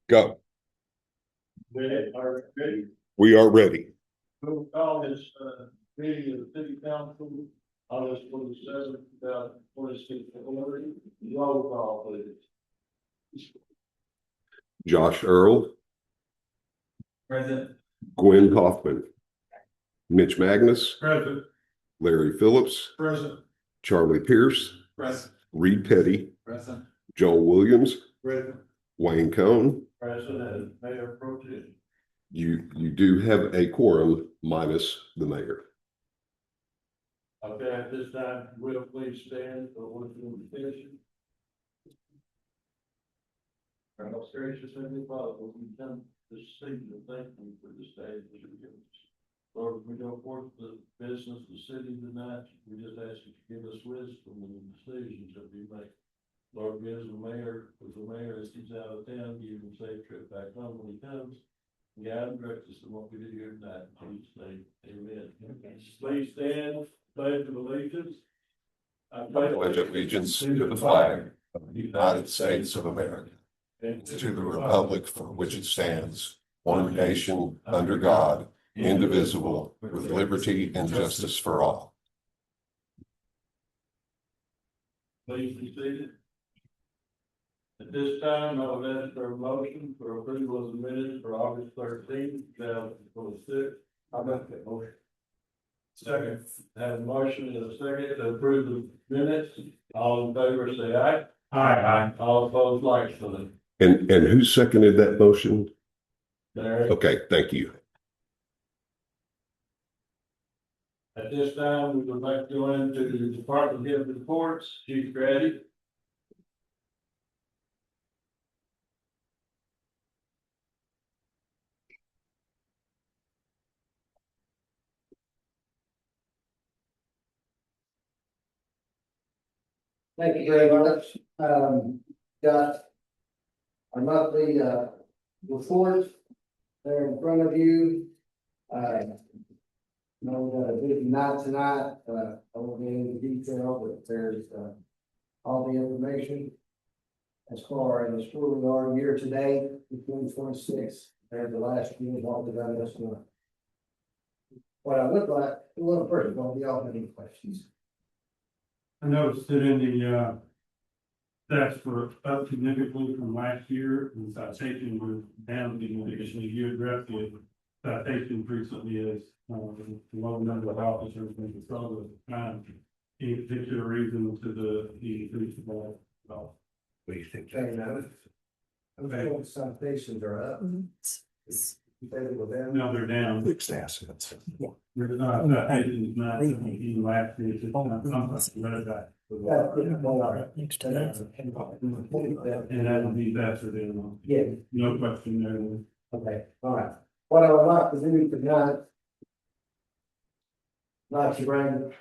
Go. Ready? We are ready. We'll call this, meeting of the city council, August 27th, 2026, order. Roll call, please. Josh Earl, Present. Gwen Hoffman, Mitch Magnus, Present. Larry Phillips, Present. Charlie Pierce, Present. Reed Petty, Present. Joel Williams, Present. Wayne Cohn. Present and Mayor Pro Tem. You do have a quorum minus the mayor. Okay, at this time, will please stand for one invitation. Our most gracious Heavenly Father, we come this evening, thank you for this day that you've given us. Lord, we go forth the business of the city tonight, we just ask you to give us wisdom in the decisions that we make. Lord, as the mayor, as he's out of town, give him a safe trip back home when he comes. Guide and direct us in what we do here tonight, in Jesus' name, amen. Please stand, pledge of allegiance. I Pledge allegiance to the flag of the United States of America, and to the republic for which it stands, one nation, under God, indivisible, with liberty and justice for all. Please be seated. At this time, I would ask for a motion for approval of the minutes for August 13th, 2026. I'll make that motion. Second. Have a motion and a second to approve the minutes. All in favor, say aye. Aye. All opposed, like sign. And who seconded that motion? Larry. Okay, thank you. At this time, we would like to go into the department head reports. Chief Grady. Thank you very much. Got our monthly, report there in front of you. No, we got a big night tonight, I won't get into detail, but there's, all the information. As far as the school we are year to date, between 26, and the last year, what we've done this month. What I would like, well, first of all, do y'all have any questions? I noticed that in the, stats were up significantly from last year, and citation was down significantly. You addressed the citation recently as, the low number of officers in the trouble at the time. Any particular reason to the increase of that? Well, What do you think? Okay, citations are up. They were down. no, they're down. Fixed assets. Citations not in last year, it's not read that. Next to that. And that would be faster than, Yeah, no question there. okay, all right. What I would like to do tonight. Like to bring.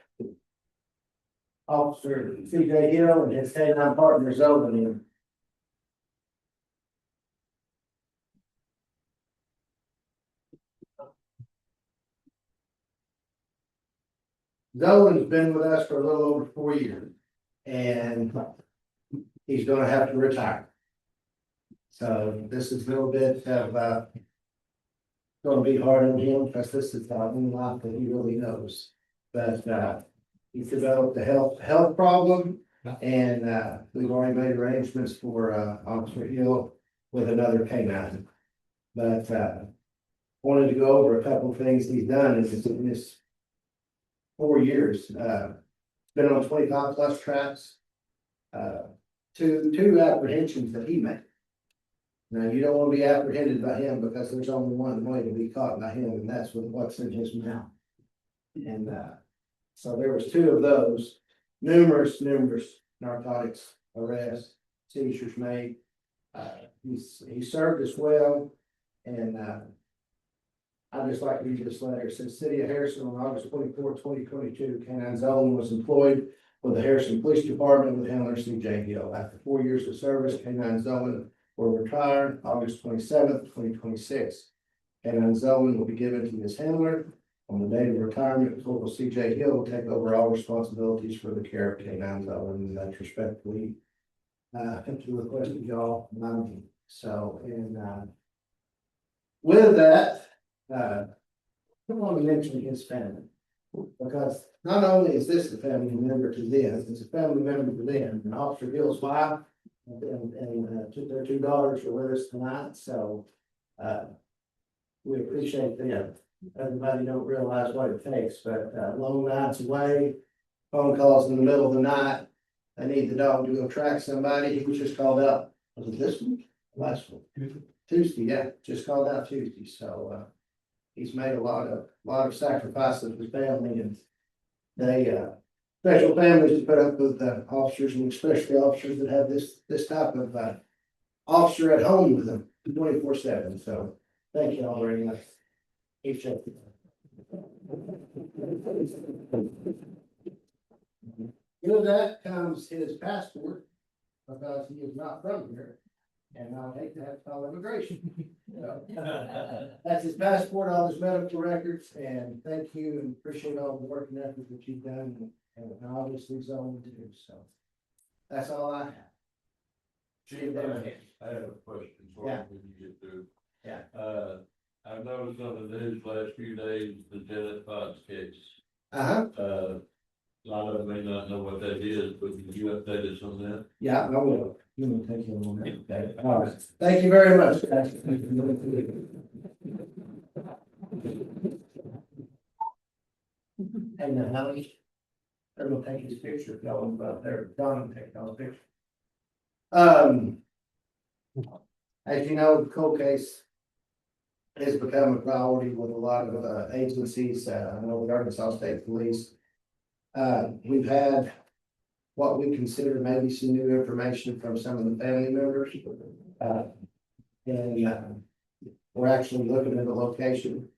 Officer CJ Hill and his K9 partners over here. Zolan's been with us for a little over 4 years, and he's gonna have to retire. So this is a little bit of, gonna be hard on him, because this is the only life that he really knows. But, he's developed a health problem, and, we've already made arrangements for, Officer Hill with another K9. But, wanted to go over a couple of things he's done in this 4 years, been on 25 plus tracks. Two apprehensions that he made. Now, you don't want to be apprehended by him because there's only one way to be caught by him, and that's with what's in his mouth. And, so there was 2 of those, numerous narcotics arrests, seizures made. He served us well, and, I'd just like to read this letter. It says, City of Harrison on August 24, 2022, K9 Zolan was employed with the Harrison Police Department with handler CJ Hill. After 4 years of service, K9 Zolan will retire August 27th, 2026. K9 Zolan will be given to his handler. On the date of retirement, Corporal CJ Hill will take over all responsibilities for the care of K9 Zolan, and that's respectfully I think you requested y'all nominate, so, and, with that, I want to mention his family. Because not only is this a family member to this, it's a family member to them, and Officer Hill's wife and their two daughters are with us tonight, so, we appreciate them. Everybody don't realize what it takes, but, long nights away, phone calls in the middle of the night. I need the dog to go track somebody. He was just called out. Was it this week? Last week? Tuesday, yeah, just called out Tuesday. So, he's made a lot of sacrifices with family, and they, special families to put up with, officers, and especially officers that have this type of, officer at home with them 24/7. So thank you all very much. Appreciate it. With that comes his passport, because he is not from here, and I hate to have to call immigration. So, that's his passport, all his medical records, and thank you, and appreciate all the work and effort that you've done, and obviously Zone too, so. That's all I have. Chief, I have a question for you Yeah. when you get through. Yeah. I've noticed on the news last few days, the Janet Fox case. Uh-huh, A lot of them may not know what that is, but can you update us on that? yeah, I will. You will take it on that. Okay. All right, thank you very much, guys. And then how many? They're gonna take his picture, going about there, Don take all the picture. As you know, the cold case has become a priority with a lot of agencies, I know with Arkansas State Police. We've had what we consider maybe some new information from some of the family members. And we're actually looking at a location.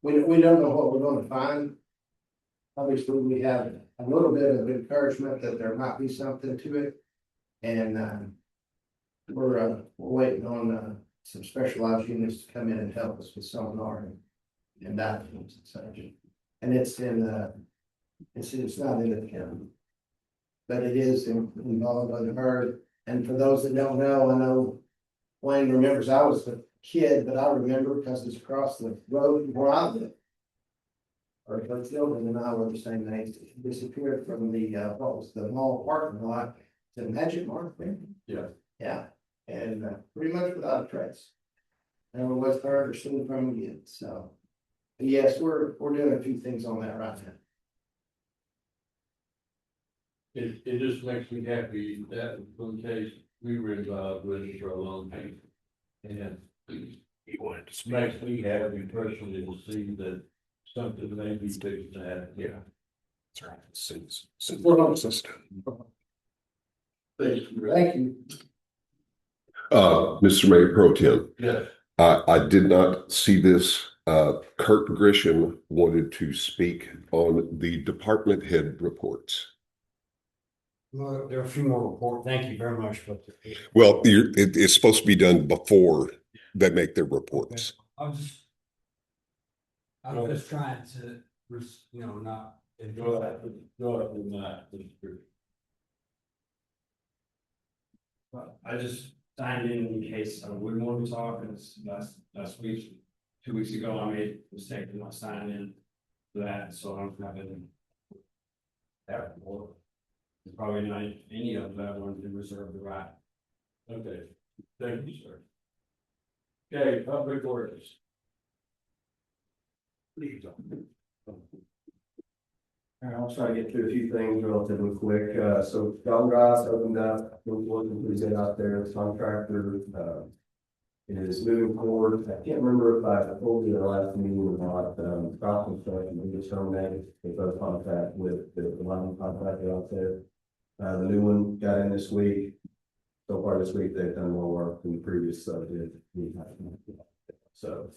We don't know what we're gonna find. Obviously, we have a little bit of encouragement that there might be something to it. And we're waiting on some specialized units to come in and help us with sonar and documents and such. And it's not in the county. But it is involved with the herd. And for those that don't know, I know Wayne remembers I was a kid, but I remember because it's across the road where I live. Or her children and I were the same age, disappeared from the, what was the mall parking lot, the Magic Mark there? Yeah. Yeah, and pretty much without a trace. Never was heard or seen from again, so. Yes, we're doing a few things on that right now. It just makes me happy that one case we were involved with for a long time. And it makes me happy personally to see that something may be fixed to happen. Yeah. That's right. Since. Thank you. Mr. Mayor Pro Tem, Yeah. I did not see this. Kurt Grisham wanted to speak on the department head reports. Well, there are a few more reports. Thank you very much. Well, it's supposed to be done before they make their reports. I'm just trying to, not. Go ahead with that. But I just signed in case I wouldn't want to talk, and last week, 2 weeks ago, I made a mistake in my sign in for that, so I don't have it in. That report. There's probably not any of that one to reserve the right. Okay, thank you, sir. Okay, public orders. Please. I'll try to get through a few things relatively quick. So John Grice opened up, working pretty good out there, contractor, it is moving forward. I can't remember if I told you the last meeting or not, Cross Construction, we just terminated the both contract with the line contractor out there. The new one got in this week. So far this week, they've done more work than the previous did. So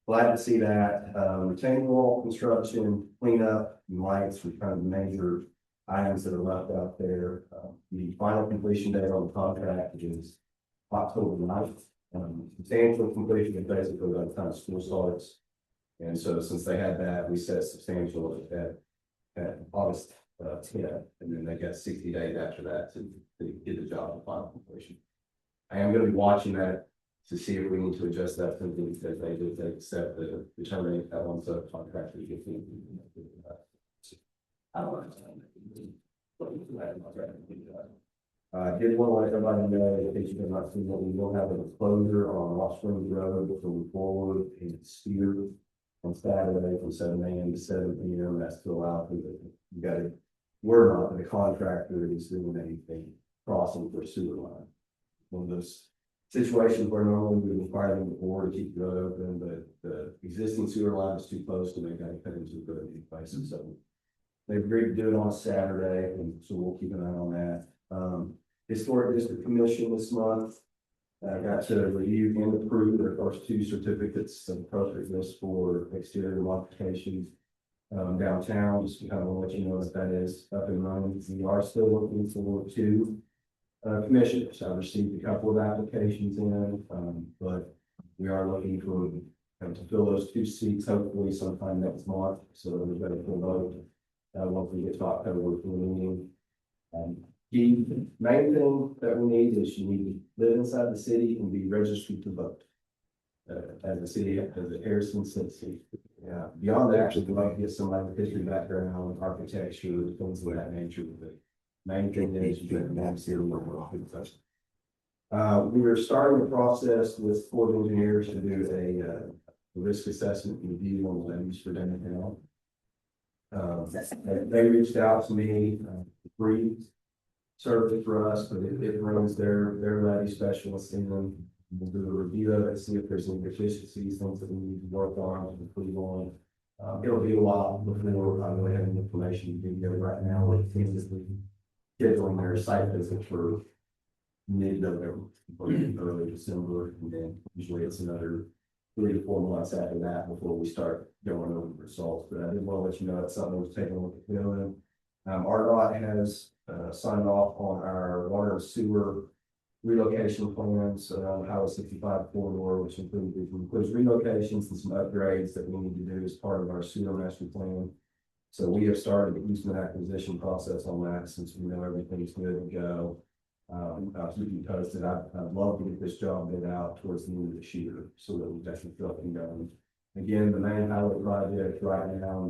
glad to see that. Retaining wall construction, cleanup, and lights were kind of the major items that are left out there. The final completion date on the contract is October 9th. Substantial completion is basically by the time school starts. And so since they had that, we set substantial at August 10, and then they got 60 days after that to get the job to final completion. I am gonna be watching that to see if we need to adjust that simply because they accept the terminate that one subcontractor. I don't know. I did want to let everybody know, in case you have not seen that we will have a closure on Rock Springs Road moving forward in Spear on Saturday from 7 a.m. to 7 p.m. That's to allow people, you got to, we're not, the contractor is doing a crossing for sewer line. One of those situations where normally we require them to keep the road open, but the existing sewer line is too close to make that cut into the road in places. So they've agreed to do it on Saturday, and so we'll keep an eye on that. Historic District Commission this month got to review and approve their first 2 certificates of appropriateness for exterior modifications downtown. Just to kind of let you know that is up and running. We are still looking for 2 commissioners. I received a couple of applications in, but we are looking for to fill those 2 seats hopefully sometime next month. So we're ready for vote once we get to October for the meeting. The main thing that we need is you need to live inside the city and be registered to vote. As a city, as a Harrison citizen. Yeah, beyond that, we'd like to get somebody with history background, architecture, things of that nature. But main thing is you can have city work. We are starting the process with Corps of Engineers to do a risk assessment review on the levies for downtown. They reached out to me, free service for us, but it runs their levy specialists in them. We'll do a review of it, see if there's any deficiencies, things that we need to work on, improve on. It'll be a while before I really have any information to give you right now. We're scheduling their site visit for mid-November, early December, and then usually it's another 3 to 4 months after that before we start going over the results. But I did want to let you know that's something we're taking a look at doing. RDOT has signed off on our water and sewer relocation plans around Highway 65 corridor, which includes relocations and some upgrades that we need to do as part of our sewer master plan. So we have started the easement acquisition process on that since we know everything's good to go. I'll keep you posted. I'd love to get this job bid out towards the end of this year so that we definitely feel it done. Again, the main highway project right now,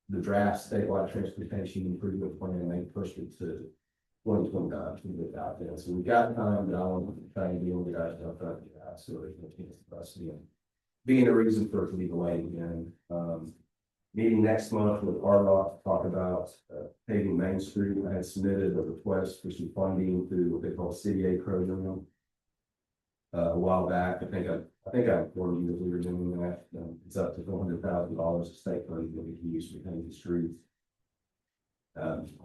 the draft statewide transportation improvement plan, they pushed it to 2029 to get out there. So we got time, but I want to try and deal with the guys up front. So there's no chance of us being a reason for it to be delayed again. Meeting next month with RDOT to talk about paving Main Street. I had submitted a request for some funding through what they call City Aid program a while back. I think I informed you that we were doing that. It's up to $400,000 of state funding that we can use to pave the streets.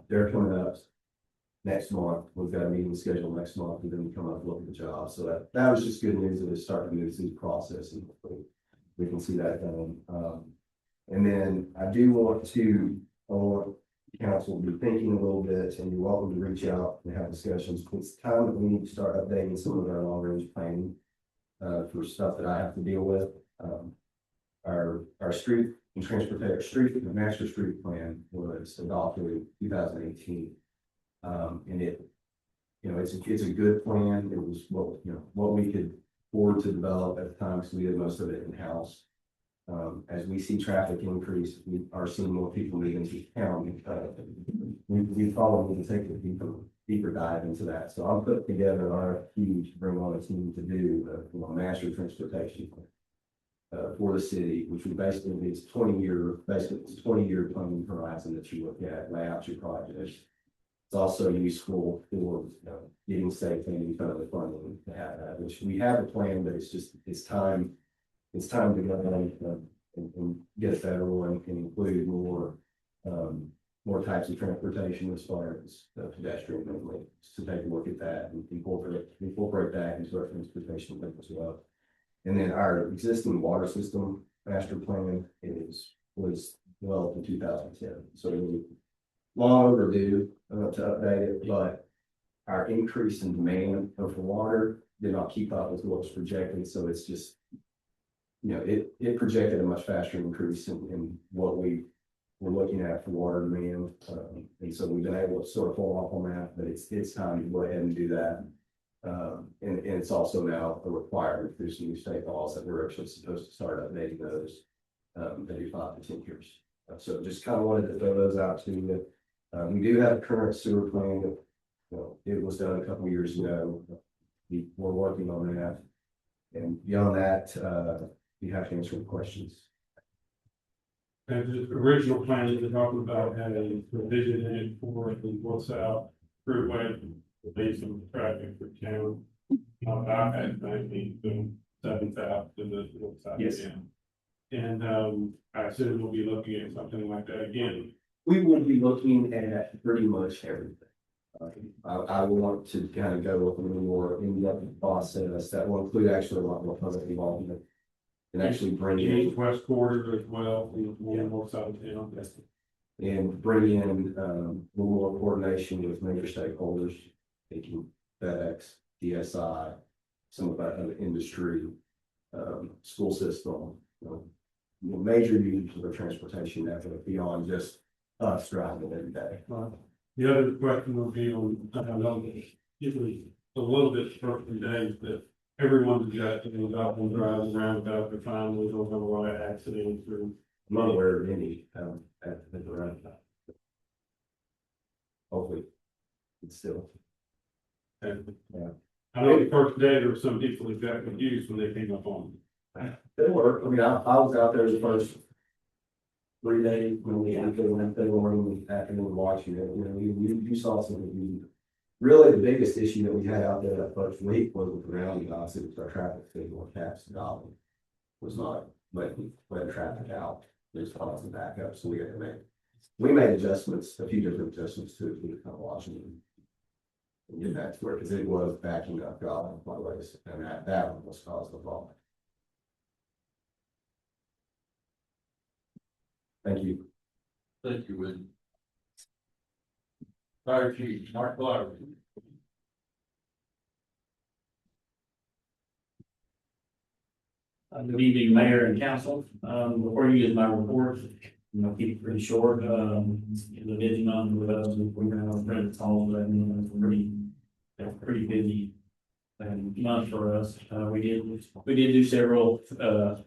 They're coming up next month. We've got a meeting scheduled next month, and then we come up and look at the job. So that was just good news that it's starting to move through the process, and we can see that going. And then I do want council to be thinking a little bit, and you're welcome to reach out and have discussions. It's time that we need to start updating some of our long range planning for stuff that I have to deal with. Our street and transportation master street plan was adopted in 2018. And it's a good plan. It was what we could afford to develop at the time, because we did most of it in house. As we see traffic increase, we are seeing more people moving to town. We probably need to take a deeper dive into that. So I'll put together our RFP to bring on a team to do master transportation for the city, which would basically be 20-year planning horizon that you look at, lay out your projects. It's also useful for getting safe and federal funding to have that, which we have a plan, but it's time to go and get a federal and include more types of transportation as far as pedestrian mainly, to take a look at that and incorporate that into our transportation plan as well. And then our existing water system master plan was developed in 2010, so it was long overdue to update it, but our increase in demand for water did not keep up with what was projected. So it's just, it projected a much faster increase in what we we're looking at for water demand. And so we've been able to sort of hold off on that, but it's time to go ahead and do that. And it's also now a requirement through some new state laws that we're actually supposed to start updating those maybe 5 to 10 years. So just kind of wanted to throw those out to you. We do have a current sewer plan that, it was done a couple of years ago. We're working on that. And beyond that, you have to answer the questions. And the original plan that they're talking about had a provision in it for the north south freeway, based on the traffic for town. I had 19 to 7 south to the north side. Yes. of town. And I assume we'll be looking at something like that again. We will be looking at pretty much everything. I will want to kind of go with a little more in-depth process that will include actually a lot more public involvement. And actually bring The in, east-west corridor as well, the north side of town. and bring in, a little more coordination with major stakeholders, thinking FedEx, DSI, some of that other industry, school system, major users of transportation network beyond just us driving every day. The other question will be on, I know, usually a little bit from days that everyone's got to be about and driving around about their families or have a lot of accidents or. I'm not aware of any, at the roundabout. Hopefully, it's still. And Yeah. I know the first day there were some people that got confused when they came up on. It worked. I mean, I was out there the first 3 days when we went there morning, afternoon watching it. You saw something. Really, the biggest issue that we had out there that first week was with the roundabouts. It was our traffic signal, caps and dollar was not letting traffic out. There's constant backup, so we had to we made adjustments, a few different adjustments to it. We were kind of watching it. And get back to where, because it was backing up God my ways, and that one was causing the problem. Thank you. Thank you, William. Fire Chief Mark Lowry. Good evening, Mayor and Council. Before you get my report, keep it pretty short. The busy month with us, we're gonna have friends calls, but it's pretty busy month for us. We did do several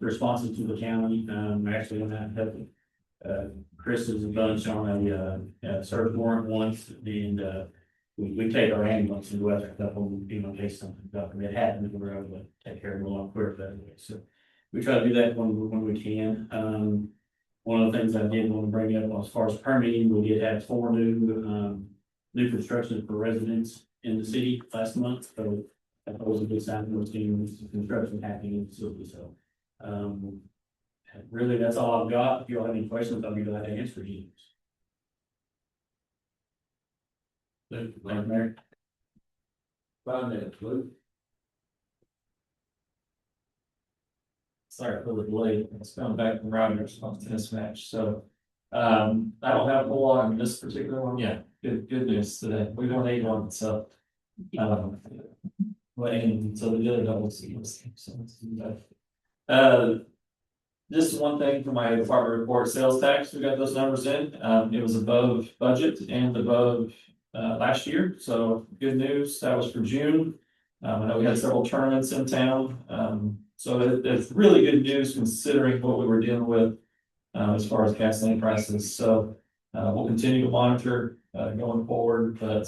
responses to the county. Actually, when that happened, Chris is a bunch on a search warrant once, and we take our ambulance and go after a couple, in case something that happened, we're able to take care of them a lot quicker that way. So we try to do that when we can. One of the things I did want to bring up as far as permitting, we did have 4 new constructions for residents in the city last month. So that was a good sign. We're seeing construction happening in the city. So really, that's all I've got. If you all have any questions, I'll be glad to answer you. Thank you, Thank you, Mayor. Mayor. Finance, Luke. Sorry for the delay. It's coming back from Rogers on the tennis match. So I don't have a whole lot on this particular one. Yeah, good news today. We won 8-1, so but and so the other double sequence. Just one thing for my department report, sales tax, we got those numbers in. It was above budget and above last year. So good news. That was for June. I know we had several tournaments in town. So it's really good news considering what we were dealing with as far as gasoline prices. So we'll continue to monitor going forward, but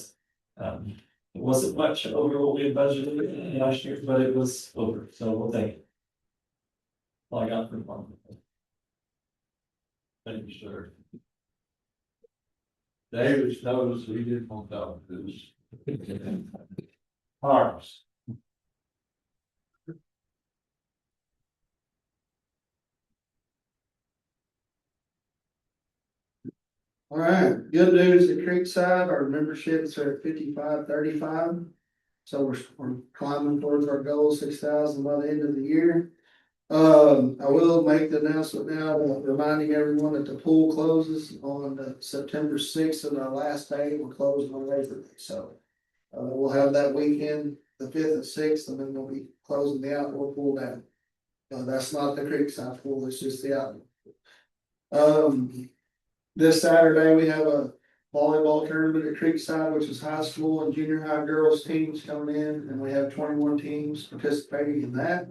it wasn't much over what we had budgeted last year, but it was over. So we'll take it. All I got for the moment. Thank you, sir. Davis noticed we didn't want to talk to this. Harms. All right, good news at Creekside, our memberships are at 5535. So we're climbing towards our goal, 6,000 by the end of the year. I will make the announcement now, reminding everyone that the pool closes on September 6th, and our last day, we're closed on Labor Day. So we'll have that weekend, the 5th and 6th, and then we'll be closing the outdoor pool down. That's not the Creekside pool, it's just the outdoor. This Saturday, we have a volleyball tournament at Creekside, which is high school and junior high girls teams coming in, and we have 21 teams participating in that.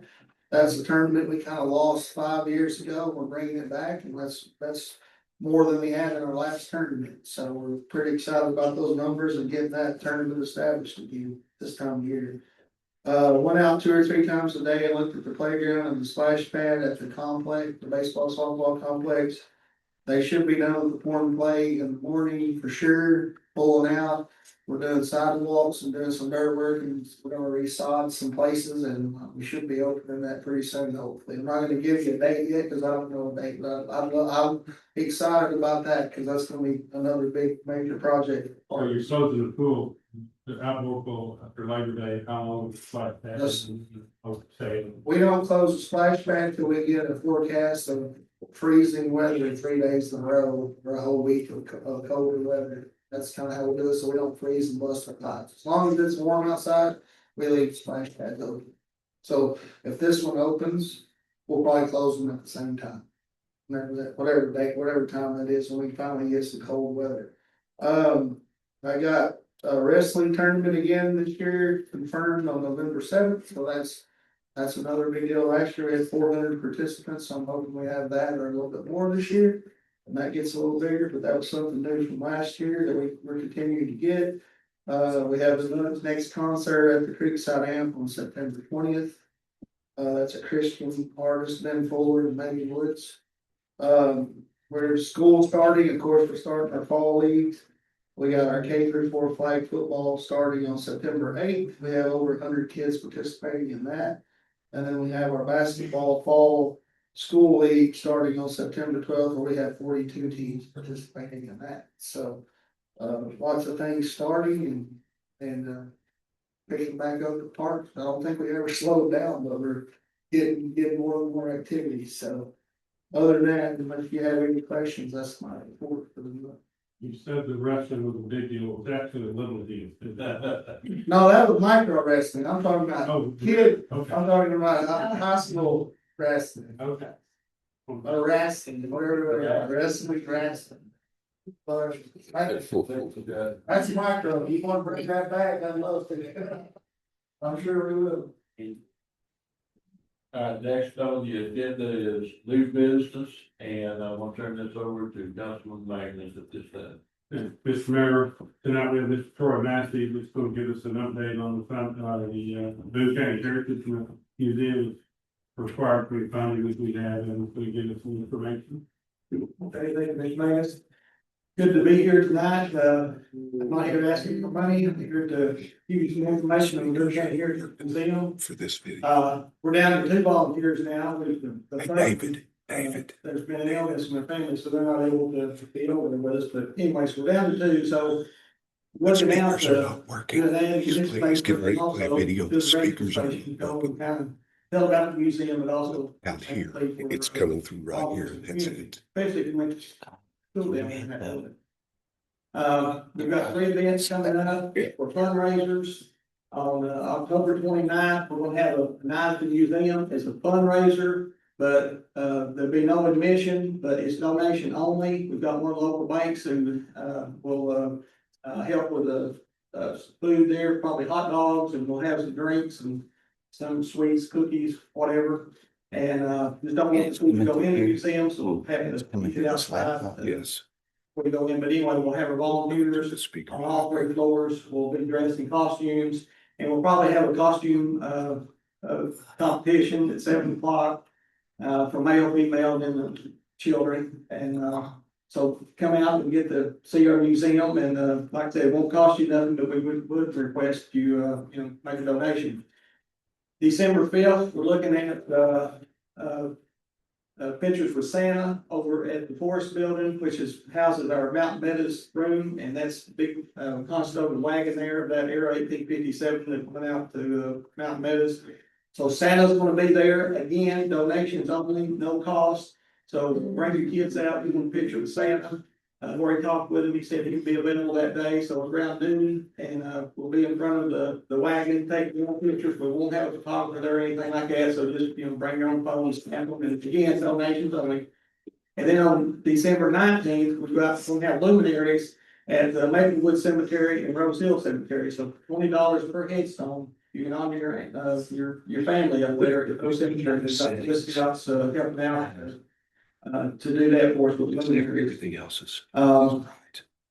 That's a tournament we kind of lost 5 years ago. We're bringing it back, and that's more than we had in our last tournament. So we're pretty excited about those numbers and getting that tournament established again this time of year. Went out 2 or 3 times a day and looked at the playground and the splash pad at the complex, the baseball softball complex. They should be done with the pour and play in the morning for sure, pulling out. We're doing sidewalks and doing some dirt work, and we're gonna resod some places, and we should be opening that pretty soon, hopefully. I'm not gonna give you a date yet, cause I don't know a date, but I'm excited about that, cause that's gonna be another big major project. Or you're closing the pool, the outdoor pool after Labor Day, how long is like that? Yes. Okay. We don't close the splash pad till we get a forecast of freezing weather 3 days in a row, or a whole week of colder weather. That's kind of how we do it, so we don't freeze and bust our pipes. As long as it's warm outside, we leave the splash pads open. So if this one opens, we'll probably close them at the same time. Whatever date, whatever time that is, when we finally get some cold weather. I got a wrestling tournament again this year, confirmed on November 7th, so that's another big deal. Last year we had 400 participants, so I'm hoping we have that or a little bit more this year. And that gets a little bigger, but that was something new from last year that we're continuing to get. We have the next concert at the Creekside Amp on September 20th. That's a Christian artist, Ben Fuller and Maggie Woods. We're school starting, of course, we're starting our fall leagues. We got our K-4 flag football starting on September 8th. We have over 100 kids participating in that. And then we have our basketball fall school league starting on September 12th, where we have 42 teams participating in that. So, lots of things starting and picking back up the park. I don't think we ever slowed down, but we're getting more and more activities. So, other than that, if you have any questions, that's my report for the month. You said the wrestling was a big deal, it was actually a little deal. No, that was micro wrestling. I'm talking about Oh, kid. okay, I'm talking about high school wrestling. okay. Or wrestling, whatever, wrestling, wrestling. But that's micro. You wanna bring that back, I'd love to. I'm sure we will. Next on the agenda is new business, and I want to turn this over to Councilman Magnus at this time. Mr. Mayor, tonight we have Mr. Troy Massey, who's going to give us an update on the Boone County Heritage Museum required for the funding that we have, and he's going to give us some information. Okay, thank you, Mr. Mayor. Good to be here tonight. I'm not here to ask you for money. I'm here to give you some information on the Boone County Heritage Museum. For this video. We're down to 2 volunteers now. Hey, David. There's been an illness in their family, so they're not able to be over there with us, but anyways, we're down to 2, so. What's now? Speakers are not working. Please get ready to play a video. The speakers are not Tell about the museum, but also. out here. It's coming through right here. That's it. Especially if you went to school down in that building. We've got 3 events coming up for fundraisers. On October 29th, we're gonna have a night at the museum. It's a fundraiser, but there'll be no admission, but it's donation only. We've got one of the local banks who will help with the food there, probably hot dogs, and we'll have some drinks and some sweets, cookies, whatever. And just don't want the school to go in the museum, so we'll have to get outside. Yes. We go in, but anyway, we'll have our volunteers The speaker. on all 3 floors. We'll be dressed in costumes, and we'll probably have a costume competition at 7 o'clock for male, female, and the children. And so come out and get to see our museum, and like I said, it won't cost you nothing, but we would request you make a donation. December 5th, we're looking at pictures with Santa over at the Forest Building, which houses our Mountain Meadows room, and that's the big Conestoga wagon there, that Air 1857 that went out to Mountain Meadows. So Santa's gonna be there again, donations only, no cost. So bring your kids out, you want a picture with Santa. I've already talked with him, he said he'd be available that day, so it's around noon, and we'll be in front of the wagon, taking more pictures, but we won't have a photographer there or anything like that, so just, bring your own phones, snap them, and again, donations only. And then on December 19th, we're going to have luminaries at the Maplewood Cemetery and Rose Hill Cemetery, so $20 per headstone. You can honor your family up there at those cemeteries. This is us, helping out, to do that for us with luminaries. Everything else is.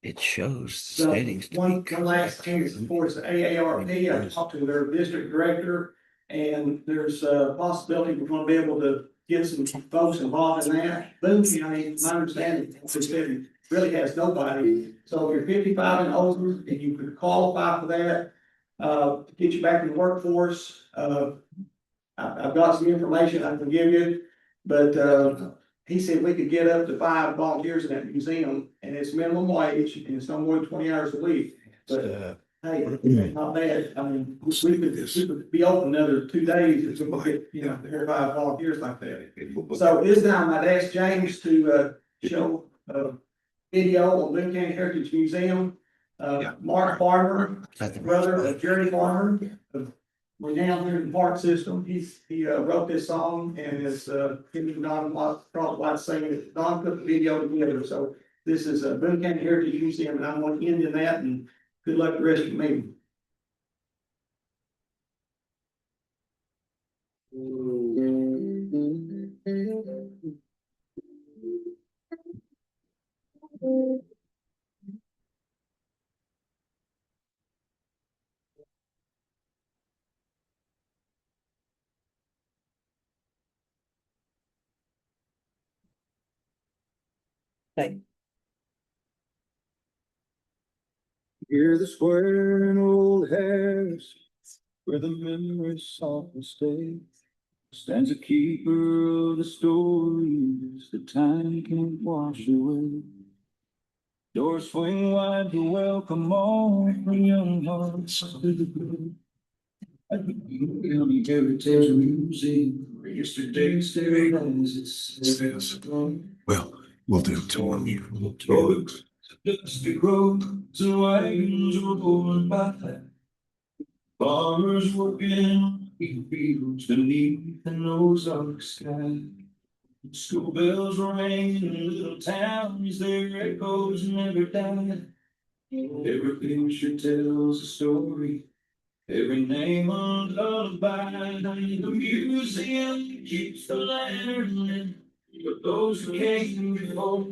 It shows the So, settings. one last thing is, of course, the AARP, I talked to their district director, and there's a possibility we're gonna be able to get some folks involved in that. Boone County, my understanding, the city really has nobody. So if you're 55 and older and you could qualify for that, to get you back in the workforce, I've got some information I can give you, but, he said we could get up to 5 volunteers in that museum, and it's minimum wage, and it's no more than 20 hours a week. But, hey, not bad. I mean, we could be open another 2 days if we get, 4 or 5 volunteers like that. So this time I'd ask James to, show a video on Boone County Heritage Museum. Mark Farmer, brother of Jerry Farmer, we're down here in the park system. He wrote this song and is, him and Don probably singing it. Don put the video together. So this is a Boone County Heritage Museum, and I'm going to end in that, and good luck the rest of the meeting. Hear the square in old Harris, where the memories softly stay. Stands a keeper of the stories that time can't wash away. Doors swing wide to welcome all the young hearts to the grave. At the Boone County Heritage Museum, where yesterday stayed as it says. Well, we'll do it tomorrow. Dusty roads and wagons rolling by. Farmers working in fields beneath an Ozark sky. School bells ring in little towns, their echoes never die. Every picture tells a story, every name a lullaby. The museum keeps the lantern lit for those who came before.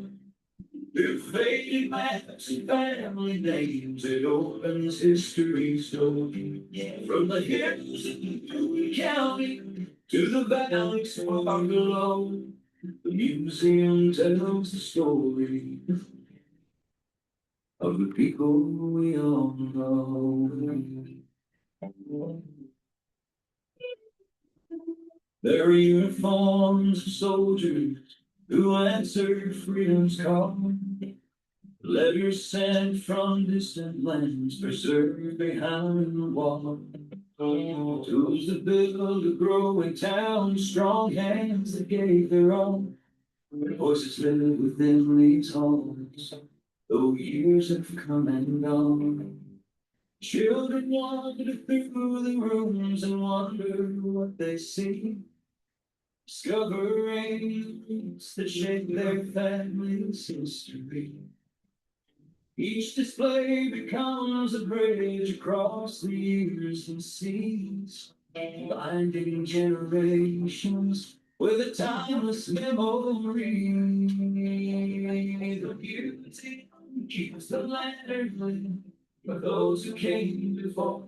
Through faded maps and family names, it opens history's door. From the hills of Boone County to the valleys far below, the museum tells the story of the people we all know. Their uniforms of soldiers who answered freedom's call. Letters sent from distant lands preserved behind the wall. Tools that build a growing town, strong hands that gave their all. Voices live within these halls, though years have come and gone. Children wander through the rooms and wonder what they see. Discovering roots that shape their family's history. Each display becomes a bridge across the years and seas, binding generations with a timeless memory. The beauty keeps the land lit for those who came before.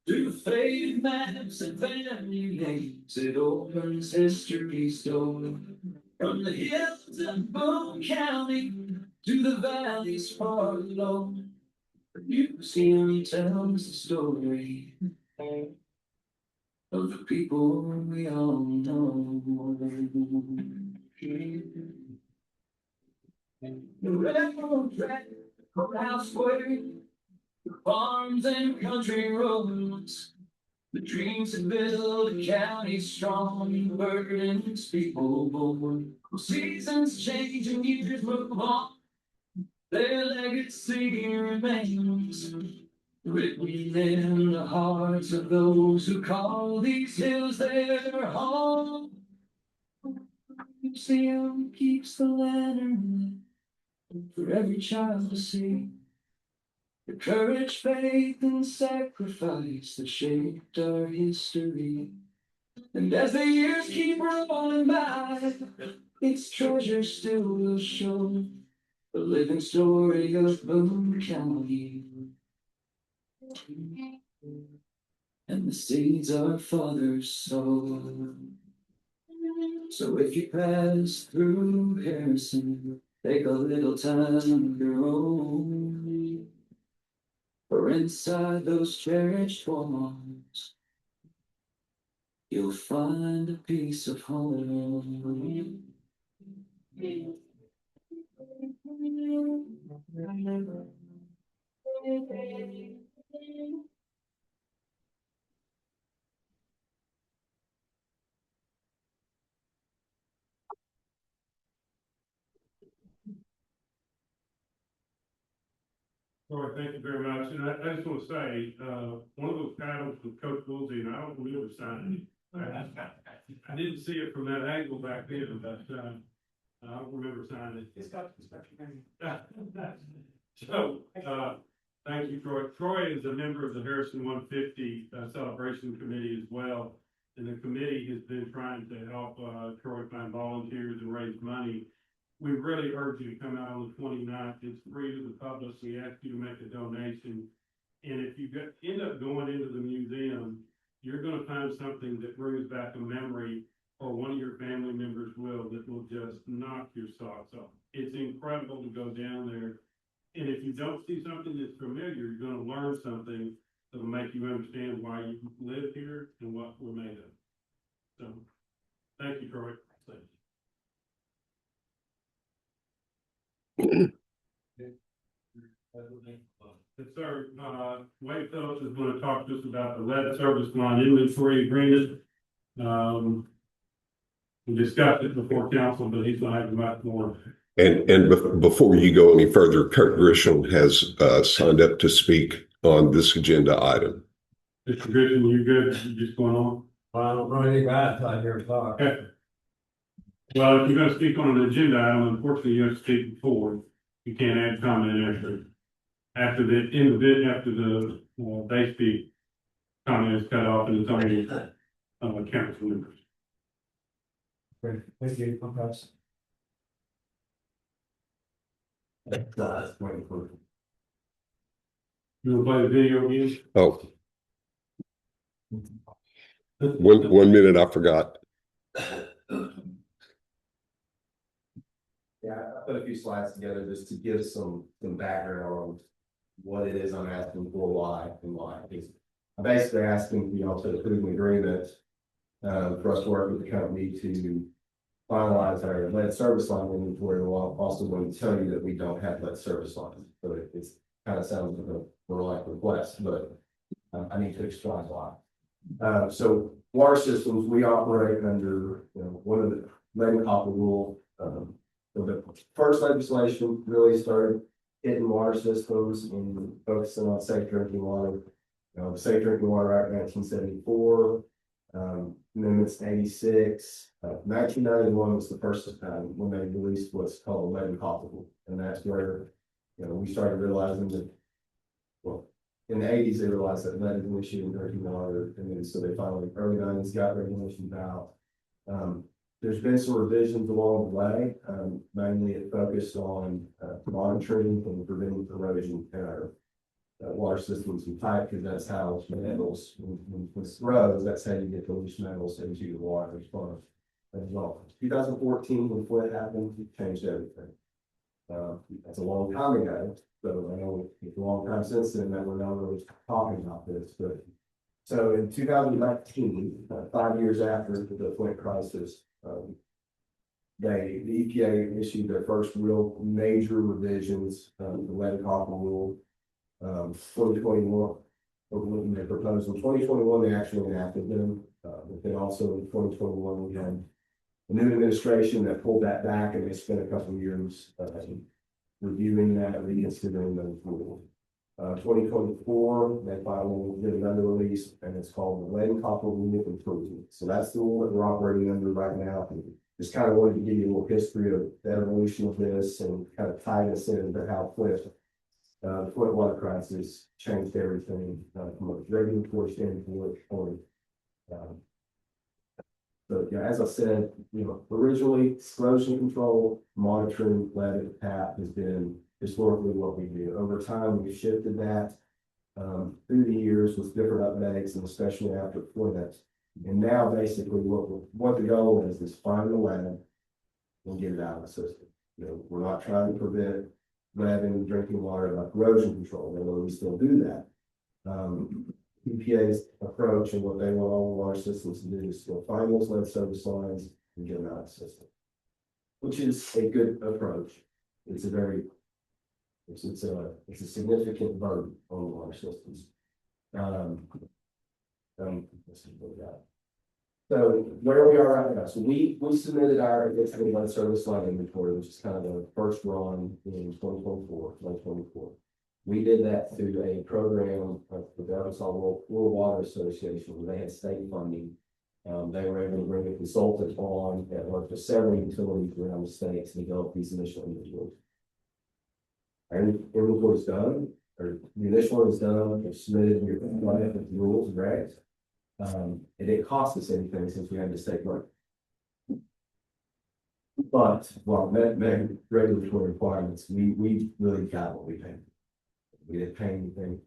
Through faded maps and family names, it opens history's door. From the hills of Boone County to the valleys far below, the museum tells the story of the people we all know. The railroad track, the courthouse square, the farms and country roads, the dreams that build a county strong, burdens people born. Seasons change and years move on, their legacy remains written in the hearts of those who call these hills their home. museum keeps the lantern lit for every child to see. The courage, faith, and sacrifice that shaped our history. And as the years keep rolling by, its treasure still will show the living story of Boone County. And the seeds our fathers sowed. So if you pass through Harrison, take a little time of your own. For inside those cherished walls, you'll find a piece of home. All right, thank you very much. And I just want to say, one of those titles from Coach Woolsey, and I don't remember signing it. I didn't see it from that angle back then, but, I don't remember signing it. It's got special name. So, thank you, Troy. Troy is a member of the Harrison 150 Celebration Committee as well. And the committee has been trying to help Troy find volunteers and raise money. We really urge you to come out on the 29th. It's free to the public. We ask you to make a donation. And if you end up going into the museum, you're going to find something that brings back a memory, or one of your family members will, that will just knock your socks off. It's incredible to go down there. And if you don't see something that's familiar, you're going to learn something that'll make you understand why you live here and what we're made of. So, thank you, Troy. Yes, sir. Wade Phillips is going to talk to us about the lead service line inventory agreement. We discussed it before council, but he's going to have much more. And before you go any further, Kurt Grisham has signed up to speak on this agenda item. Mr. Grisham, you good? You just going on? Well, I don't know anything about it until I hear it talk. Okay. Well, if you're going to speak on an agenda item, unfortunately, you have to speak before. You can't add comment after the they speak. Comment is cut off, and it's only council members. Great, thank you. That's waiting for. You want to play the video again? Oh, 1 minute, I forgot. Yeah, I put a few slides together just to give some background on what it is I'm asking for, why, and why. I'm basically asking for y'all to approve an agreement for us to work with the company to finalize our lead service line inventory. While also going to tell you that we don't have lead service lines. So it's kind of sounds like a more request, but I need to explain why. So water systems, we operate under one of the lead and copper rule. So the first legislation really started hitting water systems and focusing on safe drinking water. The Safe Drinking Water Act 1974, amendments 86. 1991 was the first time when they released what's called lead and copper rule, and that's where we started realizing that. Well, in the 80s they realized that lead is an issue in drinking water, and then so they finally early 90s got regulations out. There's been some revisions along the way. Mainly it focused on monitoring and preventing erosion in our water systems and pipe, because that's how metals, when it grows, that's how you get the loose metals into the water as well. 2014, when Flint happened, it changed everything. That's a long time ago, so I know it's a long time since then that we're not really talking about this, but so in 2019, 5 years after the Flint crisis, the EPA issued their first real major revisions, the lead and copper rule. 2021, when they proposed in 2021, they actually enacted them. But then also in 2021, we had a new administration that pulled that back, and they spent a couple of years reviewing that, reconsidering those rules. 2024, they finally did another release, and it's called the Lead and Copper Rule Improvement. So that's the rule that we're operating under right now. just kind of wanted to give you a little history of the evolution of this and kind of tie this into how the Flint water crisis changed everything, from a regulatory standpoint. Um, But, yeah, as I said, originally erosion control, monitoring, lead tap has been historically what we do. Over time, we've shifted that through the years with different updates and especially after Flint. And now basically what the goal is find the lead and get it out of the system. We're not trying to prevent lead in drinking water like erosion control, although we still do that. EPA's approach and what they want all of our systems to do is to find those lead service lines and get them out of the system, which is a good approach. It's a significant burden on our systems. Let's see what we got. So where we are right now, so we submitted our lead service line inventory, which is kind of the first run in 2024. We did that through a program of the Arkansas Rural Water Association, where they had state funding. They were able to bring a consultant on that worked with several utilities around the state to develop these initial inventories. Our inventory is done, or the initial one is done, it's submitted in your with rules and regs. It didn't cost us anything since we had the state money. But while met regulatory requirements, we really got what we paid. We didn't pay anything.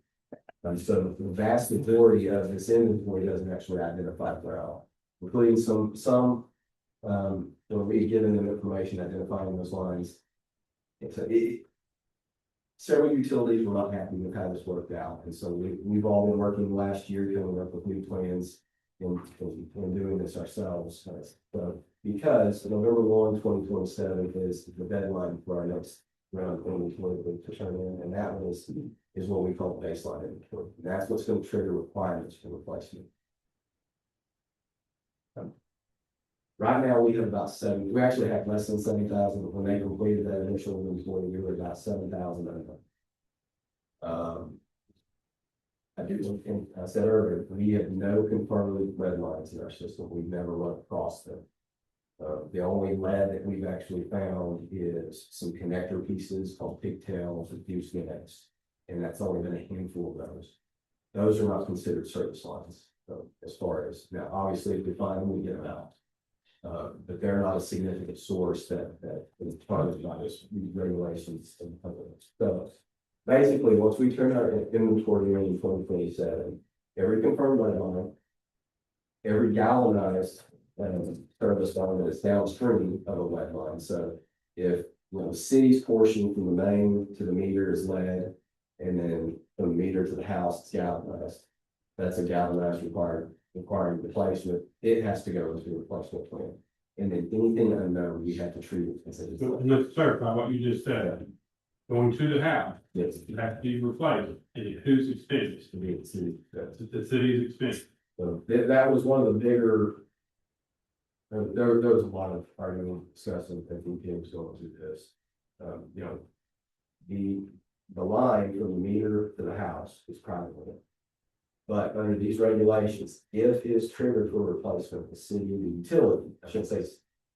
So the vast majority of this inventory doesn't actually identify ground, including some we've given them information identifying those lines. Several utilities were not happy with how this worked out. And so we've all been working last year, coming up with new plans and doing this ourselves. So because November 1, 2027 is the deadline for our next round of inventory to turn in, and that one is what we call baseline inventory. And that's what's going to trigger requirements for replacement. Right now we have about we actually have less than 7,000. When they completed that initial inventory, we were about 7,000 under. I said earlier, we have no confirmed lead lines in our system. We've never run across them. The only lead that we've actually found is some connector pieces called pigtails and fuse connects, and that's only been a handful of those. Those are not considered service lines. As far as now, obviously, if we find them, we get them out. But they're not a significant source that is part of these regulations and so basically, once we turn our inventory in 2027, every confirmed lead line, every galvanized service line that is downstream of a lead line. So if the city's portion from the main to the meter is lead, and then from the meter to the house it's galvanized, that's a galvanized requiring replacement. It has to go into a replacement plan. And then anything unknown, we have to treat it as a Let's clarify what you just said. Going to the house, yes, it has to be replaced, and at whose expense? to be the city. It's the city's expense. So that was one of the bigger. There was a lot of arguing, discussing, thinking teams going through this. The line from the meter to the house is private. But under these regulations, if it's triggered for replacement, the city, the utility, I shouldn't say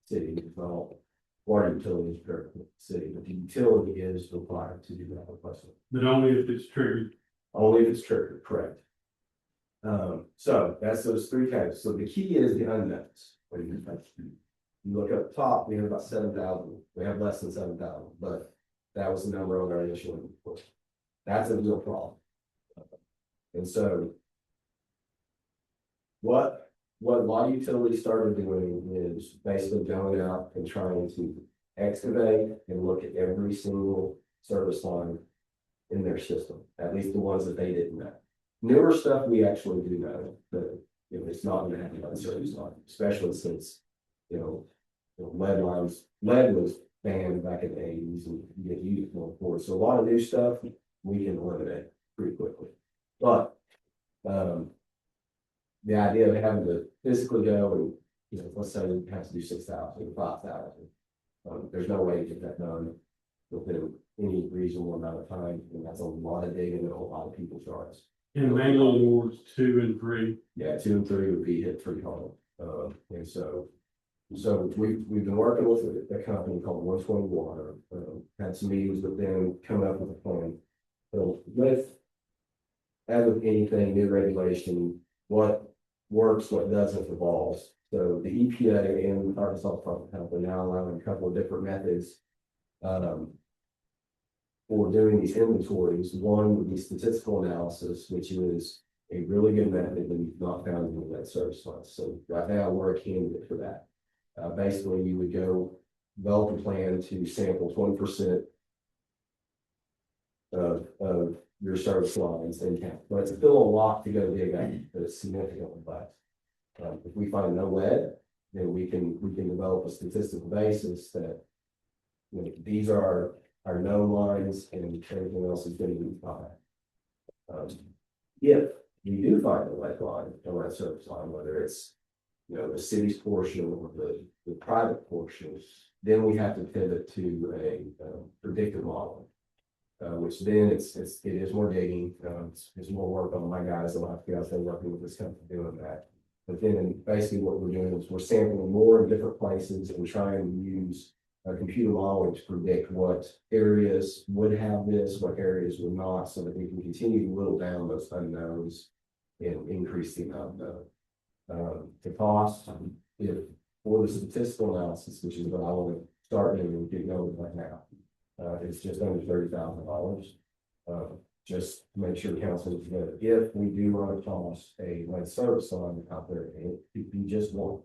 city, it's not all water utilities, the city, but the utility is required to do that replacement. But only if it's triggered. Only if it's triggered, correct. So that's those three categories. So the key is the unknowns. You look up top, we have about 7,000. We have less than 7,000, but that was the number on our initial report. That's a real problem. And so what a lot of utilities started doing is basically going out and trying to excavate and look at every single service line in their system, at least the ones that they didn't know. Newer stuff we actually do know, but it's not going to happen on service line, especially since lead was banned back in the 80s and you get used more for. So a lot of new stuff we can eliminate pretty quickly. But the idea of having to physically go and let's say we have to do 6,000, 5,000. There's no way to get that done within any reasonable amount of time, and that's a lot of digging and a lot of people charge. And mainly wards 2 and 3. Yeah, 2 and 3 would be hit pretty hard. And so, So we've been working with a company called 120 Water, had some meetings with them, coming up with a plan. So as with anything, new regulation, what works, what doesn't evolves. So the EPA and Arkansas Department of Health are now allowing a couple of different methods for doing these inventories. One would be statistical analysis, which is a really good method that we've not found in the lead service lines. So right now, we're a candidate for that. Basically, you would go develop a plan to sample 20% of your service lines in town. But it's still a lot to go dig up, but it's significantly less. If we find no lead, then we can develop a statistical basis that, you know, these are our known lines and everything else is going to be fine. If we do find a lead line, a lead service line, whether it's, you know, the city's portion or the private portion, then we have to pivot to a predictive model. Which then it is more digging, it's more work on my guys, a lot of guys that are working with this company doing that. But then basically what we're doing is we're sampling more in different places and trying to use a computer model to predict what areas would have this, what areas would not, so that we can continue to whittle down those unknowns and increase the amount of the cost. If for the statistical analysis, which is what I want to start doing and get going right now. It's just under $30,000. Just to make sure council is together. If we do run across a lead service line out there, and it be just one,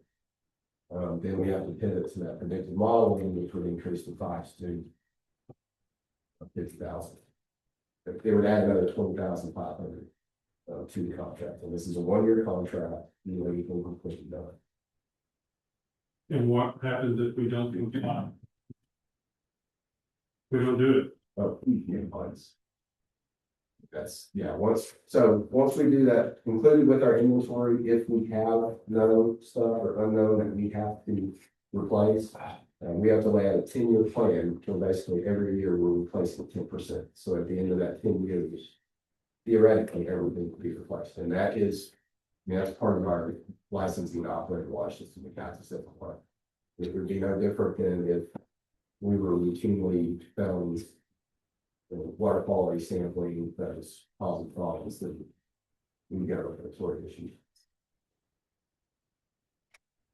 then we have to pivot to that predictive model, which would increase the price to 50,000. It would add another 20,500 to the contract, and this is a 1-year contract. You know, you can completely done. And what happens if we don't comply? We don't do it. Oh, yeah, months. That's, yeah, once we do that, included with our inventory, if we have known stuff or unknown that we have to replace, we have to lay out a 10-year plan. So basically every year we're replacing 10%. So at the end of that 10 years, theoretically everything will be replaced. And that is, I mean, that's part of our licensing to operate water system in Kansas City. It would be no different than if we were routinely found water quality sampling that was causing problems, then we got a regulatory issue.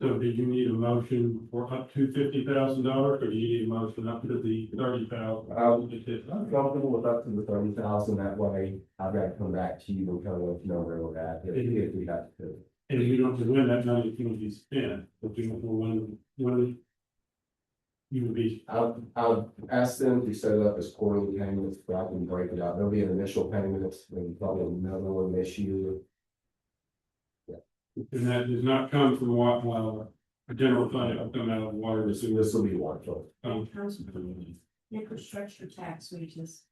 So do you need a motion for up to $50,000, or do you need a motion up to the 30,000? I'm comfortable with up to the 30,000. That way, I've got to come back to you and kind of let you know where we're at if we have to. And you don't know when that money is going to be spent, but you don't know when you would be. I'll ask them to set it up as quarterly payments, but I can break it out. There'll be an initial payment and probably another one this year. And that does not come from what, a general fund, it'll come out of water. This will be one. Infrastructure tax wages.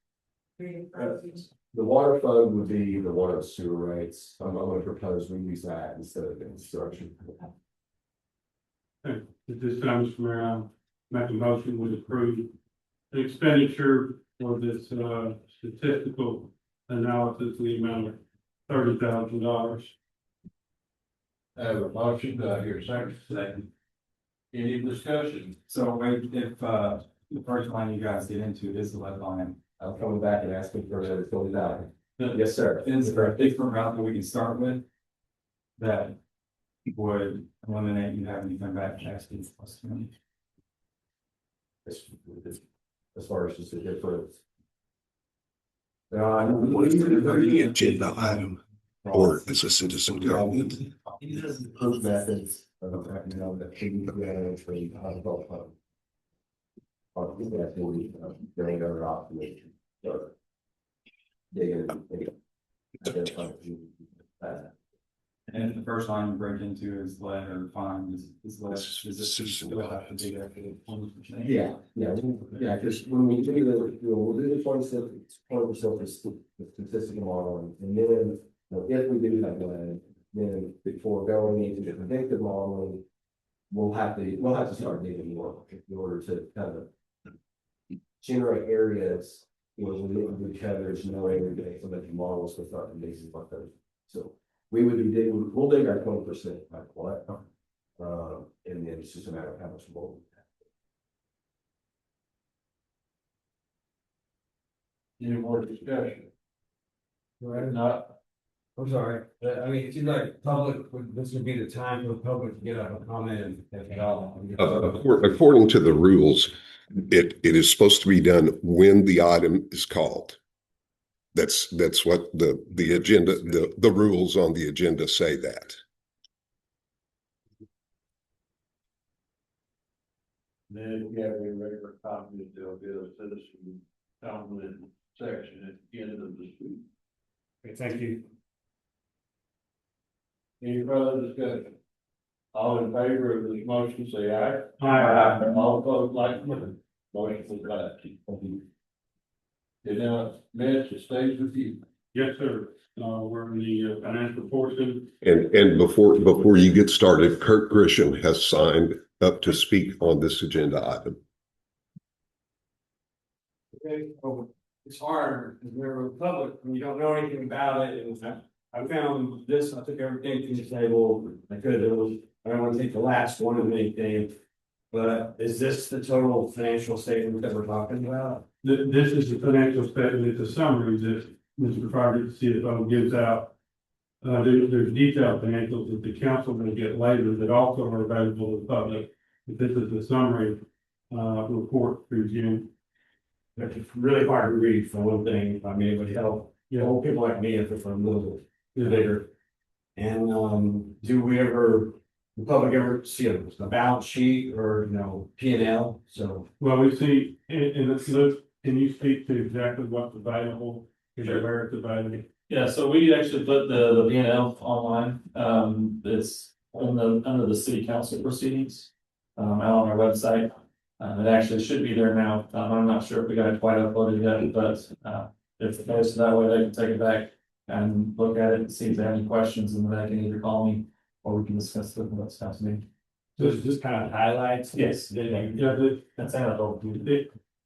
The water fund would be the water and sewer rates. I'm going to propose we use that instead of infrastructure. At this time, Mr. Mayor, I'll make a motion with approve the expenditure for this statistical analysis in the amount of $30,000. I have a motion, here, second. Any discussion? So wait, if the first line you guys get into is the lead line, I'm coming back and asking for another $30,000. Yes, sir. is there a different route that we can start with? That would eliminate you having to come back and ask these questions? As far as just a difference. What is the agenda item, or as a citizen government? Proof methods of, you know, that should be together for the hospital fund. Or that we bring other options. So. And the first line we break into is lead or fine is lead. Is this still have to be there for the 20%? Yeah, because when we do we'll do the 20% for statistical modeling, and then, you know, if we do have lead, then before going into the predictive modeling, we'll have to start digging more in order to kind of generate areas where we didn't do coverage, no area so that the models will start to basis like those. So we would be digging, we'll dig our 20% like what? And then it's just a matter of how much more. Any more discussion? Right. Not, I'm sorry, I mean, it seems like public, this would be the time for the public to get up and comment if at all. According to the rules, it is supposed to be done when the item is called. That's what the agenda, the rules on the agenda say that. then we have a regular copy, there'll be a citizen comment section at the end of the speech. Okay, thank you. Any further discussion? All in favor of this motion, say aye. Aye. All opposed, like, motion is passed. It now, Mitch, it stays with you. Yes, sir. We're in the financial portion. And before you get started, Kurt Grisham has signed up to speak on this agenda item. Okay, well, it's hard, because we're a public, and you don't know anything about it, and I found this, I took everything from the table, I could, I don't want to take the last one of anything. But is this the total financial statement that we're talking about? This is the financial statement. It's a summary that Mr. Farley, CFO, gives out. There's detailed financials that the council will get later that also are available to the public. But this is the summary, report through June. It's really hard to read for one thing, I mean, it would help, old people like me if it's a little bigger. And, do we ever, the public ever see a balance sheet or, P and L, so. Well, we see, and it's, can you speak to exactly what's available? Sure. Where it's available? Yeah, so we actually put the B and L online, it's under the city council proceedings. Out on our website, it actually should be there now, I'm not sure if we got it quite uploaded yet, but, if it goes that way, they can take it back. And look at it and see if they have any questions, and then they can either call me, or we can discuss it with the council meeting. So it's just kind of highlights? Yes. Yeah, That's how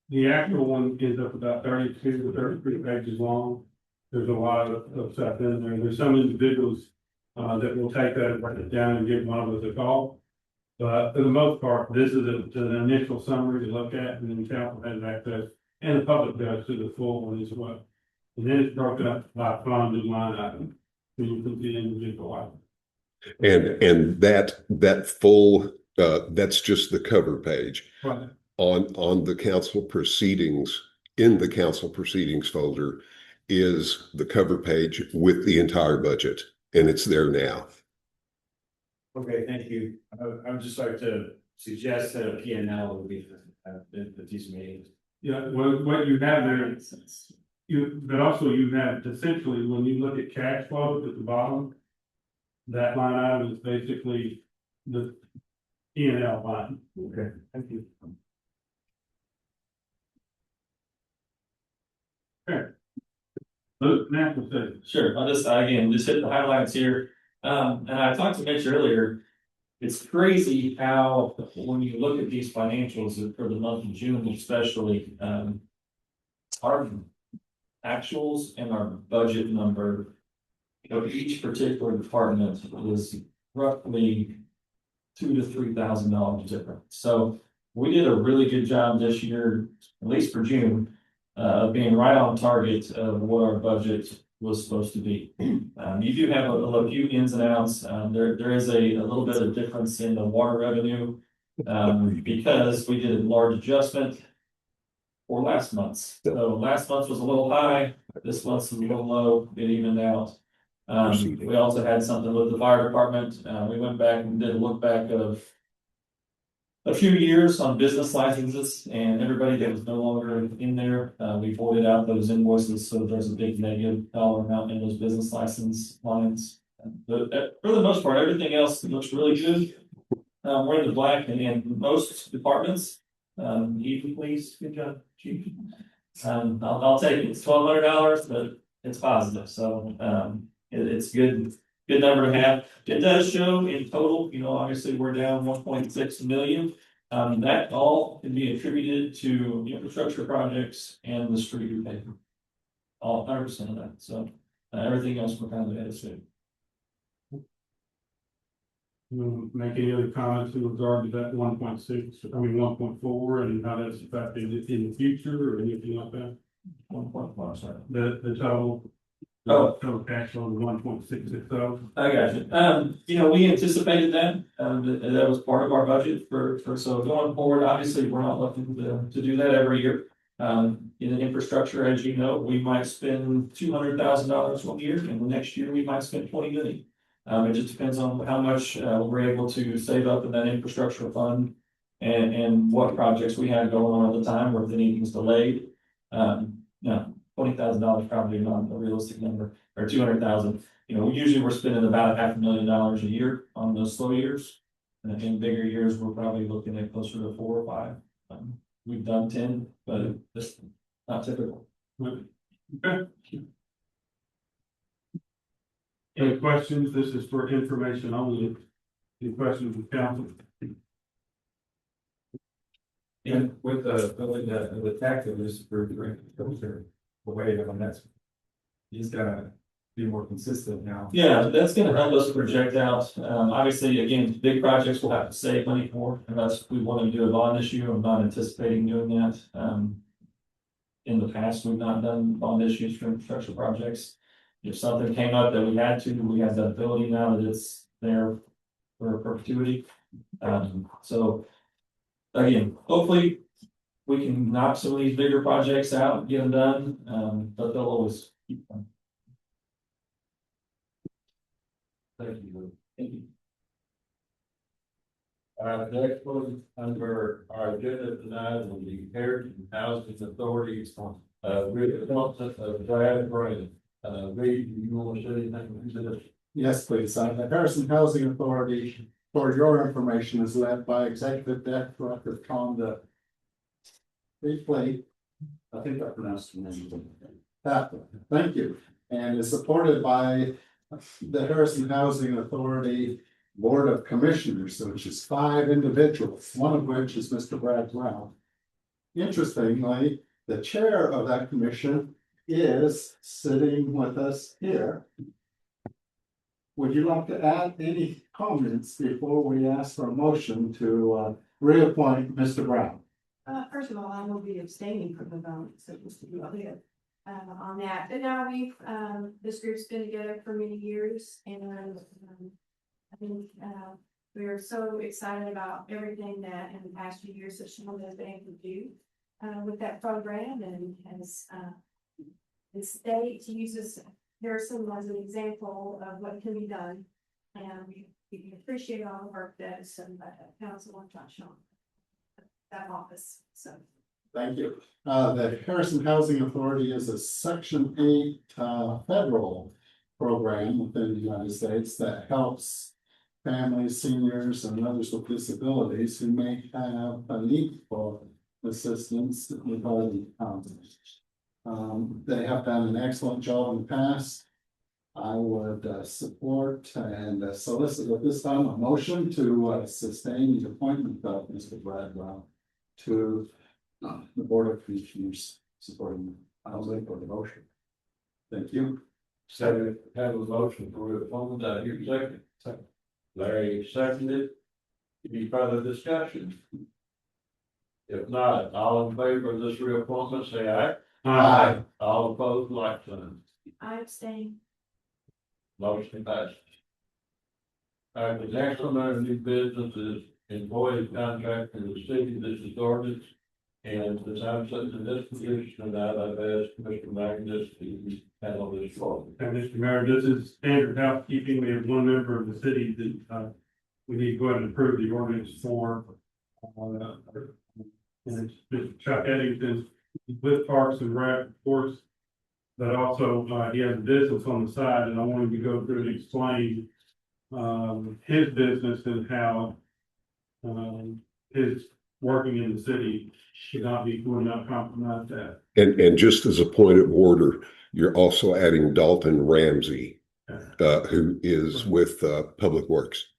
the actual one is up about 32 to 33 pages long. There's a lot of stuff in there. There's some individuals that will take that and write it down and give one of us a call. But for the most part, this is an initial summary to look at, and then the council has access, and the public does, to the full one as well. And then it's broken up by fund and line item, so you can see individual items. And that full, that's just the cover page. Right. On the council proceedings, in the council proceedings folder is the cover page with the entire budget, and it's there now. Okay, thank you. I would just like to suggest that a P and L would be at these meetings. Yeah, what you have there, but also you have essentially, when you look at cash flows at the bottom, that line item is basically the P and L line. Okay, thank you. Okay. Luke, now, Sure, I'll just, again, just hit the highlights here. And I talked to Mitch earlier. It's crazy how, when you look at these financials for the month of June especially, our actuals and our budget number of each particular department is roughly $2,000 to $3,000 different. So we did a really good job this year, at least for June, of being right on target of what our budget was supposed to be. You do have a few ins and outs. There is a little bit of difference in the water revenue, because we did a large adjustment for last month. So last month was a little high, this month's a little low, it evened out. We also had something with the fire department. We went back and did a look back of a few years on business licenses, and everybody that was no longer in there, we voided out those invoices, so there's a big negative dollar amount in those business license lines. But for the most part, everything else looks really good. We're in the black in most departments. Even please, good job, chief. I'll take it. It's $1,200, but it's positive, so it's good number to have. It does show in total, obviously we're down 1.6 million. That all can be attributed to infrastructure projects and the street repaving. All 100% of that. So everything else we're kind of at. Make any other comments in regard to that 1.4, and how that's affected it in the future or anything like that? 1.1, sorry. The total. Oh. Total tax on 1.660. I got you. You know, we anticipated that, that was part of our budget so going forward, obviously, we're not looking to do that every year. In infrastructure, as you know, we might spend $200,000 one year, and the next year we might spend 20 million. It just depends on how much, we're able to save up in that infrastructure fund and what projects we have going on at the time, or if anything's delayed. No, $20,000 probably not a realistic number, or 200,000. You know, usually we're spending about $500,000 a year on those slow years. And in bigger years, we're probably looking at closer to 4 or 5. We've done 10, but it's not typical. Okay. Any questions? This is for information only. Any questions with council? And with the tax of this for the way on that's. He's gotta be more consistent now. Yeah, that's gonna help us project out. Obviously, again, big projects we'll have to save money for, unless we want to do a bond issue. I'm not anticipating doing that. In the past, we've not done bond issues for infrastructure projects. If something came up that we had to, we have the ability now that it's there for perpetuity. So again, hopefully we can knock some of these bigger projects out and get them done, but they'll always keep them. Thank you. Thank you. Next one, under our agenda tonight, will be Heritage Housing Authority, reappointment of Brad Brand. Reed, do you want to say anything to this? Yes, please. The Harrison Housing Authority, for your information, is led by Executive Director Tom Replay. I think I pronounced the name. Thank you. And is supported by the Harrison Housing Authority Board of Commissioners, which is 5 individuals, one of which is Mr. Brad Brown. Interestingly, the chair of that commission is sitting with us here. Would you like to add any comments before we ask for a motion to reappoint Mr. Brown? First of all, I will be abstaining from the vote, so just to be clear on that. But now this group's been together for many years, and I think we're so excited about everything that in the past few years that Sean has been able to do with that program, and has the state uses Harrison as an example of what can be done. And we appreciate all the work that is done by Council on Sean, that office. So thank you. The Harrison Housing Authority is a Section 8 federal program within the United States that helps families, seniors, and others with disabilities who may have a need for assistance regarding housing. They have done an excellent job in the past. I would support and solicit at this time a motion to sustain the appointment of Mr. Brad Brown to the Board of Commissioners supporting. I'll make for the motion. Thank you. Second, have a motion for appointment. I hear second. Second. Larry seconded. Any further discussion? If not, all in favor of this reappointment, say aye. Aye. All opposed, like sign. I abstain. Motion passes. All right, the next one under new business is employee contract for the city. This is ordinance. And since I'm sitting in this position tonight, I've asked Mr. Magnus to handle this for me. And Mr. Mayor, this is standard housekeeping. We have one member of the city that we need to go ahead and approve the ordinance for. And it's Mr. Chuck Eddington with Parks and Rec, of course. But also he has a business on the side, and I wanted to go through and explain his business and how his working in the city should not be going up compromise that. And just as a point of order, you're also adding Dalton Ramsey, who is with Public Works.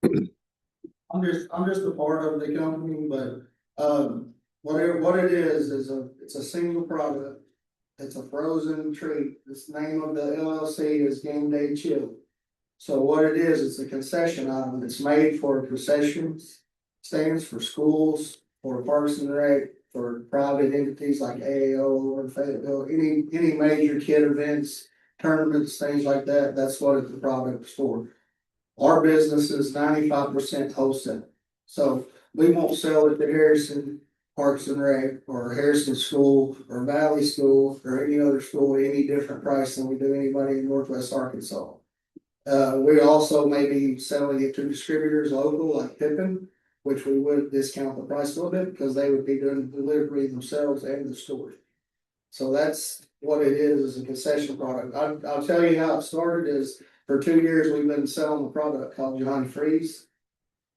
I'm just a part of the company, but what it is it's a single product. It's a frozen treat. The name of the LLC is Game Day Chill. So what it is, it's a concession item. It's made for concessions, stands for schools, for Parks and Rec, for private entities like AAO or Fayetteville, any major kid events, tournaments, things like that. That's what the product is for. Our business is 95% wholesale. So we won't sell it to Harrison Parks and Rec or Harrison School or Valley School or any other school at any different price than we do anybody in Northwest Arkansas. We also may be selling it to distributors local like Pippin, which we would discount the price a little bit because they would be doing the delivery themselves and the storage. So that's what it is a concession product. I'll tell you how it started is for 2 years, we've been selling a product called Johnny Freeze.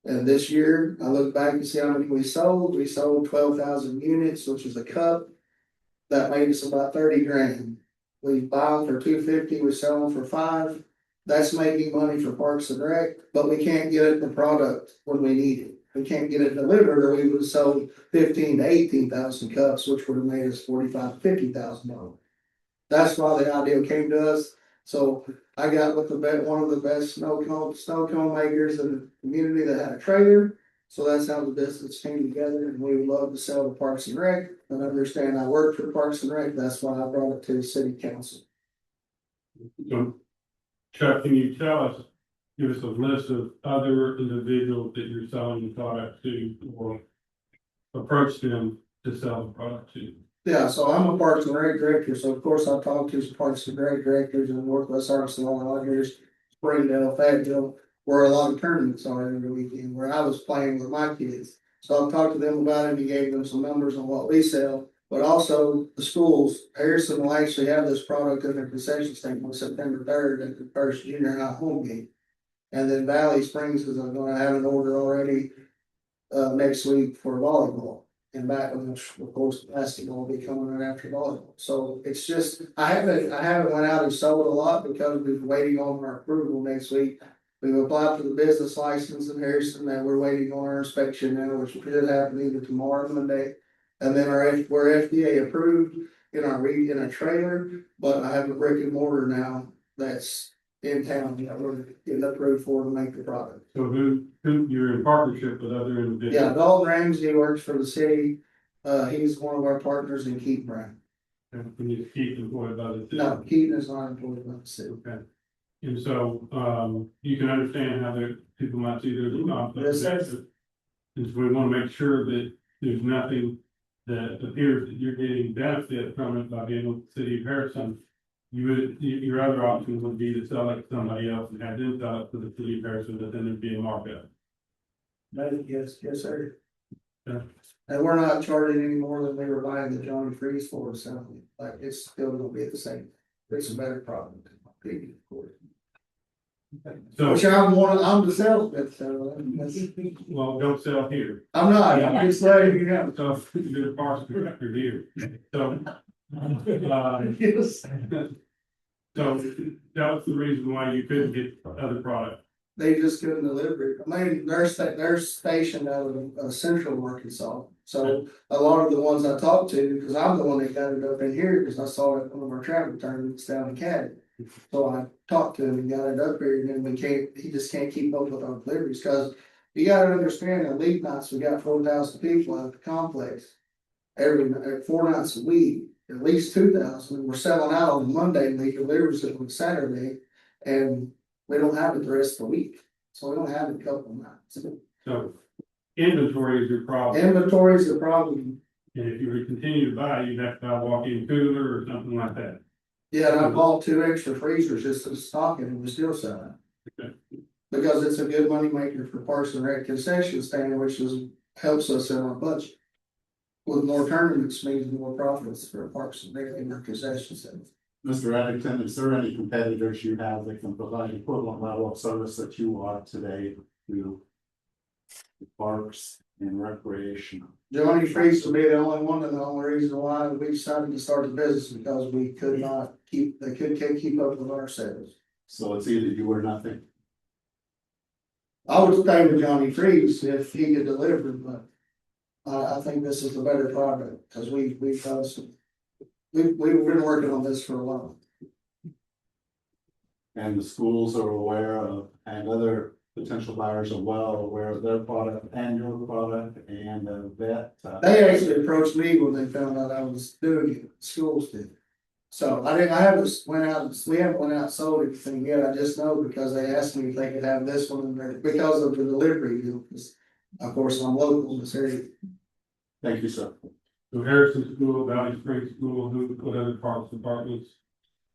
And this year, I look back and see how many we sold. We sold 12,000 units, which is a cup. That made us about 30 grand. We buy them for $250, we sell them for $5. That's making money for Parks and Rec, but we can't get it the product when we need it. We can't get it delivered, or we would have sold 15 to 18,000 cups, which would have made us $45,000 to $50,000. That's why the idea came to us. So I got with one of the best snow cone makers in the community that had a trailer. So that's how the business came together, and we would love to sell to Parks and Rec. And understand I work for Parks and Rec. That's why I brought it to the city council. So, Chuck, can you give us a list of other individuals that you're selling the product to, or approach them to sell the product to? Yeah, so I'm a Parks and Rec director, so of course I talk to some Parks and Rec directors in Northwest Arkansas, out here, Springdale, Fayetteville, where a lot of tournaments are every weekend, where I was playing with my kids. So I've talked to them about it and gave them some numbers on what we sell, but also the schools. Harrison will actually have this product in their concession stand on September 3rd at the first junior high home game. And then Valley Springs is gonna have an order already next week for volleyball. And back when, of course, basketball will be coming in after volleyball. So it's just, I haven't went out and sold a lot because we're waiting on our approval next week. We've applied for the business license in Harrison, and we're waiting on our inspection now, which could happen either tomorrow or Monday. And then we're FDA approved in a trailer, but I have a brick and mortar now that's in town, we're getting approved for to make the product. So who you're in partnership with other individuals? Yeah, Dalton Ramsey works for the city. He's one of our partners in Keaton Brand. And we need to keep employed by the city? No, Keaton is not employed by the city. Okay. And so, you can understand how the people might see there's a conflict. Yes, sir. And so we want to make sure that there's nothing that appears that you're getting benefit from it by being with the city of Harrison. Your other option would be to sell it to somebody else and have them sell it to the city of Harrison, but then there'd be a markup. Yes, sir. Yeah. And we're not charging any more than we were buying the Johnny Freeze for, so like it's still gonna be the same. It's a better product, in my opinion, of course. So, Which I'm the salesman, so well, don't sell here. I'm not, I'm just letting you know. So you're the parts director here. So, Yes. so that was the reason why you couldn't get other product. They just couldn't deliver it. I mean, they're stationed out of Central Arkansas. So a lot of the ones I talked to, because I'm the one that got it up in here, because I saw it at one of our travel tournaments down in Caddy. So I talked to him and got it up here, and then he just can't keep up with our deliveries, because you gotta understand, on league nights, we got 4,000 people at the complex. Every 4 nights a week, at least 2,000. We're selling out on Monday, and they delivers it on Saturday, and we don't have it the rest of the week, so we don't have it a couple of nights. So inventory is your problem. Inventory is the problem. And if you were to continue to buy, you'd have to buy a walk-in cooler or something like that. Yeah, and I bought 2 extra freezers just to stock it, and we still sell it. Okay. Because it's a good money maker for Parks and Rec concession stand, which helps us in our budget. With more tournaments means more profits for Parks and Rec in our concession stand. Mr. Addington, is there any competitors you have that can provide equivalent level of service that you are today to the parks and recreation? Johnny Freeze will be the only one, and the only reason why we decided to start the business, because they can't keep up with our sales. So it's either you or nothing. I would stay with Johnny Freeze if he could deliver, but I think this is the better product, because we've been working on this for a while. And the schools are aware of, and other potential buyers are well aware of their product and your product and that. They actually approached me when they found out I was doing it, schools did. So I haven't went out, we haven't went out and sold anything yet, I just know because they asked me if they could have this one in there, because of the delivery, because of course I'm local in this area. Thank you, sir. So Harrison School, Valley Springs School, what other parks, departments?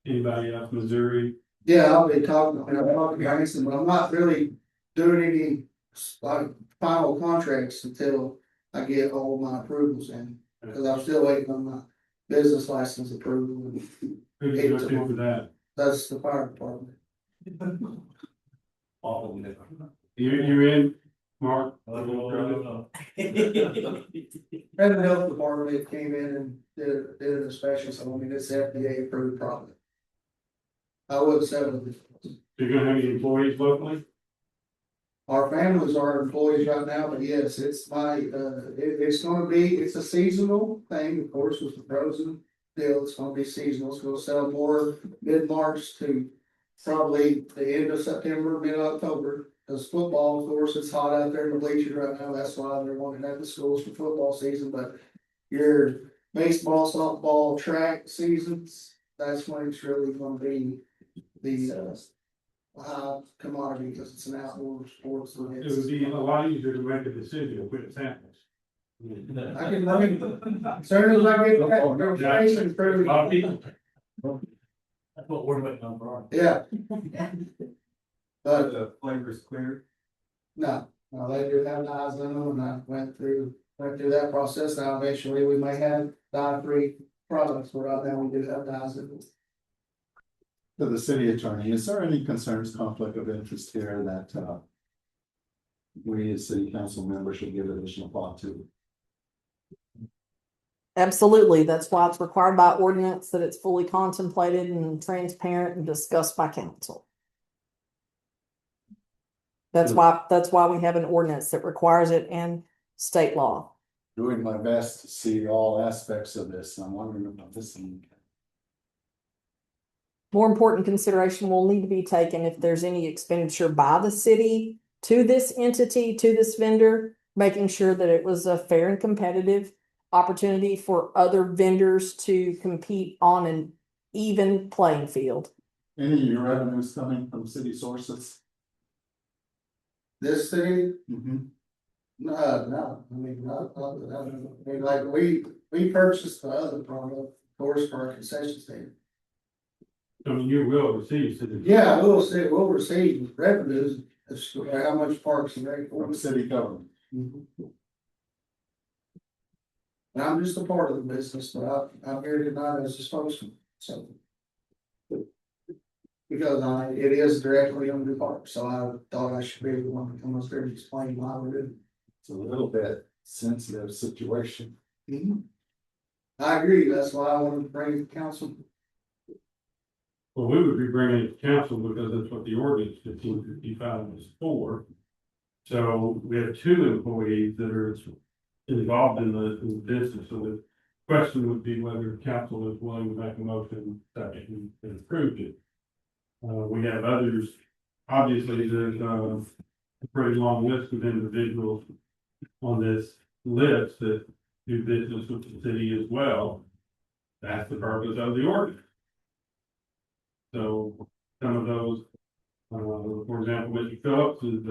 Anybody else, Missouri? Yeah, I'll be talking, and I'm talking to Hanson, but I'm not really doing any like final contracts until I get all my approvals in. Cause I'm still waiting on my business license approval. Who did you go to for that? That's the fire department. You're in, Mark? And the health department came in and did an inspection, so I mean, it's FDA approved product. I would say You're gonna have any employees locally? our families are employees right now, but yes, it's it's gonna be, it's a seasonal thing, of course, with the frozen deal, it's gonna be seasonal, it's gonna sell more mid-March to probably the end of September, mid-October. Cause football, of course, it's hot out there in the bleachers right now, that's why they're wanting to have the schools for football season, but your baseball, softball, track seasons, that's when it's really gonna be the high commodity, because it's an outdoor sports. So It would be a lot easier to make a decision with samples. I can, as soon as I get that information through. A lot of people. That's what we're waiting on for. Yeah. But, The flavor's clear. no, they do have dyes in them, and I went through that process, now eventually we may have dye-free products, but right now we do have dyes in them. To the city attorney, is there any concerns, conflict of interest here that we as city council members should give additional thought to? Absolutely. That's why it's required by ordinance that it's fully contemplated and transparent and discussed by council. That's why we have an ordinance that requires it and state law. Doing my best to see all aspects of this, and I'm wondering about this. More important consideration will need to be taken if there's any expenditure by the city to this entity, to this vendor, making sure that it was a fair and competitive opportunity for other vendors to compete on an even playing field. Any of your revenues coming from city sources? This city, Mm-hmm. no, I mean, not, I mean, like, we purchased the other product, of course, for our concession stand. I mean, you will receive citizens. Yeah, we'll receive revenues, as to how much parks and rec. From city government. And I'm just a part of the business, but I'm here tonight as a spokesman, so. Because it is directly under the park, so I thought I should be the one to come up there and explain why we're doing It's a little bit sensitive situation. it. I agree, that's why I wanted to bring it to council. Well, we would be bringing it to council because that's what the ordinance 1555 is for. So we have 2 employees that are involved in the business, so the question would be whether council is willing to make a motion that and approve it. We have others, obviously, there's a pretty long list of individuals on this list that do business with the city as well. That's the purpose of the ordinance. So some of those, for example, Mr. Phillips is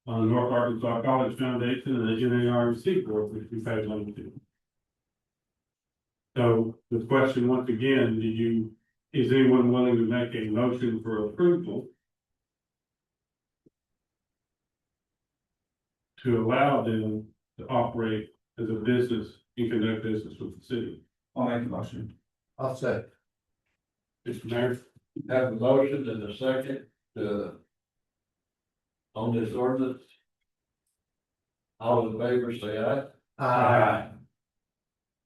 on the North Arkansas College Foundation and the NARC board, which we paid money to. So the question once again, is anyone willing to make a motion for approval to allow them to operate as a business and conduct business with the city? I'll make a motion. I'll say, Mr. Mayor? have a motion and a second, on this ordinance. All in favor, say aye. Aye.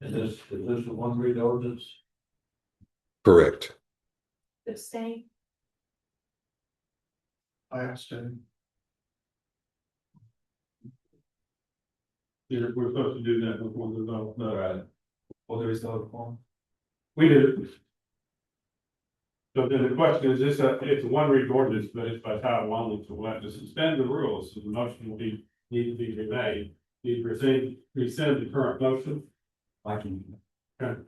Is this the one read ordinance? Correct. Abstain. I understand. We're supposed to do that before the vote. All right. Well, there is no form. We do. So then the question is, it's a one read ordinance, but it's by title only, so we'll have to suspend the rules, so the motion will need to be remade. Need to rescind the current motion. I can. Okay.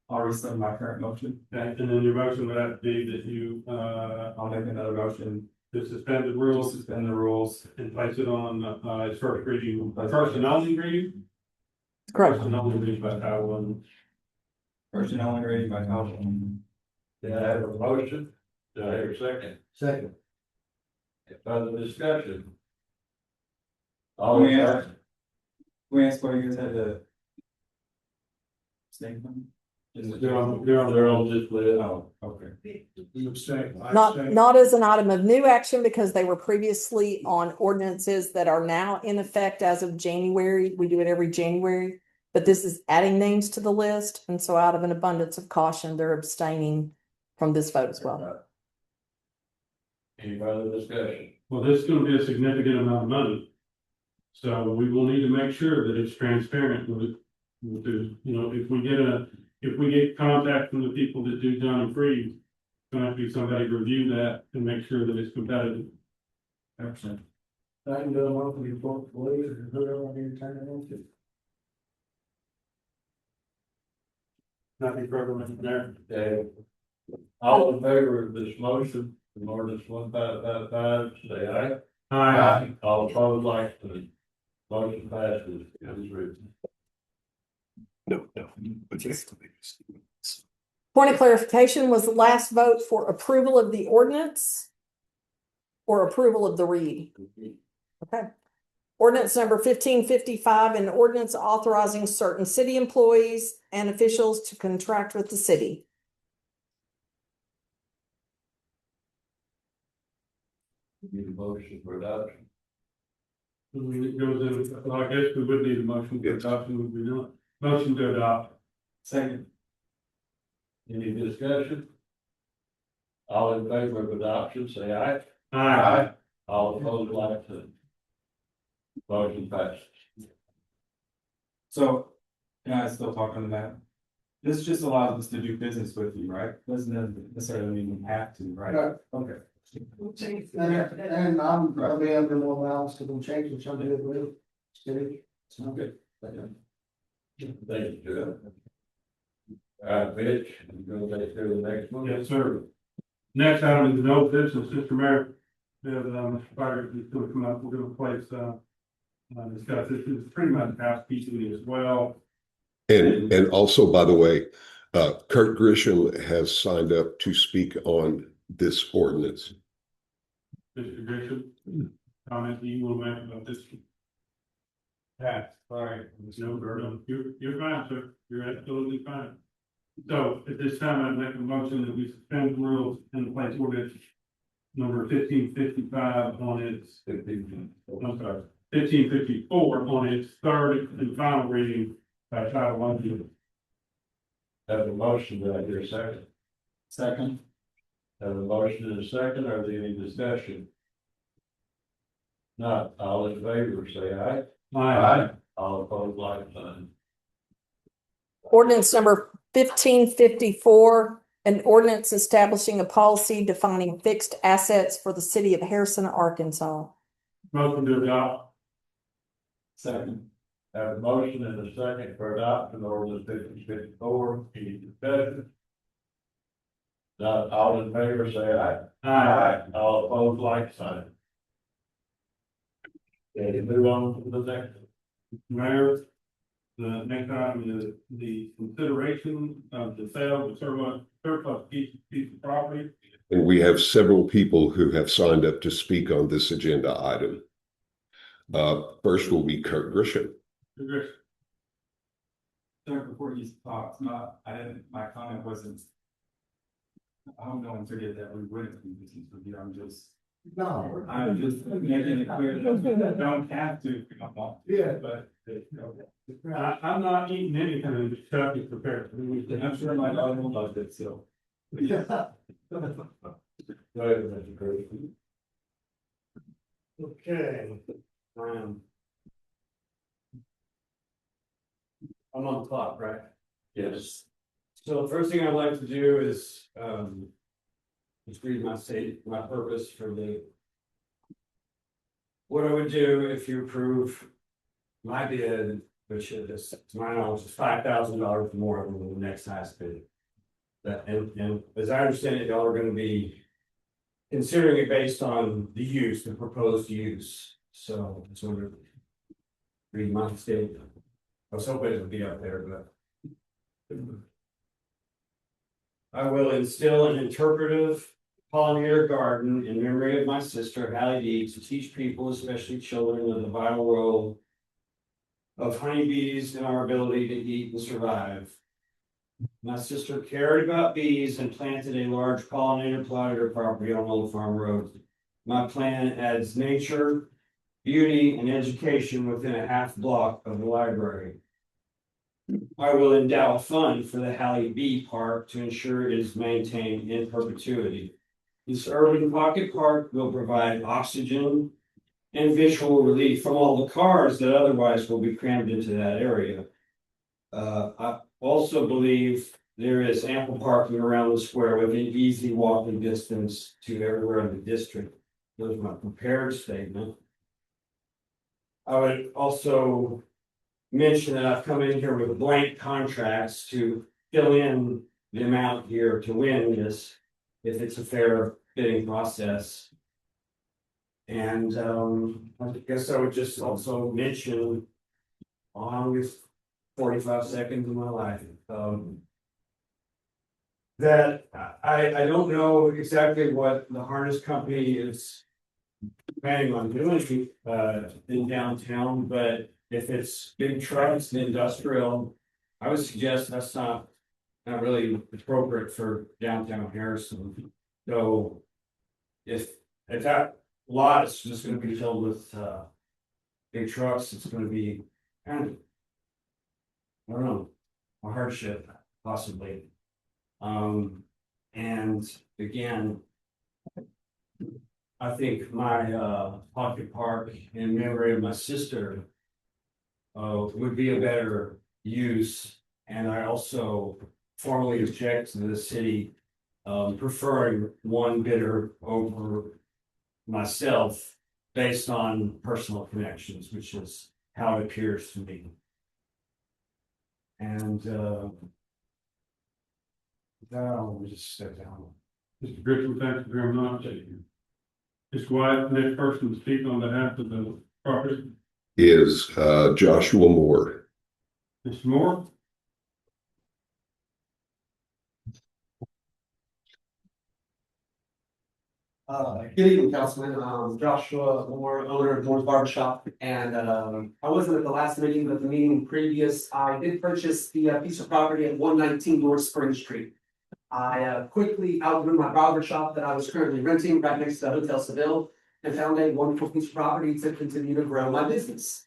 I'll rescind my current motion. And then your motion would have to be that you, I'll make another motion to suspend the to rules suspend the rules. and place it on, its first reading, first and only reading. Correct. First and only reading by title only. First and only reading by title only. Did I have a motion? Do I hear a second? Second. Further discussion? Oh, All in yeah. favor? We asked where you guys had to. Stay from? They're on this list. Oh, okay. Not as an item of new action because they were previously on ordinances that are now in effect as of January. We do it every January. But this is adding names to the list, and so out of an abundance of caution, they're abstaining from this vote as well. Any further discussion? Well, this is gonna be a significant amount of money. So we will need to make sure that it's transparent with the, you know, if we get contact from the people that do John and Freeze, it's gonna have to be somebody to review that and make sure that it's competitive. 100%. I can do a monthly report for you, or whoever I need to turn it into. Nothing further from there. Okay. All in favor of this motion, from ordinance 1555, say aye. Aye. All opposed, like the motion passes as written. Point of clarification, was the last vote for approval of the ordinance or approval of the read? Okay. Ordinance number 1555, an ordinance authorizing certain city employees and officials to contract with the city. Need a motion for adoption. It goes in, well, I guess we would need a motion for adoption, would we not? Motion to adopt. Second. Any discussion? All in favor of adoption, say aye. Aye. All opposed, like to. Motion passes. So, can I still talk on that? This just allows us to do business with you, right? Doesn't necessarily mean we have to, right? Right. Okay. And I'm probably under more allowance to them changing some of it with city. So good. Thank you, Joe. All right, Mitch, you gonna take care of the next one? Yes, sir. Next item is no business, Mr. Mayor. Mr. Fire is going to come up, we're going to place, discuss this, is pretty much housekeeping as well. And also, by the way, Kurt Grisham has signed up to speak on this ordinance. Mr. Grisham, comment, do you want to make about this? Yeah, sorry, no, you're fine, sir, you're absolutely fine. So at this time, I'd make a motion that we suspend the rules and place ordinance number 1555 on its, I'm sorry, 1554 on its third and final reading by title only. Have a motion, do I hear a second? Second. Have a motion and a second, are there any discussion? Not, all in favor, say aye. Aye. All opposed, like sign. Ordinance number 1554, an ordinance establishing a policy defining fixed assets for the city of Harrison, Arkansas. Motion to adopt. Second. Have a motion and a second for adoption, ordinance 1554, any discussion? Not, all in favor, say aye. Aye. All opposed, like sign. Okay, move on to the next. Mayor, the next item is the consideration of the sale of surplus piece of property. And we have several people who have signed up to speak on this agenda item. First will be Kurt Grisham. Sir, before you talk, my comment wasn't. I hope no one forget that we wouldn't do business with you, I'm just making it clear that we don't have to. Yeah. But, I'm not eating anything in Kentucky prepared. I'm sure my dog will love it, so. Yeah. Go ahead, Mr. Cruz. Okay. I'm on the clock, right? Yes. So the first thing I'd like to do is, just read my purpose for the. What I would do if you approve my bid, which is, to my knowledge, is $5,000 more than the next highest bid. That, and as I understand it, y'all are gonna be considering it based on the use, the proposed use. So it's sort of read my statement. I was hoping it would be up there, but. I will instill an interpretive pollinator garden in memory of my sister Hallie D to teach people, especially children, of the vital role of honeybees in our ability to eat and survive. My sister cared about bees and planted a large pollinator plot at her property on Old Farm Road. My plan adds nature, beauty, and education within a half block of the library. I will endow a fund for the Hallie Bee Park to ensure it is maintained in perpetuity. This urban pocket park will provide oxygen and visual relief from all the cars that otherwise will be crammed into that area. I also believe there is ample parking around the square within easy walking distance to everywhere in the district. Those are my prepared statement. I would also mention that I've come in here with blank contracts to fill in the amount here to win this, if it's a fair bidding process. And I guess I would just also mention on this 45 seconds of my life, that I don't know exactly what the harness company is planning on doing in downtown, but if it's big trucks and industrial, I would suggest that's not really appropriate for downtown Harrison. So if that lot is just gonna be filled with big trucks, it's gonna be kind of, I don't know, a hardship possibly. And again, I think my pocket park in memory of my sister would be a better use. And I also formally object to the city preferring one bidder over myself based on personal connections, which is how it appears to me. And I'll just step down. Mr. Griffin, thank you very much. Mr. White, next person to speak on behalf of the property. Is Joshua Moore. Mr. Moore? Good evening, Councilman. Joshua Moore, owner of Moore's Barbershop, and I wasn't at the last meeting, but the meeting previous, I did purchase the piece of property at 119 North Spring Street. I quickly outgrew my barbershop that I was currently renting right next to the Hotel Seville and found a wonderful piece of property to continue to grow my business.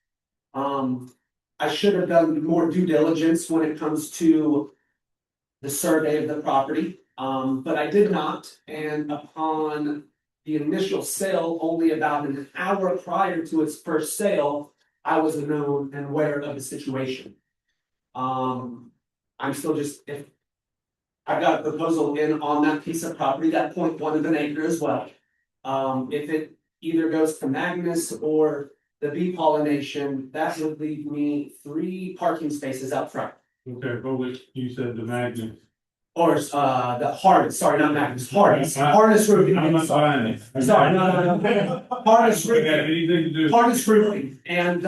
I should have done more due diligence when it comes to the survey of the property, but I did not. And upon the initial sale, only about an hour prior to its first sale, I was known and aware of the situation. I'm still just, if I've got a proposal in on that piece of property, that 0.1 of an acre as well. If it either goes to Magnus or the bee pollination, that would leave me 3 parking spaces out front. Okay, but which you said the Magnus. Or the harness, sorry, not Magnus, harness, harness roofing. I'm not buying it. Sorry, no. Harness roofing. Have anything to do. Harness roofing, and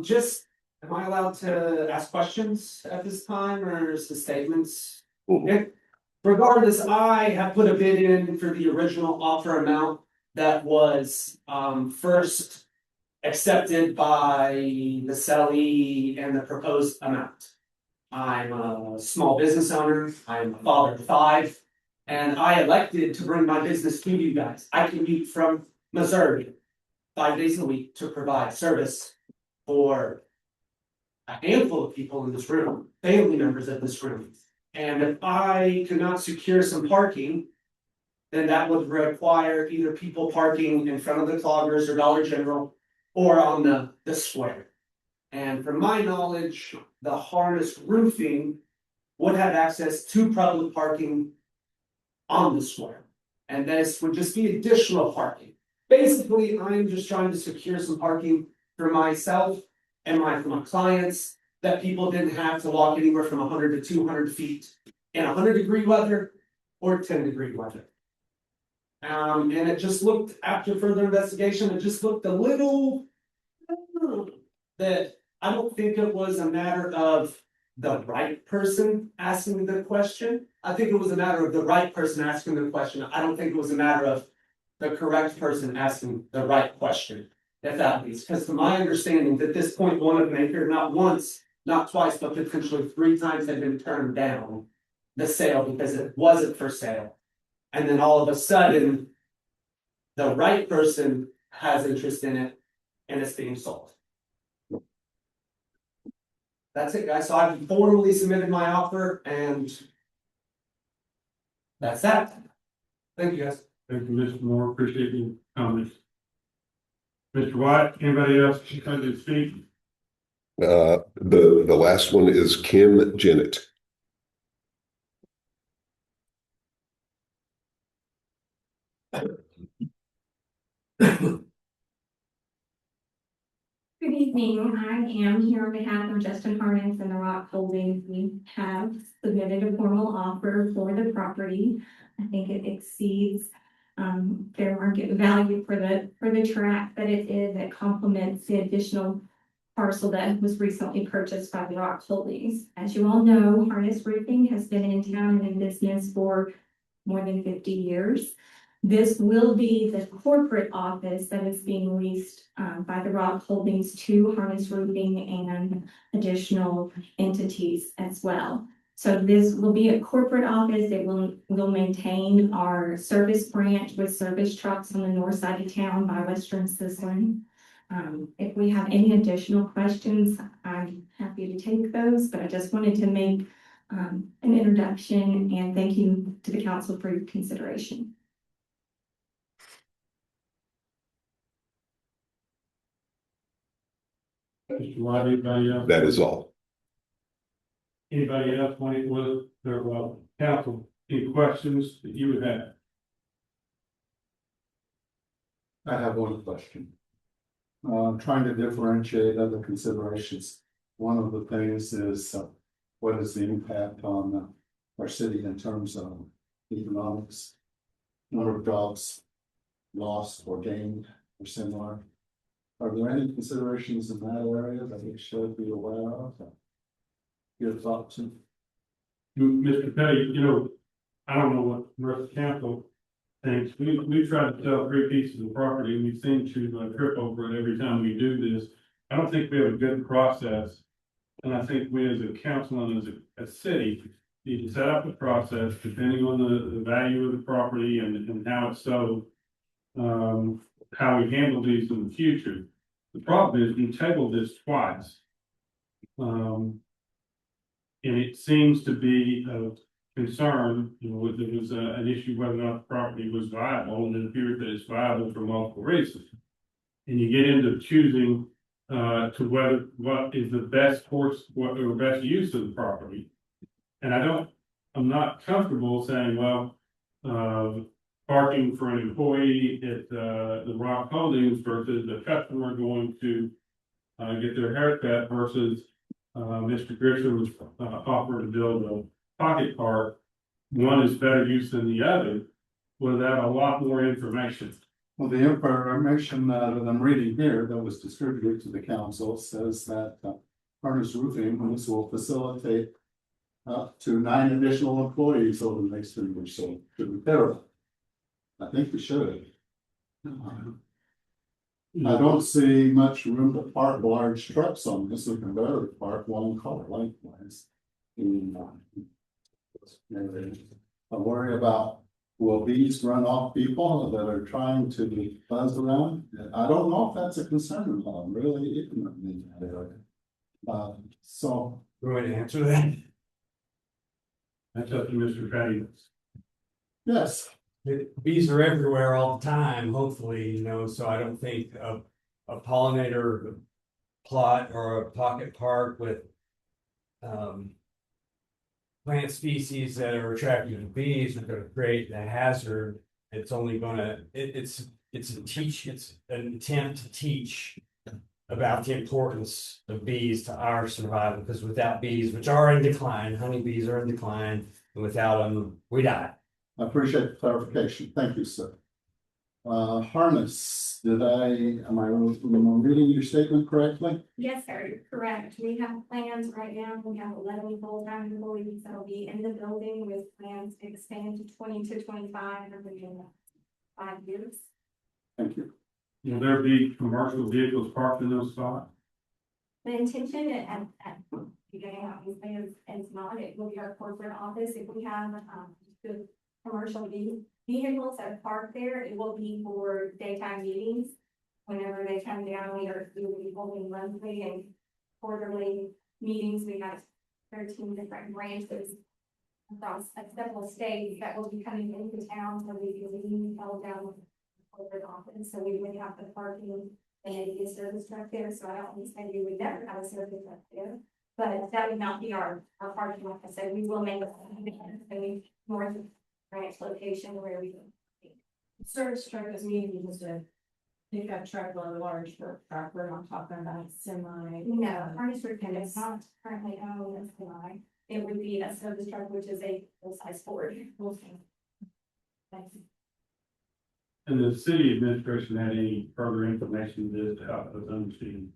just, am I allowed to ask questions at this time, or is the statements? Okay. Regardless, I have put a bid in for the original offer amount that was first accepted by the sellee and the proposed amount. I'm a small business owner, I'm a father of 5, and I elected to bring my business to you guys. I commute from Missouri 5 days a week to provide service for a handful of people in this room, family members of this room. And if I could not secure some parking, then that would require either people parking in front of the Cloggers or Dollar General or on the square. And from my knowledge, the harness roofing would have access to public parking on the square. And this would just be additional parking. Basically, I'm just trying to secure some parking for myself and for my clients, that people didn't have to walk anywhere from 100 to 200 feet in 100-degree weather or 10-degree weather. And it just looked, after further investigation, it just looked a little, that I don't think it was a matter of the right person asking the question. I think it was a matter of the right person asking the question. I don't think it was a matter of the correct person asking the right question, if that means, because to my understanding, that this point one of maker, not once, not twice, but potentially 3 times had been turned down the sale because it wasn't for sale. And then all of a sudden, the right person has interest in it and it's being sold. That's it, guys. So I've formally submitted my offer and that's that. Thank you, guys. Thank you, Mr. Moore. Appreciate your comments. Mr. White, anybody else trying to speak? The last one is Kim Jennett. Good evening. I am here on behalf of Justin Harness and the Rock Holdings. We have submitted a formal offer for the property. I think it exceeds fair market value for the tract that it is. It complements the additional parcel that was recently purchased by the Rock Holdings. As you all know, Harness Roofing has been in town and in business for more than 50 years. This will be the corporate office that is being leased by the Rock Holdings to Harness Roofing and additional entities as well. So this will be a corporate office. It will maintain our service branch with service trucks on the north side of town by Western Sizzling. If we have any additional questions, I'm happy to take those, but I just wanted to make an introduction and thank you to the council for your consideration. Mr. White, anybody else? That is all. Anybody else wanting with their council, any questions that you would have? I have one question. Trying to differentiate other considerations. One of the things is what is the impact on our city in terms of economics, number of jobs lost or gained or similar. Are there any considerations in that area that we should be aware of? Your thoughts? Mr. Petty, I don't know what the rest of the council thinks. We try to sell 3 pieces of property and we seem to trip over it every time we do this. I don't think we have a good process. And I think we as a council and as a city need to set up a process depending on the value of the property and how it's sold. How we handle these in the future. The problem is we tabled this twice. And it seems to be of concern, there was an issue whether or not the property was viable, and it appears that it's viable for multiple reasons. And you get into choosing to what is the best course, what or best use of the property. And I'm not comfortable saying, well, parking for an employee at the Rock Holdings versus a customer going to get their haircut versus Mr. Grisham was offered to build a pocket park. One is better use than the other without a lot more information. Well, the information that I'm reading here that was distributed to the council says that Harness Roofing will facilitate up to 9 additional employees over the next 3 years. So should be terrible. I think we should. I don't see much room to park large trucks on this. We can better park one car lengthwise. I worry about, will these run off people that are trying to buzz around? I don't know if that's a concern. I'm really ignorant in that area. So. Go ahead and answer that. That's up to Mr. Petty. Yes. Bees are everywhere all the time, hopefully, so I don't think a pollinator plot or a pocket park with plant species that are attracted to bees are gonna create a hazard. It's only gonna, it's an attempt to teach about the importance of bees to our survival, because without bees, which are in decline, honeybees are in decline, and without them, we die. I appreciate the clarification. Thank you, sir. Harness, am I reading your statement correctly? Yes, sir, you're correct. We have plans right now. We have 11 full-time employees that will be in the building with plans to expand to 20 to 25 in the 5 years. Thank you. Will there be commercial vehicles parked in those spots? The intention at beginning obviously is not, it will be our corporate office. If we have, good commercial vehicles that are parked there, it will be for daytime meetings. Whenever they come down, we will be holding monthly and quarterly meetings. We have 13 different branches across several states that will be coming into town, so we will be held down with the corporate office. So we would have the parking and maybe a service truck there, so I don't want to say we would never have a service truck there. But that would not be our parking, like I said, we will make a north branch location where we. Service truck is meaning just a pickup truck or a large truck, we're not talking about semi. No, harness repair is not currently owned as semi. It would be a service truck, which is a full-size Ford. Thanks. And the city administration had any further information to help us understand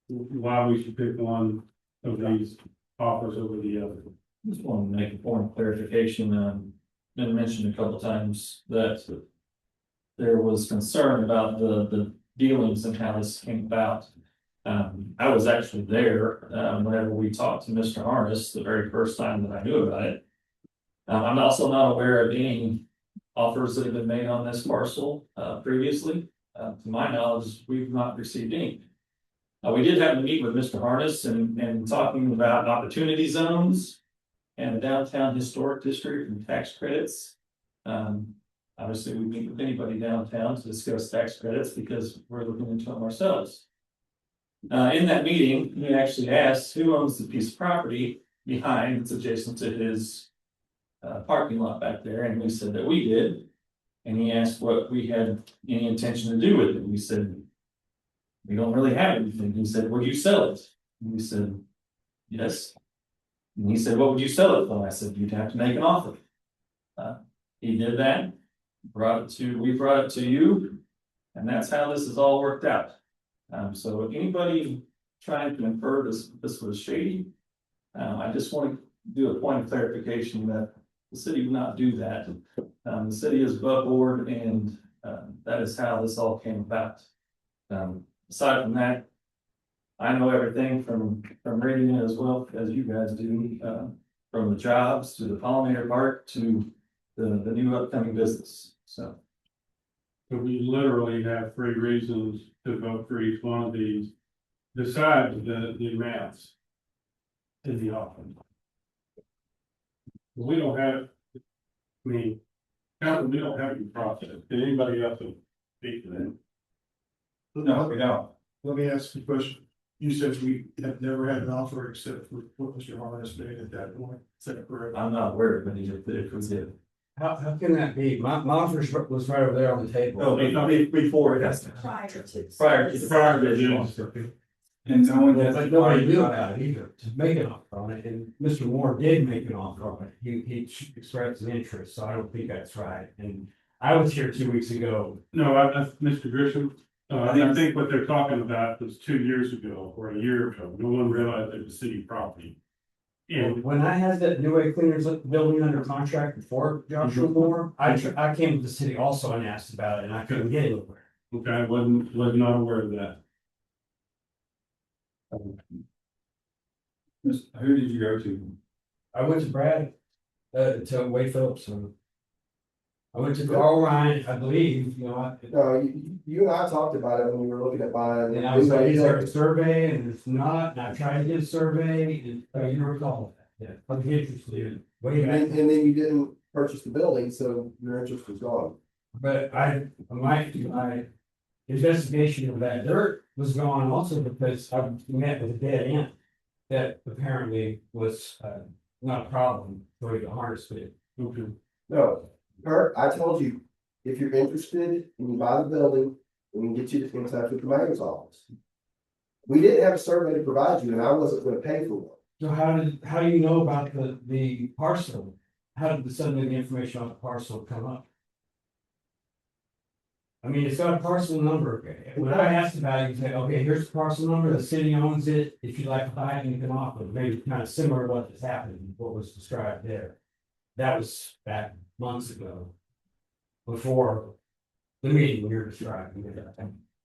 why we should pick one of these offers over the other? Just want to make a point of clarification, been mentioned a couple times that there was concern about the dealings and how this came about. I was actually there, whenever we talked to Mr. Harness the very first time that I knew about it. I'm also not aware of any offers that have been made on this parcel, previously. To my knowledge, we've not received any. We did have a meet with Mr. Harness and talking about opportunity zones and the downtown historic district and tax credits. Obviously, we meet with anybody downtown to discuss tax credits because we're looking into them ourselves. In that meeting, he actually asked who owns the piece of property behind that's adjacent to his parking lot back there, and we said that we did. And he asked what we had any intention to do with it. We said, we don't really have anything. He said, would you sell it? And we said, yes. And he said, what would you sell it for? I said, you'd have to make an offer. He did that, we brought it to you, and that's how this has all worked out. So if anybody trying to infer this was shady, I just want to do a point of clarification that the city would not do that. The city is above board, and that is how this all came about. Aside from that, I know everything from reading it as well as you guys do, from the jobs to the pollinator park to the new upcoming business. So we literally have 3 reasons to vote for each one of these, besides the amounts in the offer. We don't have, we don't have any process. Did anybody else speak to that? No, we don't. Let me ask you a question. You said we have never had an offer except for what Mr. Harness made at that point. Is that correct? I'm not aware of any if we did. How can that be? My offer was right over there on the table. Oh, before it has Prior to. prior to the And no one has. But nobody knew about it either, to make an offer on it, and Mr. Moore did make an offer on it, he expressed an interest, so I don't think that's right, and I was here 2 weeks ago. No, Mr. Grisham, I think what they're talking about was 2 years ago or a year ago. No one realized it was city property. And When I had that New Way Cleaners building under contract before Joshua Moore, I came to the city also and asked about it, and I couldn't get anywhere. okay, I was not aware of that. Who did you go to? I went to Brad, to Wade Phillips, and I went to Carl Ryan, I believe, You and I talked about it when we were looking at buying. and I was like, is there a survey, and it's not, and I tried to get a survey, and you recall that, yeah, I'm interested, way back. And then you didn't purchase the building, so your interest was gone. But my investigation of that dirt was gone also because I met with a dead end that apparently was not a problem, for you to harness it. Okay. No, Kurt, I told you, if you're interested and you buy the building, we can get you in touch with the mayor's office. We didn't have a survey to provide you and I wasn't gonna pay for one. So how do you know about the parcel? How did suddenly the information on the parcel come up? I mean, it's got a parcel number. When I asked about it, you say, okay, here's the parcel number, the city owns it, if you'd like to buy it, you can offer, maybe kind of similar to what has happened, what was described there. That was back months ago. Before the meeting you're describing.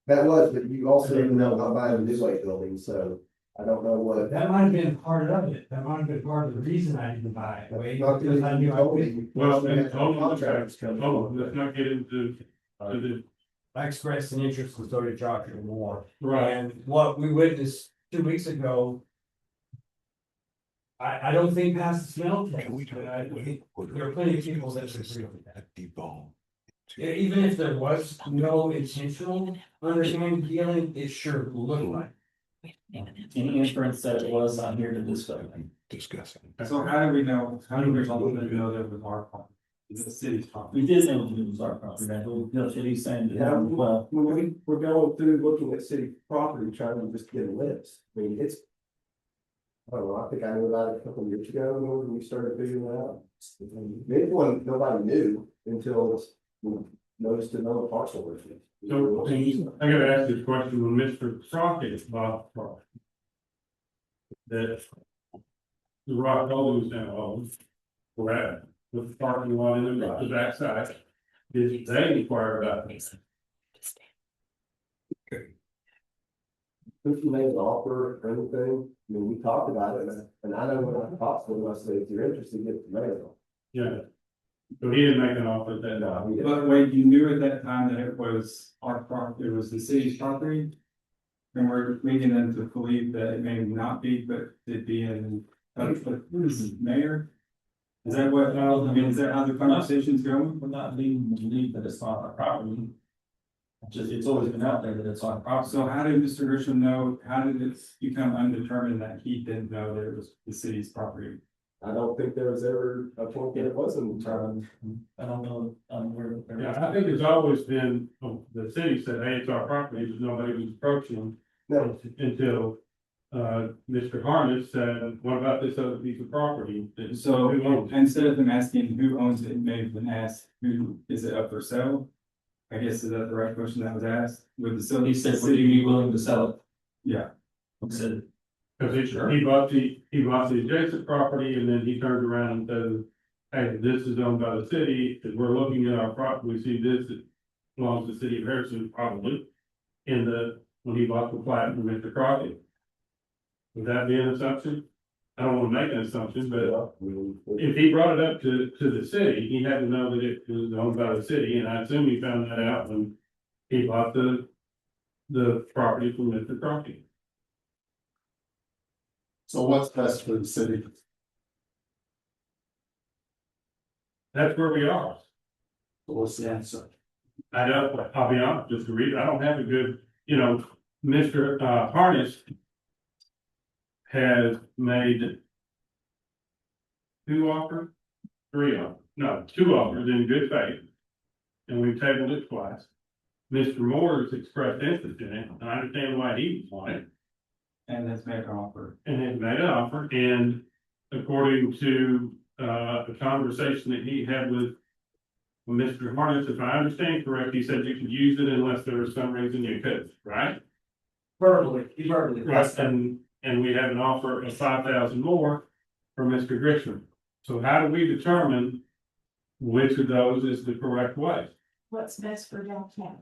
That was, but you also didn't know about buying the Newway building, so I don't know what. That might have been part of it, that might have been part of the reason I didn't buy it, wait, Not because I knew I would. Well, Let's let's not get into the. I expressed an interest in Story Jockey more. Right. And what we witnessed 2 weeks ago. I don't think past the smell test, but there are plenty of people that disagree with that. Even if there was no intentional underhanded dealing, it sure looked like. Any inference that it was on here to discuss. Discussing. So how do we know that it was our fault? It's the city's fault. We did know it was our property, right? That's what he's saying. Yeah, Well, when we were going through looking at city property, trying to just get a list, I mean, it's. I don't know, I think I knew about it a couple of years ago, when we started figuring it out. Maybe one, nobody knew until we noticed another parcel was. So, I gotta ask this question when Mr. Crockett bought the property. That. The Rock Holdings now owns, correct, with the parking lot in the backside. Did they inquire about this? Who made an offer or anything, I mean, we talked about it, and I know when I talked to him, I said, if you're interested, get the mayor. Yeah. So he didn't make an offer at that. No, he didn't. But wait, you knew at that time that it was our property, it was the city's property? And we're leading them to believe that it may not be, but it be in, who is the mayor? Is that what, I mean, is that how the conversation's going? we're not leading to believe that it's not our property. It's always been out there that it's our property. So how did Mr. Grisham know, how did it become undetermined that he didn't know that it was the city's property? I don't think there was ever a point that it wasn't determined. I don't know, where. Yeah, I think it's always been, the city said, hey, it's our property, but nobody was approaching No, until. Mr. Harness said, what about this other piece of property? So Who owns it? instead of them asking who owns it, may have been asked, who is it up for sale? I guess is that the right question that was asked? With the He said, would you be willing to sell it? Yeah. He said, Cause he bought the adjacent property and then he turned around and said, hey, this is owned by the city, if we're looking at our property, we see this, it belongs to the city of Harrison, probably. When he bought the plat from Mr. Crockett. Would that be an assumption? I don't wanna make an assumption, but if he brought it up to the city, he had to know that it was owned by the city, and I assume he found that out when he bought the property from Mr. Crockett. So what's best for the city? That's where we are. What's the answer? I'll be honest, just to read, I don't have a good, Mr. Harness has made 2 offers, 3 offers, no, 2 offers in good faith. And we've tabled it twice. Mr. Moore's expressed interest in it, and I understand why he would want it. And has made an offer. And has made an offer, and according to, a conversation that he had with Mr. Harness, if I understand correct, he said you could use it unless there was some reason you could, right? Verbally. Right, and we have an offer of 5,000 more from Mr. Grisham. So how do we determine which of those is the correct way? What's best for downtown?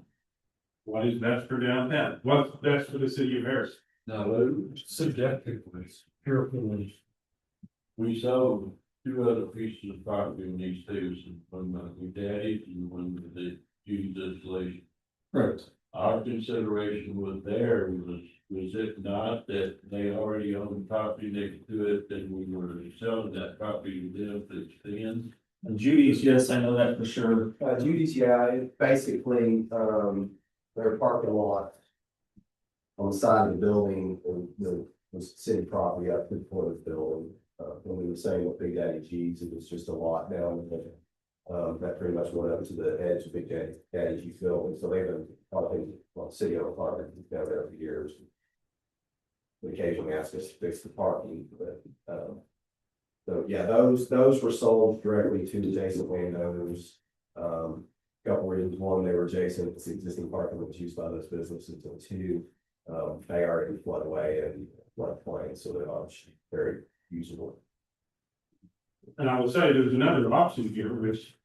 What is best for downtown? What's best for the city of Harrison? No, subjectively, pure opinion. We sold 2 other pieces of property in these two, one with Daddy's and one with the Judy's installation. right. Our consideration was there was it not that they already owned property next to it, and we were selling that property to them to extend? And Judy's, yes, I know that for sure. Judy's, yeah, it basically, their parking lot. On the side of the building, the city property up to the front of the building. when we were saying with Big Daddy G's, it was just a lot down there. That pretty much went up to the edge of Big Daddy G Field, so they've been, well, city owned farming down there for years. We occasionally ask us to fix the parking, but, so yeah, those were sold directly to adjacent landowners. Couple reasons: one, they were adjacent, it's existing parking that was used by those businesses, and two, they are in floodway and floodplain, so they're not very usable. And I will say there's another option here, which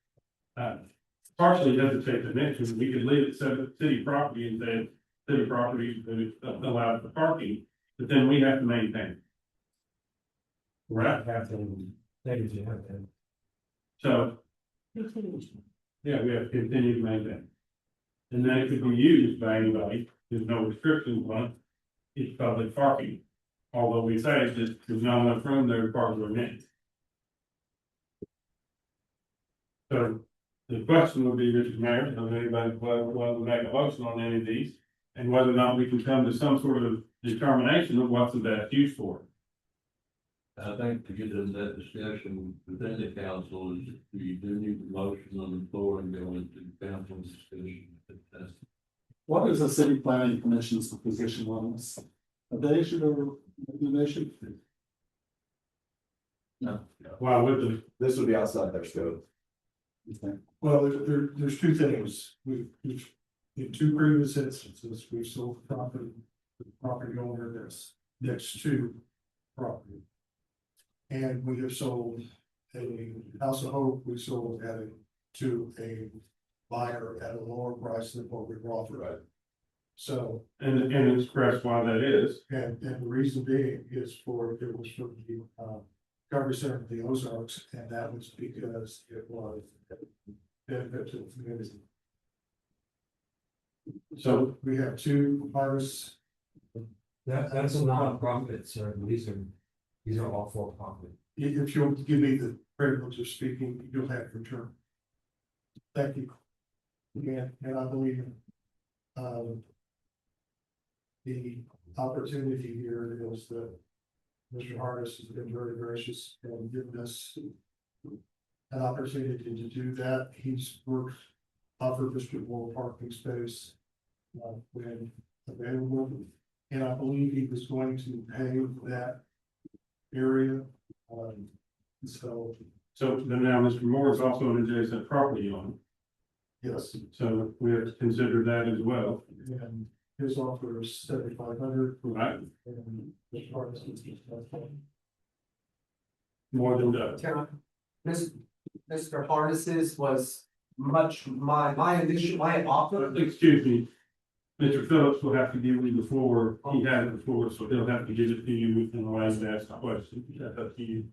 partially hesitate to mention. We could leave it city property and say city property that is allowed for parking, but then we have to maintain. Right? So, yeah, we have to continue to maintain. And then it could be used by anybody. There's no restrictions on it. It's public parking. Although we say that there's not enough room there to park their name. So the question would be, Mr. Mayor, does anybody want to make a motion on any of these? And whether or not we can come to some sort of determination of what's the best use for it. I think to get into that discussion within the council is you do need a motion on the floor and go into council discussion. That's What is the city planning commission's position on this? Have they issued a recommendation? No. Wow, with the, This would be outside their scope. Well, there's two things. We've, in two previous instances, we've sold property to the property owner that's next to property. And we have sold a House of Hope, we sold to a buyer at a lower price than what we were offered. So. and express why that is. And the reason being is it was for the Recovery Center of the Ozarks, and that was because it was benefit to the community. So we have two harvests. That's a nonprofit, sir. These are all for profit. If you'll give me the privilege of speaking, you'll have your turn. Thank you. Yeah, and I believe the opportunity here is that Mr. Harris has been very gracious and given us an opportunity to do that. He's offered Mr. Moore parking space when available, and I believe he was going to pave that area. So then now Mr. Moore is also an adjacent property owner. Yes. So we have to consider that as well. And his offer is 7,500. Right. And Mr. Harris is More than that. Tara, Mr. Harness's was much, my offer. Excuse me. Mr. Phillips will have to give you the floor. He had it before, so he'll have to give it to you and allow you to ask the question. That's up to you.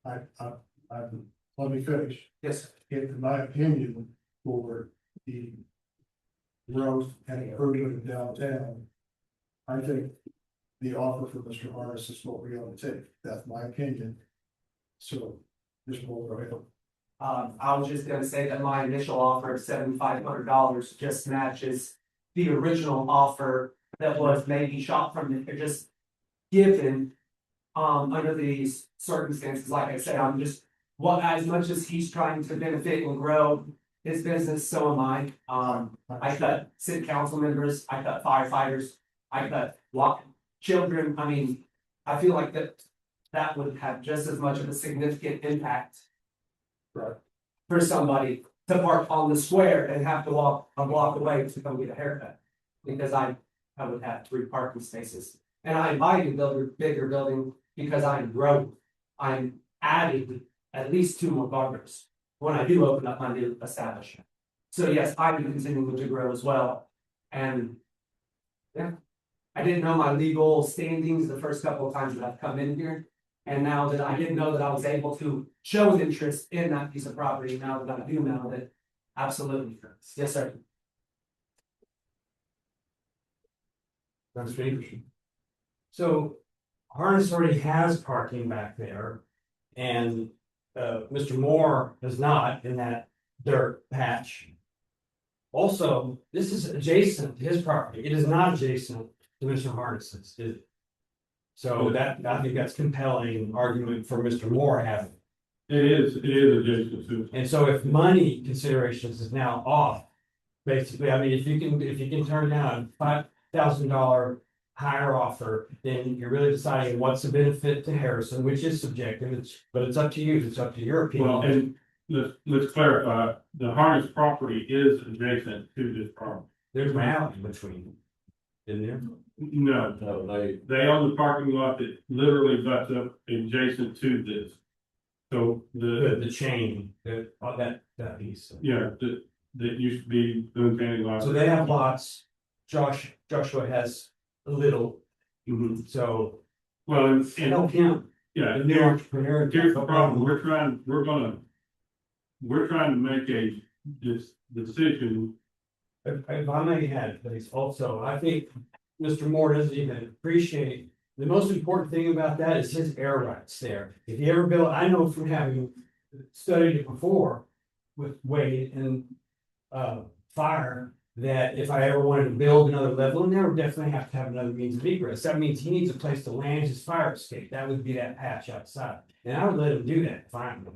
Let me finish. Yes. In my opinion, for the growth and improvement of downtown, I think the offer for Mr. Harris is what we ought to take. That's my opinion. So, Mr. Moore, go ahead. I was just gonna say that my initial offer of $7,500 just matches the original offer that was maybe shot from the, just given. Under these circumstances, like I said, I'm just, as much as he's trying to benefit and grow his business, so am I. I cut city council members, I cut firefighters, I cut children. I mean, I feel like that would have just as much of a significant impact. Right. For somebody to park on the square and have to walk a block away to come get a haircut. Because I would have 3 parking spaces. And I buy a bigger building because I'm growing. I'm adding at least 2 more barbers when I do open up my new establishment. So yes, I'm continuing to grow as well. And yeah, I didn't know my legal standings the first couple of times that I've come in here. And now that I didn't know that I was able to show an interest in that piece of property, now that I do know that, absolutely. Yes, sir. That's very interesting. So Harness already has parking back there, and Mr. Moore does not in that dirt patch. Also, this is adjacent to his property. It is not adjacent to Mr. Harness's, is it? So that, I think that's compelling argument for Mr. Moore having. It is adjacent to. And so if money considerations is now off, basically, I mean, if you can turn down $5,000 higher offer, then you're really deciding what's the benefit to Harrison, which is subjective, but it's up to you, it's up to your Well, opinion. and let's clarify, the Harness property is adjacent to this property. There's an alley between, isn't there? No, they own the parking lot that literally butts up adjacent to this. So The chain, that piece. yeah, that used to be Boone County Library. So they have lots, Joshua has a little, Mhm. so. Well, and Help him, yeah, the new entrepreneur. here's the problem, we're trying to make this decision. If I may add, please, also, I think Mr. Moore doesn't even appreciate, the most important thing about that is his air rights there. If you ever build, I know from having studied it before with Wade and fire, that if I ever wanted to build another level in there, I would definitely have to have another means of egress. That means he needs a place to land his fire escape. That would be that patch outside. And I would let him do that if I'm him.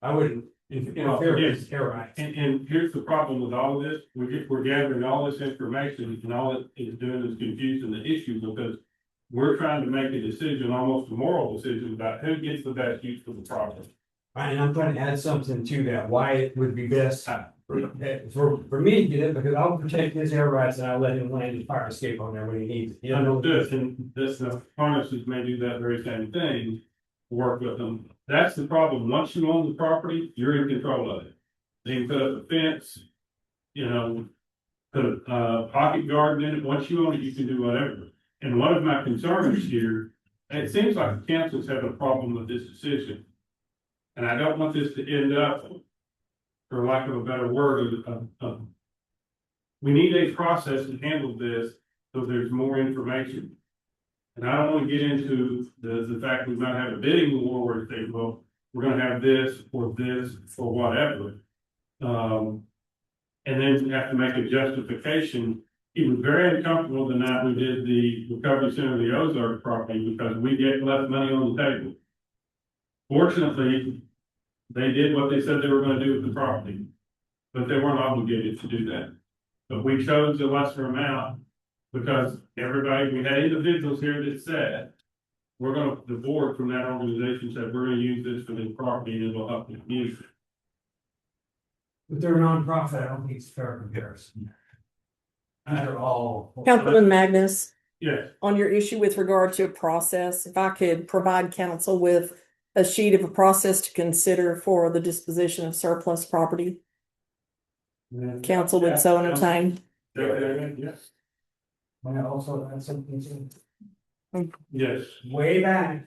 I wouldn't interfere with his air rights. And here's the problem with all of this, we're gathering all this information and all it is doing is confusing the issue because we're trying to make a decision, almost a moral decision about who gets the best use for the property. Right, and I'm trying to add something to that, why it would be best for me to get it, because I'll protect his air rights and I'll let him land his fire escape on there when he needs it. You know, Understood, and the harnesses may do that very same thing, work with them. That's the problem, once you own the property, you're in control of it. They can put up a fence, you know, put a pocket garden in it, once you own it, you can do whatever. And one of my concerns here, it seems like the council's having a problem with this decision. And I don't want this to end up, for lack of a better word, we need a process to handle this so there's more information. And I don't want to get into the fact we might have a bidding war where they say, well, we're gonna have this or whatever. And then we have to make a justification. He was very uncomfortable the night we did the recovery center of the Ozark property because we get left money on the table. Fortunately, they did what they said they were gonna do with the property, but they weren't obligated to do that. But we chose the lesser amount because we had individuals here that said, the board from that organization said, we're gonna use this for this property and it'll help the community. But they're a nonprofit, I don't think it's a fair comparison. They're all. Councilman Magnus, Yes, on your issue with regard to a process, if I could provide council with a sheet of a process to consider for the disposition of surplus property, council would so entertain. yes, And also, that's something. yes. Way back,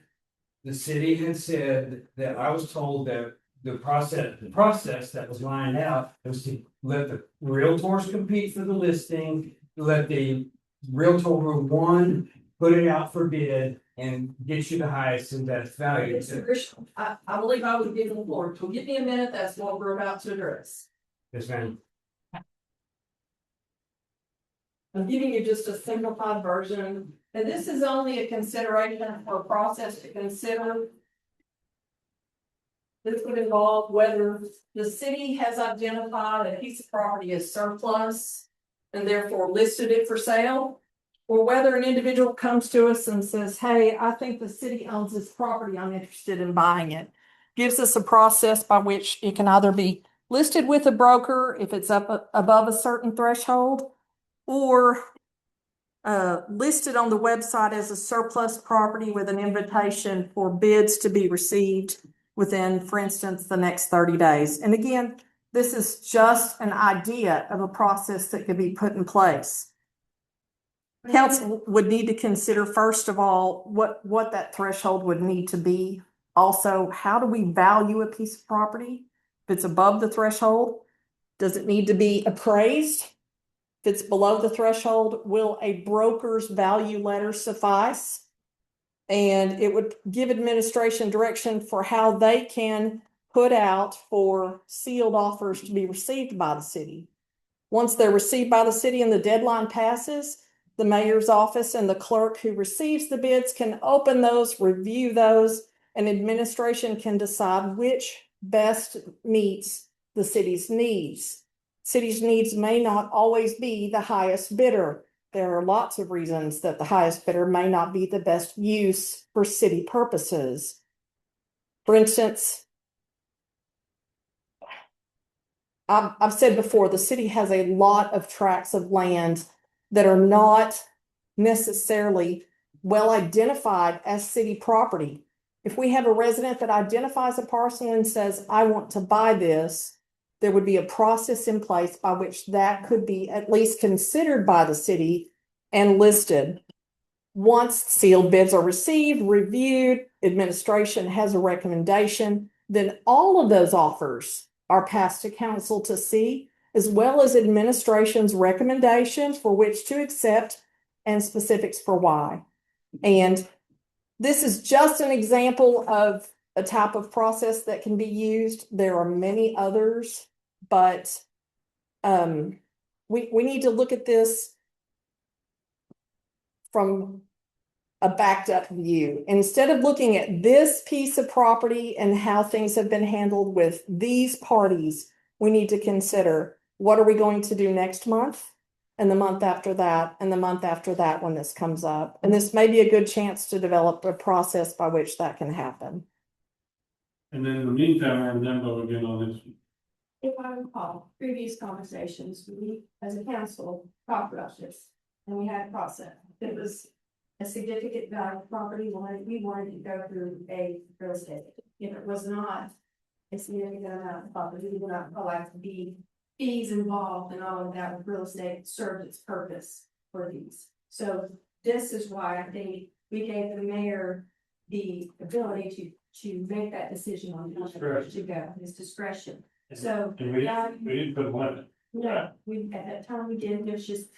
the city had said that I was told that the process that was lined out was to let the realtors compete for the listing, let the realtor one put it out for bid and get you the highest and best value. I believe I would give the floor. So give me a minute. That's what we're about to address. Yes, ma'am. I'm giving you just a simplified version, and this is only a consideration or a process to consider. This would involve whether the city has identified a piece of property as surplus and therefore listed it for sale, or whether an individual comes to us and says, hey, I think the city owns this property, I'm interested in buying it. Gives us a process by which it can either be listed with a broker if it's up above a certain threshold, or listed on the website as a surplus property with an invitation for bids to be received within, for instance, the next 30 days. And again, this is just an idea of a process that could be put in place. Council would need to consider, first of all, what that threshold would need to be. Also, how do we value a piece of property? If it's above the threshold, does it need to be appraised? If it's below the threshold, will a broker's value letter suffice? And it would give administration direction for how they can put out for sealed offers to be received by the city. Once they're received by the city and the deadline passes, the mayor's office and the clerk who receives the bids can open those, review those, and administration can decide which best meets the city's needs. City's needs may not always be the highest bidder. There are lots of reasons that the highest bidder may not be the best use for city purposes. For instance, I've said before, the city has a lot of tracts of land that are not necessarily well identified as city property. If we have a resident that identifies a parcel and says, I want to buy this, there would be a process in place by which that could be at least considered by the city and listed. Once sealed bids are received, reviewed, administration has a recommendation, then all of those offers are passed to council to see, as well as administration's recommendations for which to accept and specifics for why. And this is just an example of a type of process that can be used. There are many others, but we need to look at this from a backed up view. Instead of looking at this piece of property and how things have been handled with these parties, we need to consider, what are we going to do next month? And the month after that, and the month after that when this comes up. And this may be a good chance to develop a process by which that can happen. And then in the meantime, I remember again on this. If I recall, previous conversations, we, as a council, talked about this, and we had a process. It was a significant value of property, we wanted to go through a real estate. If it was not a significant amount of property, we would not allow to be fees involved and all of that with real estate served its purpose for these. So this is why I think we gave the mayor the ability to make that decision on where to go, his discretion. So And we didn't put a limit. no, we, at that time we did, it was just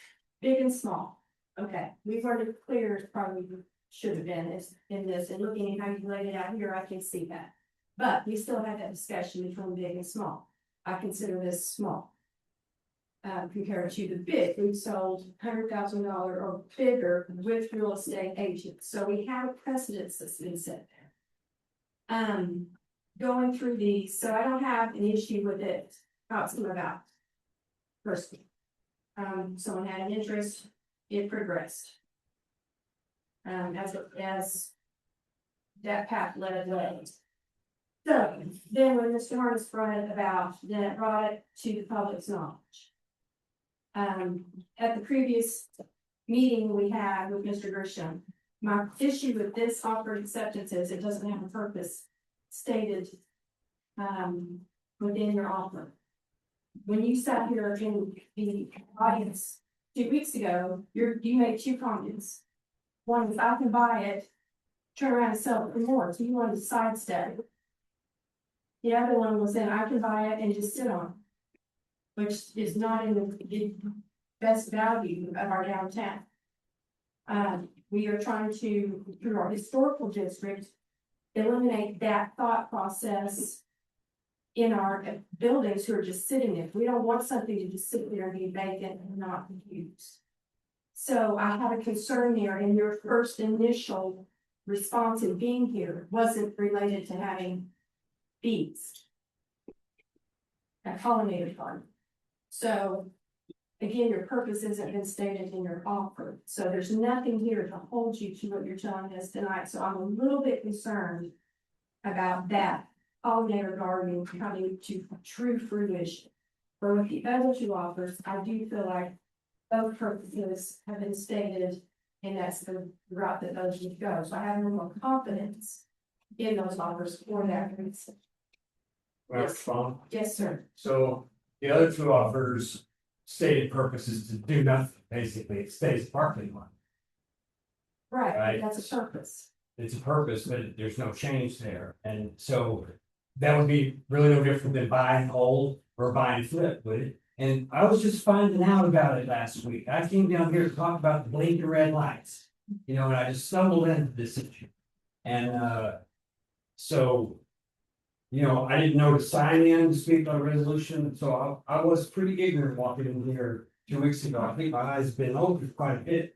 big and small. Okay, we weren't as clear as probably should have been in this, and looking at how you laid it out here, I can see that. But we still had that discussion between big and small. I consider this small. Compared to the big, we sold $100,000 or bigger with real estate agents, so we have a precedence that's been set there. Going through these, so I don't have an issue with it, how it's come about. Personally. Someone had an interest, it progressed. As that path led away. So then when Mr. Harness brought it about, then it brought it to the public's knowledge. At the previous meeting we had with Mr. Grisham, my issue with this offer of acceptance is it doesn't have a purpose stated within your offer. When you sat here in the audience 2 weeks ago, you made two comments. One was, I can buy it, turn around and sell it for more, so you wanted to sidestep. The other one was that I can buy it and just sit on it, which is not in the best value of our downtown. We are trying to, through our historical district, eliminate that thought process in our buildings who are just sitting there. We don't want something to just sit there and be vacant and not used. So I have a concern there, and your first initial response in being here wasn't related to having bees. That pollinator farm. So again, your purpose hasn't been stated in your offer. So there's nothing here to hold you to what you're telling us tonight. So I'm a little bit concerned about that pollinator garden coming to true fruition. For with the other two offers, I do feel like both purposes have been stated, and that's the route that those would go. So I have no more confidence in those offers for that reason. Yes, sir. So the other two offers stated purpose is to do nothing, basically, it stays parking lot. Right, that's a purpose. It's a purpose, but there's no change there, and so that would be really no different than buying hold or buying flip, would it? And I was just finding out about it last week. I came down here to talk about the blinking red lights, and I just stumbled into this issue. And so, I didn't know to sign in to speak on a resolution, so I was pretty ignorant walking in here 2 weeks ago. I think my eyes have been open quite a bit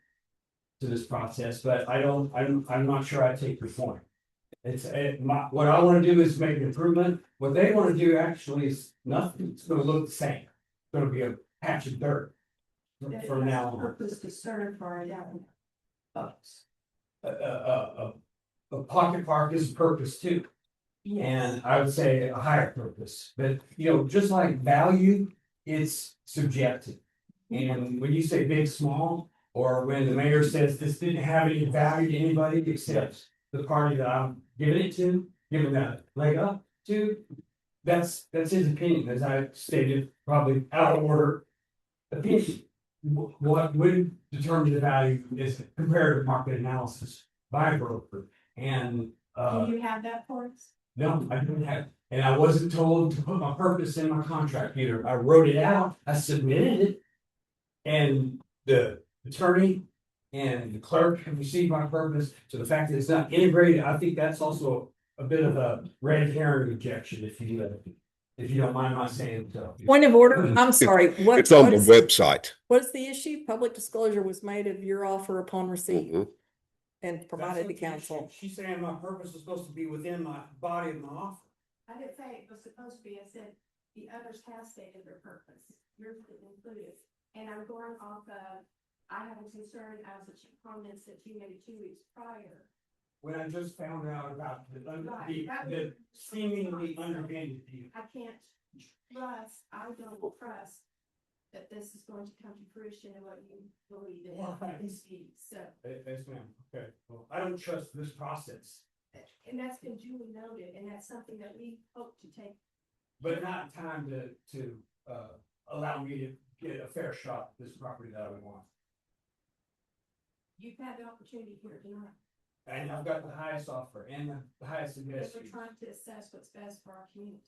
to this process, but I'm not sure I take your point. What I wanna do is make an improvement, what they wanna do actually is nothing, it's gonna look the same. It's gonna be a patch of dirt from now on. Purpose to serve for down. A pocket park is a purpose too. And I would say a higher purpose, but just like value, it's subjective. And when you say big, small, or when the mayor says this didn't have any value to anybody except the party that I'm giving it to, giving that leg up to, that's his opinion, as I stated, probably out of order opinion. What would determine the value is comparative market analysis by a broker. And Do you have that for us? no, I didn't have, and I wasn't told to put my purpose in my contract either. I wrote it out, I submitted it. And the attorney and the clerk have received my purpose. So the fact that it's not integrated, I think that's also a bit of a red herring objection, if you don't mind my saying so. Point of order, I'm sorry, what? It's on what the is- website. What is the issue? Public disclosure was made of your offer upon receipt Mhm. and provided to council. She's saying my purpose is supposed to be within my body of my offer. I didn't say it was supposed to be, I said the others have stated their purpose, yours didn't include it. And I'm going off of, I have a concern as the comments that you made 2 weeks prior. When I just found out about Right, that the was- seemingly underhanded deal. I can't I don't trust that this is going to come to fruition in what you believe it is, so. Yes, ma'am, okay, well, I don't trust this process, And that's been duly noted, and that's something that we hope to take. but not time to allow me to get a fair shot at this property that I would want. You've had the opportunity here tonight, And I've got the highest offer and the highest because we're suggestion. trying to assess what's best for our community.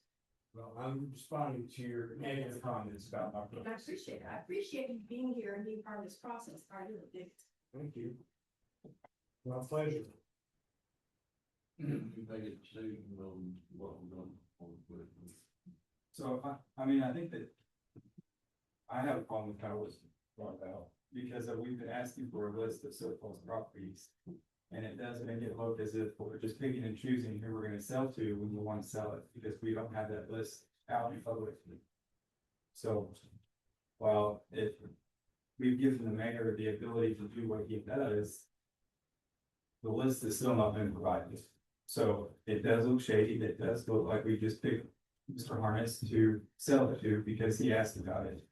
Well, I'm responding to your negative comments about my And I purpose. appreciate it, I appreciate you being here and being part of this process, I really do. Thank you. My pleasure. You make a decision on what we're going with. So I mean, I think that. I have a problem with how it was brought out, because we've been asking for a list of surplus properties. And it does make it look as if we're just picking and choosing who we're gonna sell to when we wanna sell it, because we don't have that list out in public. So, while if we've given the mayor the ability to do what he does, the list has still not been provided. So it does look shady, it does look like we just picked Mr. Harness to sell it to because he asked about it.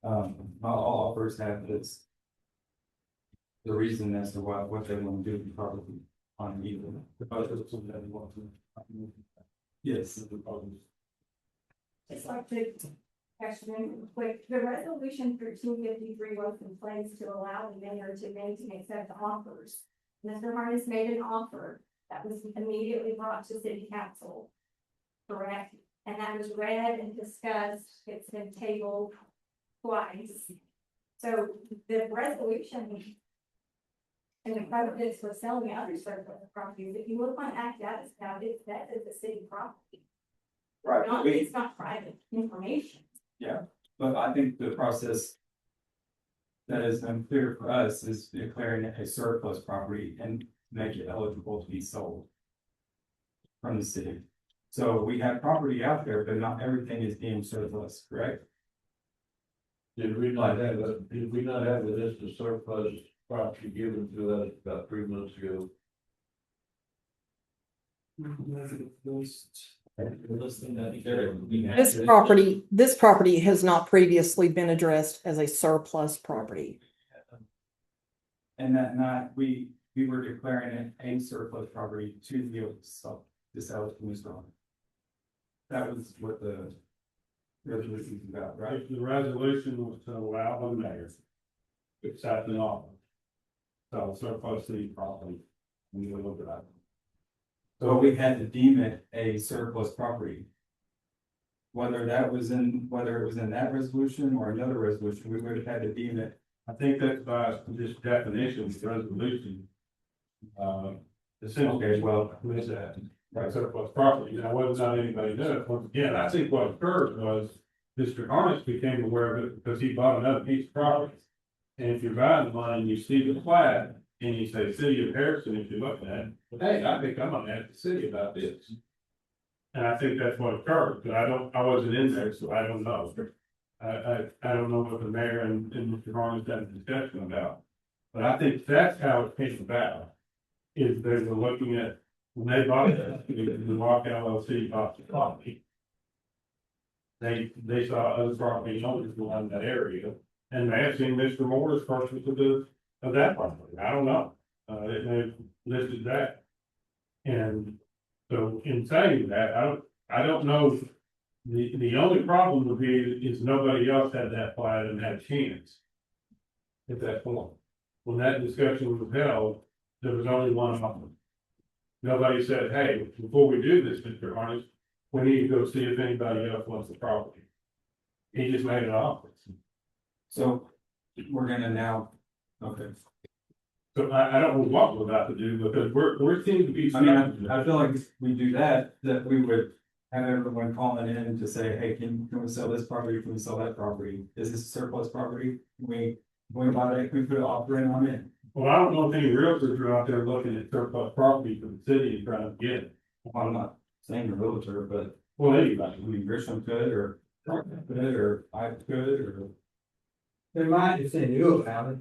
Not all offers have this. The reason as to what they want to do probably on even. Yes. Just like to question quick, the resolution for 253 was in place to allow the mayor to make and accept offers. Mr. Harness made an offer that was immediately brought to city council. Correct, and that was read and discussed, it's been tabled twice. So the resolution and the purpose for selling other surplus properties, if you look on Act that is a city property. Right. It's not private information. Yeah, but I think the process. That is unclear for us is declaring it a surplus property and make it eligible to be sold. From the city. So we have property out there, but not everything is deemed surplus, correct? Did we not have a list of surplus property given to us about 3 months ago? This property has not previously been addressed as a surplus property. And that night, we were declaring it a surplus property to be able to sell this out to Mr. Harness. That was what the resolution is about, right? The resolution was to allow the mayor to accept an offer. So surplus city property. We will look at that. So we had to deem it a surplus property. Whether it was in that resolution or another resolution, we would have had to deem it. I think that's by this definition, resolution. Essentially, Okay, well, who is that? Right, surplus property. Now, whether or not anybody does it, once again, I think what occurred was Mr. Harness became aware of it because he bought another piece of property. And if you're buying the line, you see the plat, and you say City of Harrison, if you're looking at it, hey, I think I'm gonna ask the city about this. And I think that's what occurred, but I wasn't in there, so I don't know. I don't know what the mayor and Mr. Harlan had a discussion about. But I think that's how it came about. Is they were looking at, when they bought it, the Walk LLC bought the property. They saw other property owners around that area, and they have seen Mr. Moore's purchase of that property. I don't know. It may have listed that. And so in saying that, I don't know. The only problem would be is nobody else had that plat and had a chance. At that point, when that discussion was held, there was only one offer. Nobody said, hey, before we do this, Mr. Harness, we need to go see if anybody else wants the property. He just made an offer. So we're gonna now, okay. So I don't know what we're about to do because we're seeming to be. I mean, I feel like if we do that, that we would have everyone calling in to say, hey, can we sell this property? Can we sell that property? Is this surplus property? Can we buy it? Can we put an offer in on it? Well, I don't know if any realtors are out there looking at surplus property for the city and trying to get it. Well, I'm not saying a realtor, but Well, anybody. I mean, Grisham could, or could, or I could, or. They might if they knew about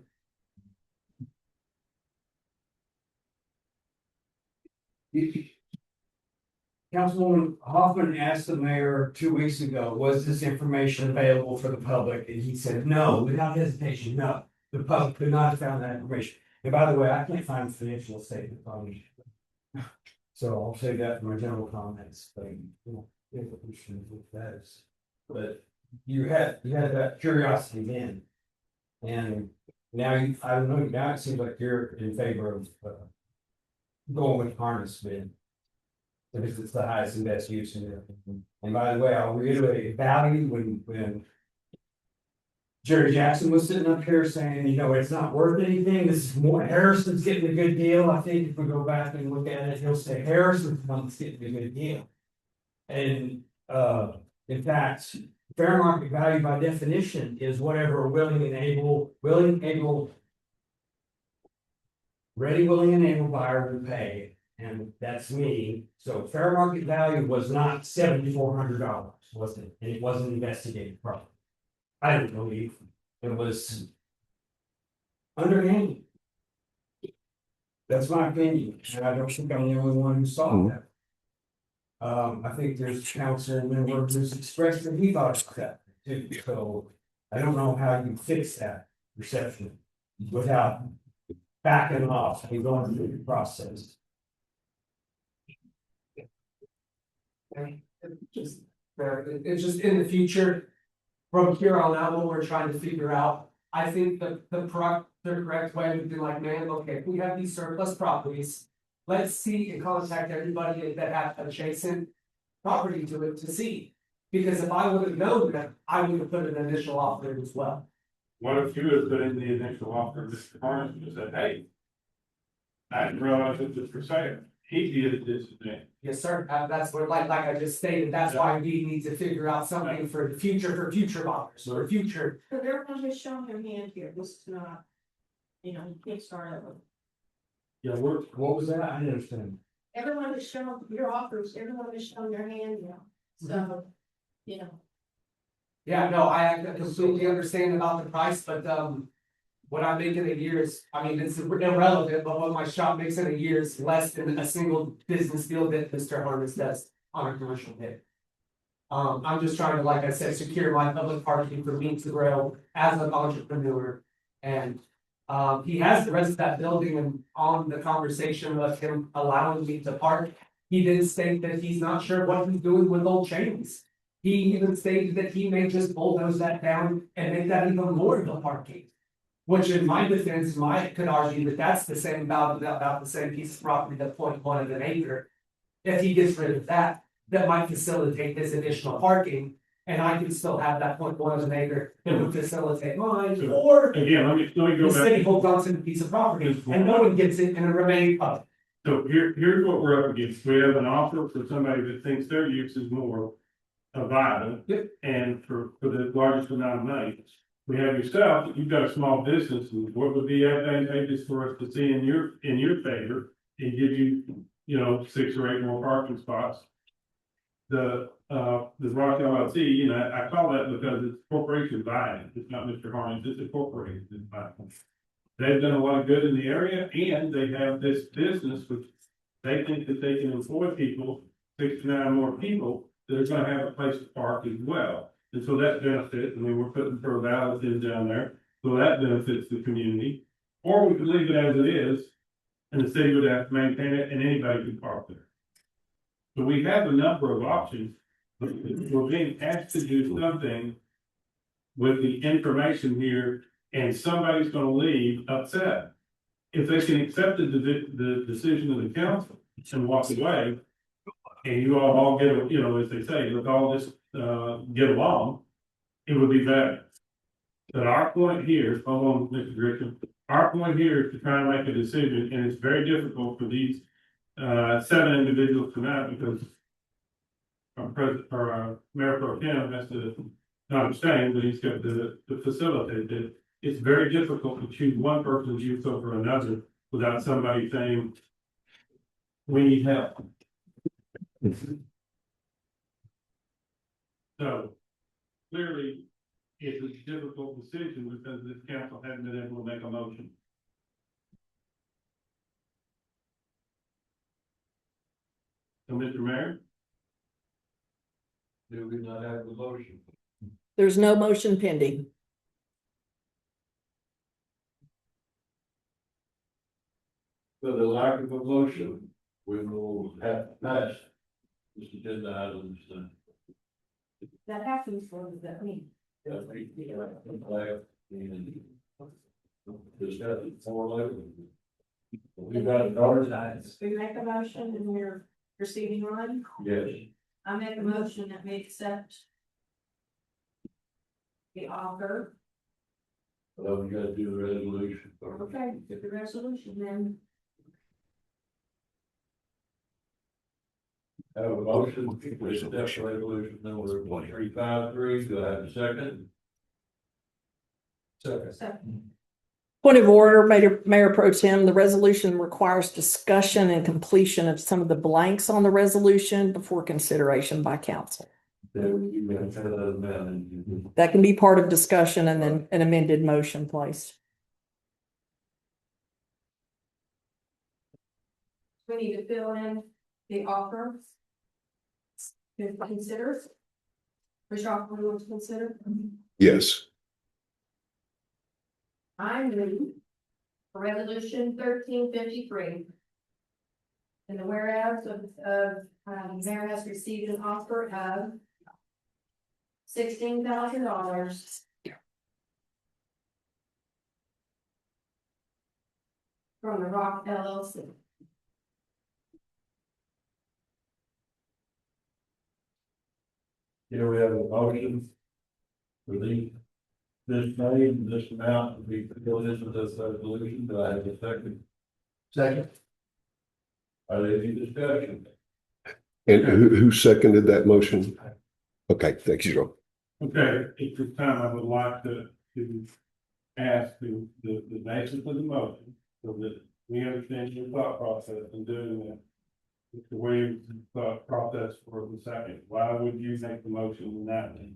it. Councilwoman Hoffman asked the mayor 2 weeks ago, was this information available for the public? And he said, no, without hesitation, no. The public could not have found that information. And by the way, I can't find the financial statement on me. So I'll save that for my general comments, but you know, implications with that is. But you had that curiosity then. And now I don't know, now it seems like you're in favor of going with harness bid. Because it's the highest and best use in it. And by the way, I'll reiterate value when Jerry Jackson was sitting up here saying, you know, it's not worth anything. This is more, Harrison's getting a good deal. I think if we go back and look at it, he'll say Harrison's the one that's getting a good deal. And in fact, fair market value by definition is whatever ready, willing, and able buyer will pay. And that's me. So fair market value was not $7,400, was it? And it wasn't investigated properly. I don't believe it was underhanded. That's my opinion, and I don't think I'm the only one who saw that. I think there's a council member who's expressed that he thought it was that too. So I don't know how you fix that perception without backing off and going through the process. It's just in the future, from here on out, what we're trying to figure out, I think the correct way would be like, man, okay, if we have these surplus properties. Let's see and contact everybody that have adjacent property to it to see. Because if I would have known that, I would have put an initial offer in as well. What if you had put in the initial offer, Mr. Harris, and said, hey, I didn't realize it was for sale. He did this today. Yes, sir, that's what, like I just stated, that's why we need to figure out something for the future, for future buyers, or future. So everyone has shown their hand here, this is not, you know, you can't start over. Yeah, What was that? I didn't understand. Everyone has shown your offers, everyone has shown their hand, you know, so, you know. Yeah, no, I completely understand about the price, but what I make in a year is, I mean, it's irrelevant, but what my shop makes in a year is less than a single business deal that Mr. Harness does on a commercial hit. I'm just trying to, like I said, secure my public parking for me to grow as an entrepreneur. And he has the rest of that building, and on the conversation of him allowing me to park, he did state that he's not sure what he's doing with old chains. He even stated that he may just bulldoze that down and make that even more of a parking. Which in my defense, could argue that that's the same about the same piece of property, that 0.1 of an acre. If he gets rid of that, that might facilitate this additional parking, and I can still have that 0.1 of an acre that would facilitate mine, or Again, let me go the back. city holds on to the piece of property and no one gets it and it remains public. So here's what we're up against. We have an offer for somebody that thinks their use is more vital. Yep. And for the largest amount of money. we have yourself, you've got a small business, and what would be advantageous for us to see in your favor and give you, 6 or 8 more parking spots. The Rock LLC, I call that because it's corporation buying it. It's not Mr. Harmon, it's a corporation that's buying it. They've done a lot of good in the area, and they have this business which they think that they can employ people, 6 to 9 more people that are gonna have a place to park as well. And so that benefits, we're putting for ballots in down there, so that benefits the community. Or we could leave it as it is, and the city would have to maintain it, and anybody could park there. So we have a number of options, but we're being asked to do something with the information here, and somebody's gonna leave upset. If they can accept the decision of the council and walk away, and you all get, as they say, let's all just, get along, it would be better. But our point here, hold on, Mr. Grisham, our point here is to try and make a decision, and it's very difficult for these 7 individuals tonight because our president, or our mayor pro tem has to not abstain, but he's got to facilitate it. It's very difficult to choose one person's use over another without somebody saying, we need help. So clearly, it's a difficult decision because this council hasn't been able to make a motion. So, Mr. Mayor? Do we not have the motion? There's no motion pending. For the lack of a motion, we will have to pass this agenda items. That happens for the meeting. Discuss it for later. We got it organized. We make a motion and we're proceeding on. Yes. I make a motion that we accept the offer. Well, we gotta do the resolution. Okay, get the resolution then. Have a motion, we accept resolution number 1353, do I have a second? Second. Point of order, Mayor Pro Tem, the resolution requires discussion and completion of some of the blanks on the resolution before consideration by council. Then you can turn that amendment. That can be part of discussion and then an amended motion placed. We need to fill in the offer. To consider. Which offer we want to consider? Yes. I move for resolution 1353. And the whereas of mayor has received an offer of $16,000. From the Rock LLC. Here we have a motion. For this name, this amount, to be filled into this resolution, do I have a second? Second. Are there any discussion? And who seconded that motion? Okay, thank you, Joe. Okay, at this time, I would like to ask the basis of the motion, so that we understand your thought process in doing that. The way thought process for the second, why would you make the motion in that way?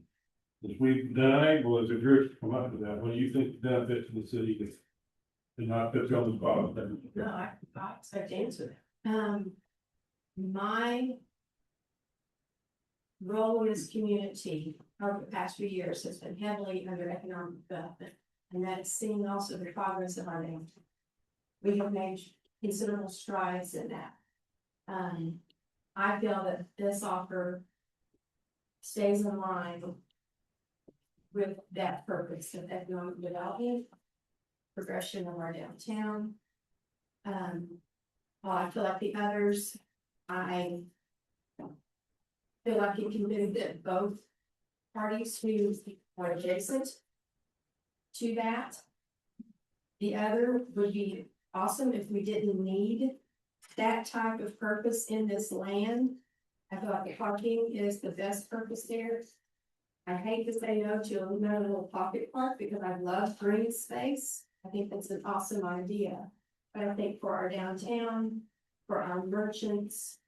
If we've been unable as a group to come up with that, what do you think the benefit to the city is? And not put you on the spot. No, I expect to answer that. My role in this community over the past few years has been heavily under economic development, and that's seeing also the progress of our nation. We have made considerable strides in that. I feel that this offer stays in line with that purpose of economic development, progression of our downtown. I feel like the others, I feel like it can benefit both parties who are adjacent to that. The other would be awesome if we didn't need that type of purpose in this land. I feel like the parking is the best purpose there. I hate to say no to a little pocket park because I love green space. I think that's an awesome idea. But I think for our downtown, for our merchants,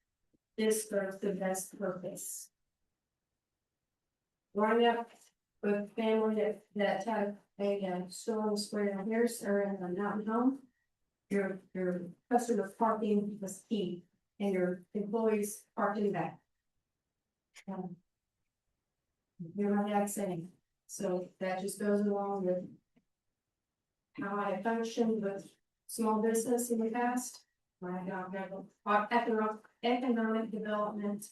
this serves the best purpose. Growing up with family that have a store square here or in a mountain home, your customer parking was key and your employees parking back. You're not that saying, so that just goes along with how I functioned with small business in the past. My economic development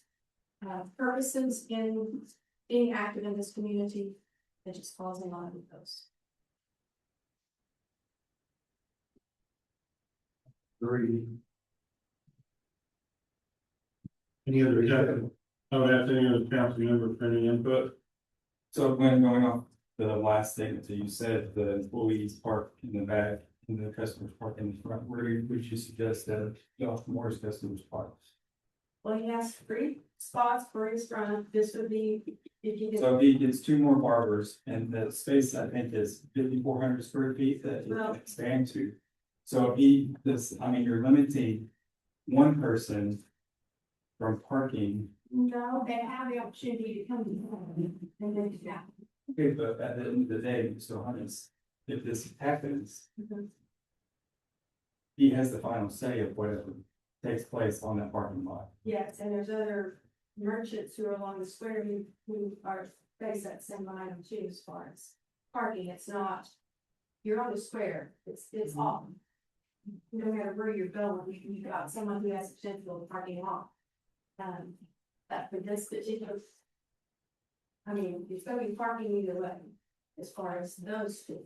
purposes in being active in this community, that just falls in line with those. Any other, I would ask any other council member for any input. So when going off the last statement that you said, the employees park in the back and the customers park in the front, where would you suggest that Moore's customers park? Well, he has 3 spots for his front. This would be if you So he gets 2 more barbers and the space I think is 5,400 square feet that you Well- can expand to. So if he does, I mean, you're limiting one person from parking. No, they have the opportunity to come to and then, yeah. Okay, but at the end of the day, Mr. Hunts, if this happens, he has the final say of whatever takes place on that parking lot. Yes, and there's other merchants who are along the square who are face that same item too, as far as parking. It's not, you're on the square, it's all. No matter where you're going, you've got someone who has potential parking lot. But for this particular, I mean, it's gonna be parking either way, as far as those 2.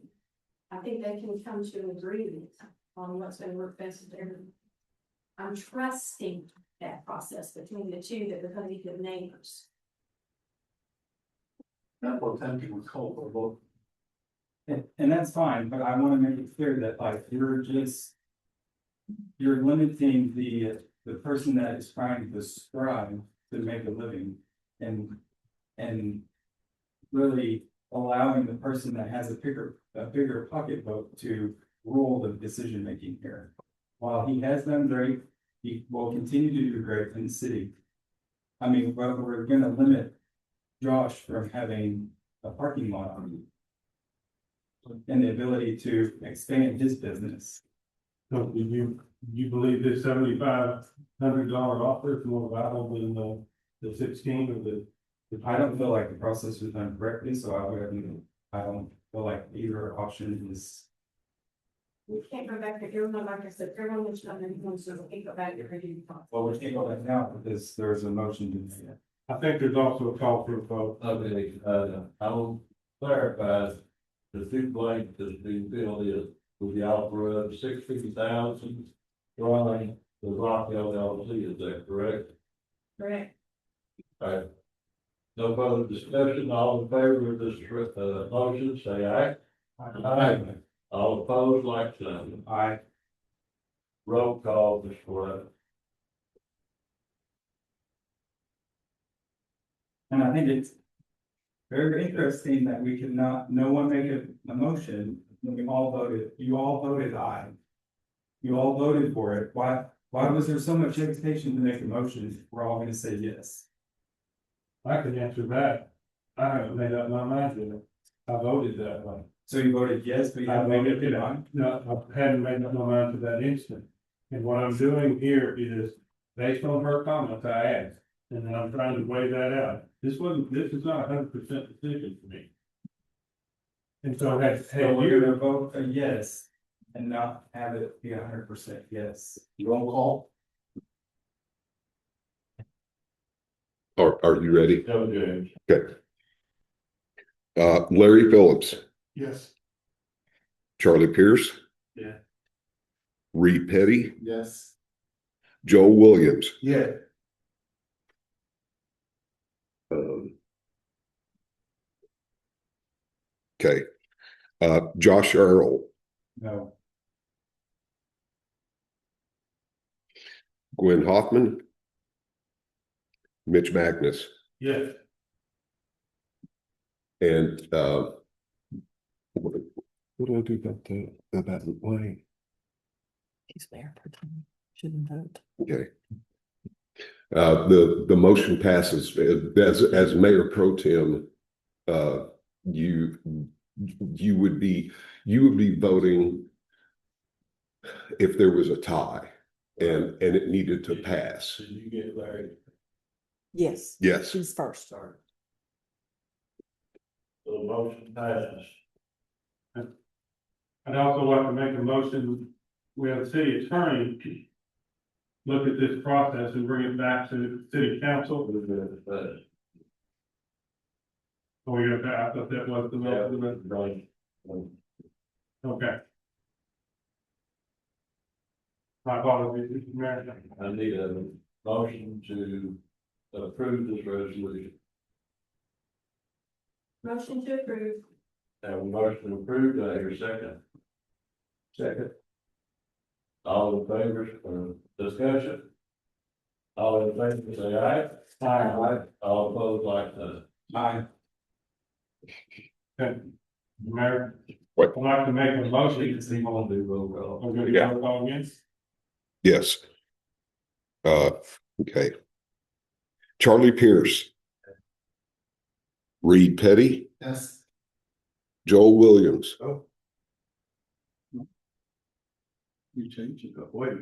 I think they can come to an agreement on what's gonna work best for everyone. I'm trusting that process between the 2 that are gonna be good neighbors. That will tend to call for both. And that's fine, but I wanna make it clear that like, you're limiting the person that is trying to strive to make a living and really allowing the person that has a bigger pocketbook to rule the decision making here. While he has done great, he will continue to do great in the city. I mean, but we're gonna limit Josh from having a parking lot and the ability to expand his business. So do you believe this $7,500 offer is more valuable than the 16 or the? I don't feel like the process was done correctly, so I don't feel like either option is. We can't go back to everyone, like I said, everyone was done anything, so we can't go back to review. Well, we can't go back now because there's a motion to make it. I think there's also a call for a vote. Okay, I'll clarify, the 2 blanks that's being filled is with the offer of $650,000, drawing the Rock LLC, is that correct? Correct. All right. No further discussion, all in favor of this, motion, say aye. Aye. All opposed, like sign. Aye. Roll call, Mr. Flood. And I think it's very interesting that we no one make a motion when you all voted aye. You all voted for it. Why was there so much hesitation to make a motion if we're all gonna say yes? I can answer that. I haven't made up my mind yet. I voted that way. So you voted yes, but you haven't voted deny? No, I hadn't made up my mind to that instant. And what I'm doing here is based on her comments I asked, and then I'm trying to weigh that out. This is not 100% decision for me. And so So we're gonna vote a yes and not have it be 100% yes. Roll call. Are you ready? No, James. Okay. Larry Phillips, Yes. Charlie Pierce. Yeah. Reed Petty, Yes. Joel Williams. Yeah. Okay. Josh Earl, No. Gwen Hoffman, Mitch Magnus, yes. And, what do I do about the Wayne? He's mayor per time, shouldn't vote. Okay. The motion passes, as mayor pro tem, you would be voting if there was a tie and it needed to pass. Did you get Larry? Yes. Yes. He's first. So the motion passes. I'd also like to make a motion, we have the city attorney look at this process and bring it back to city council. Oh, yeah, I thought that was the motion. Right. Okay. My apologies, Mr. Mayor. I need a motion to approve this resolution. Motion to approve. Have a motion approved, do I hear a second? Second. All in favor, discussion? All in favor, say aye. Aye. All opposed, like that. Aye. Okay. Mayor, What? I'd like to make a motion. You want to do roll call? I'm gonna Yeah. go call again. Yes. Okay. Charlie Pierce. Reed Petty, Yes. Joel Williams, You change it. Wait.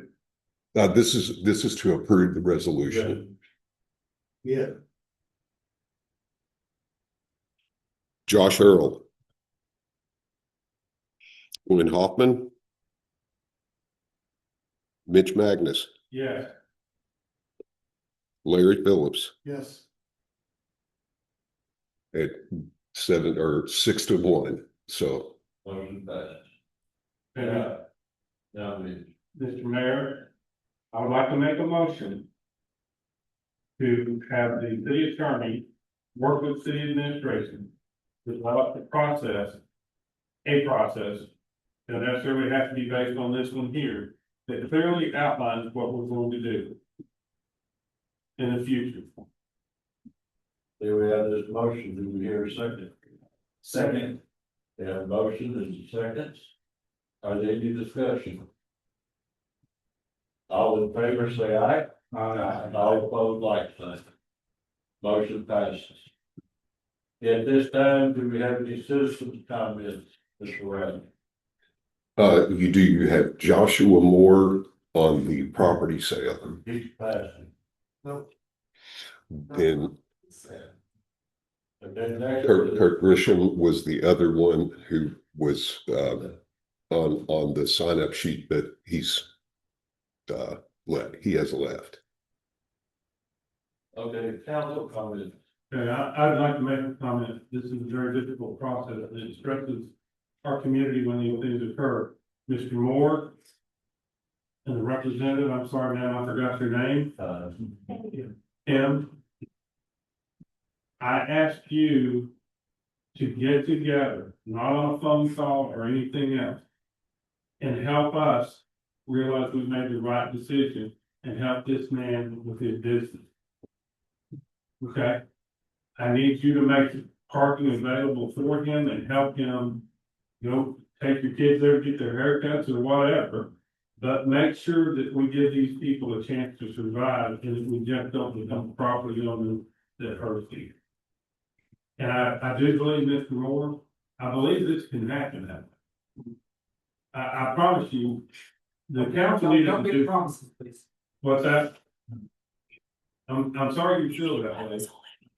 this is to approve the resolution. Yeah. Josh Earl. Glenn Hoffman. Mitch Magnus, Yes. Larry Phillips, Yes. at 6-1, so. Motion passes. And, Now, Mr. Mayor, I would like to make a motion to have the city attorney work with city administration to develop the process, a process that necessarily has to be based on this one here, that clearly outlines what we're going to do in the future. here we have this motion, do we hear a second? Second. We have a motion, and a second. Are there any discussion? All in favor, say aye. Aye. All opposed, like sign. Motion passes. At this time, do we have any citizens' comments, Mr. Radley? You have Joshua Moore on the property sale. He's passing. Then And then next. Kurt Grisham was the other one who was, on the sign up sheet, but he's, he has left. Okay, council comments. Okay, I'd like to make a comment. This is a very difficult process and it stresses our community when these things occur. Mr. Moore and the representative, I'm sorry, ma'am, I forgot your name. Tim. I asked you to get together, not on a phone call or anything else, and help us realize we made the right decision and help this man with his business. Okay? I need you to make parking available for him and help him, take your kids there, get their haircuts or whatever. But make sure that we give these people a chance to survive and that we just don't become property owners that hurt them. And I do believe, Mr. Moore, I believe this can happen. I promise you, the council needs to do. promises, please. What's that? I'm sorry you feel that way.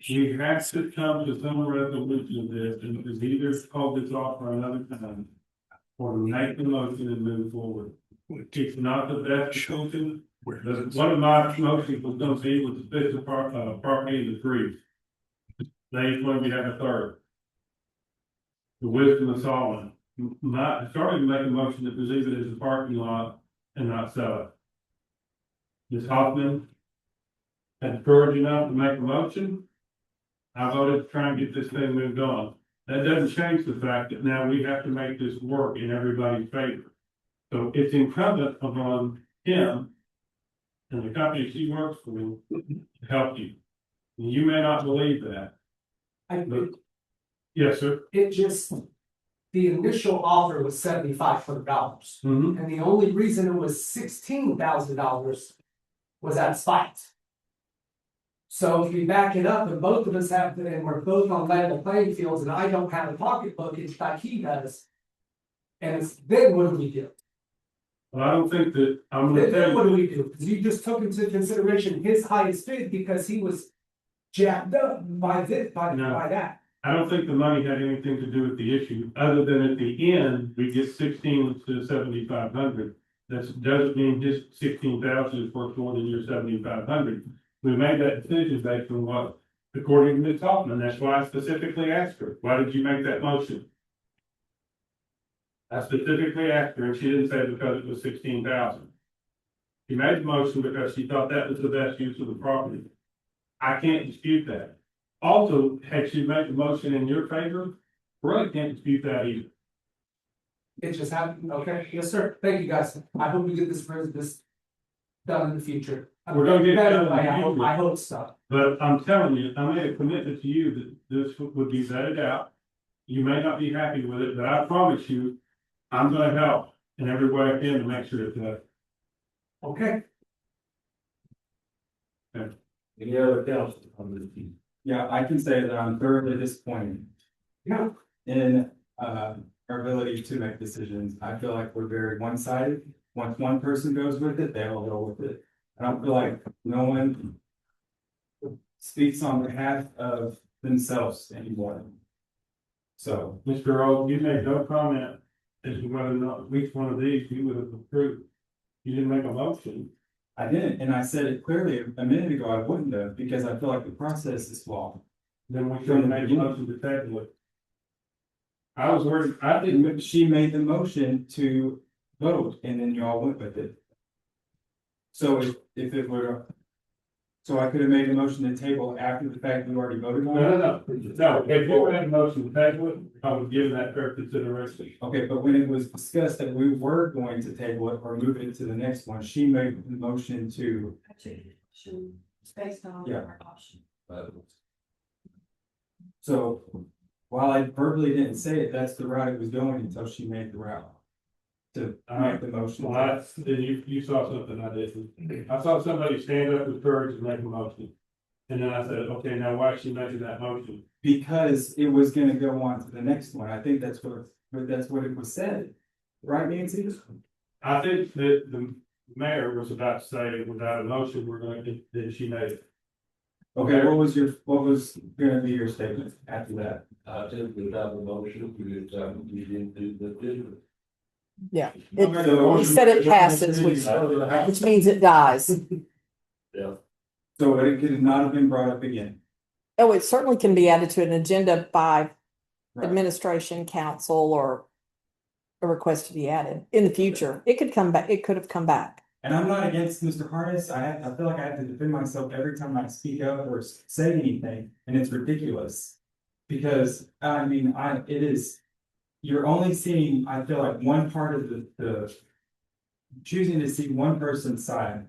We have to come to some resolution of this, and it's either call this off for another time. Or make the motion and move forward. It's not the best solution. One of my motions was gonna be with the special property in the trees. They going to have a third. The wisdom of Solomon, starting to make a motion that leave it as a parking lot and not sell it. Ms. Hoffman had courage enough to make a motion. I voted to try and get this thing moved on. That doesn't change the fact that now we have to make this work in everybody's favor. So it's incumbent upon him and the company she works for to help you. And you may not believe that. But Yes, sir. It just, the initial offer was $7,500. Mm-hmm. And the only reason it was $16,000 was out of spite. So if we back it up and both of us have, and we're both on level playing fields and I don't have a pocketbook, it's like he does. And it's, then what do we do? Well, I don't think that, I'm gonna Then tell what you, do we do? Because you just took into consideration his highest bid because he was jacked up by this, by that. I don't think the money had anything to do with the issue, other than at the end, we get 16 to 7,500. That doesn't mean his 16,000 is worth more than your 7,500. We made that decision based on what, according to Ms. Hoffman, that's why I specifically asked her, why did you make that motion? I specifically asked her, and she didn't say because it was 16,000. She made the motion because she thought that was the best use of the property. I can't dispute that. Also, had she made the motion in your favor, Roy can't dispute that either. It just happened. Okay, yes, sir. Thank you, guys. I hope we get this done in the future. We're gonna get it better. done in the future. I hope so. But I'm telling you, I made a commitment to you that this would be vetted out. You may not be happy with it, but I promise you, I'm gonna help in every way I can to make sure it's done. Okay. Any other council on this team? Yeah, I can say that I'm thoroughly disappointed. Yeah. In, our ability to make decisions. I feel like we're very one-sided. Once one person goes with it, they all go with it. I don't feel like no one speaks on behalf of themselves anymore. So, Mr. Earl, you made no comment as to whether or not which one of these you would have approved. You didn't make a motion. I didn't, and I said it clearly a minute ago, I wouldn't have, because I feel like the process is flawed. Then we should have made a motion to table it. I was worried, I think she made the motion to vote, and then y'all went with it. So if it were, so I could have made a motion to table after the fact we already voted on it? No, if you made a motion to table it, I would give that fair consideration. Okay, but when it was discussed that we were going to table it or move it to the next one, she made the motion to, It's based on Yeah. our option. so while I verbally didn't say it, that's the route it was going until she made the route. To make the motion. Well, then you saw something I didn't. I saw somebody stand up with courage and make a motion. And then I said, okay, now why is she making that motion? Because it was gonna go on to the next one. I think that's what it was said. Right, Nancy? I think that the mayor was about to say without a motion, we're going to, then she made it. Okay, what was gonna be your statement after that? I think without the motion, we didn't do the business. Yeah, So- we said it passes, which means it dies. Yeah. So it could not have been brought up again. Oh, it certainly can be added to an agenda by Right. administration, council, or a request to be added in the future. It could come back, it could have come back. And I'm not against Mr. Harness. I feel like I have to defend myself every time I speak up or say anything, and it's ridiculous. Because, I mean, it is, you're only seeing, I feel like, one part of the choosing to see one person's side.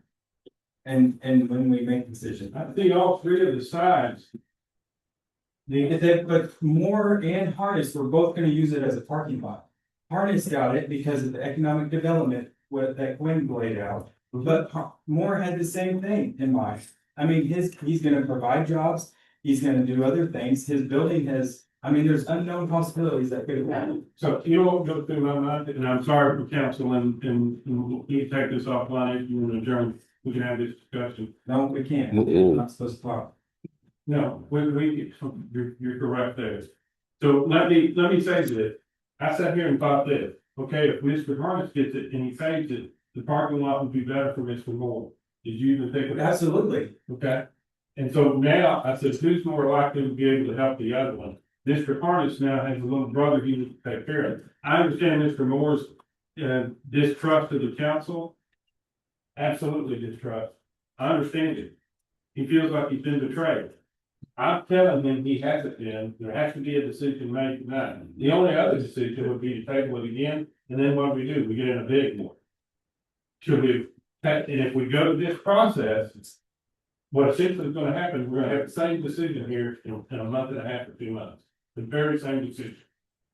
And when we make decisions. I see all three of the sides. But Moore and Harness were both gonna use it as a parking lot. Harness got it because of the economic development that Quinn laid out. But Moore had the same thing in mind. I mean, he's gonna provide jobs, he's gonna do other things, his building has, I mean, there's unknown possibilities that could have happened. So you know what goes through my mind, and I'm sorry for council and you take this offline, if you want to adjourn, we can have this discussion. No, we can't, we're not supposed to talk. No, you're correct there. So let me say this, I sat here and thought this, okay, if Mr. Harness gets it and he saves it, the parking lot would be better for Mr. Moore. Did you even think of that? Absolutely. Okay, and so now I said, who's more likely to be able to help the other one? Mr. Harness now has a little brother he needs to take care of. I understand Mr. Moore's distrust of the council. Absolutely distrust. I understand it. He feels like he's been betrayed. I'm telling him he hasn't been. There has to be a decision made tonight. The only other decision would be to table it again, and then what do? We get in a big one. Should we, and if we go to this process, what essentially is gonna happen, we're gonna have the same decision here in a month and a half or 2 months. the very same decision.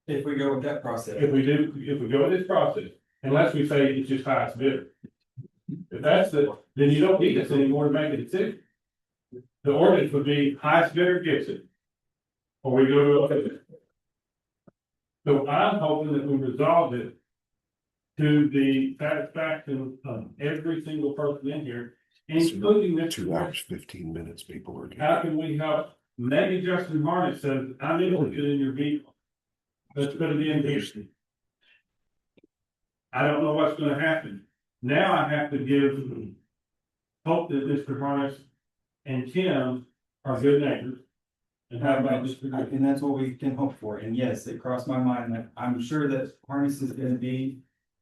If we go with that process. If we go with this process, unless we say it's just highest bidder. If that's then you don't need us anymore to make a decision. The ordinance would be highest bidder gets it. Or we go to a. So I'm hoping that we resolve it to the satisfaction of every single person in here, including this. 2 hours, 15 minutes, people are. How can we help? Maybe Justin Harnett says, I'm interested in your vehicle. Let's put it in here. I don't know what's gonna happen. Now I have to give hope that Mr. Harnett and Tim are good neighbors. And how about this? And that's what we can hope for. And yes, it crossed my mind that I'm sure that Harness is gonna be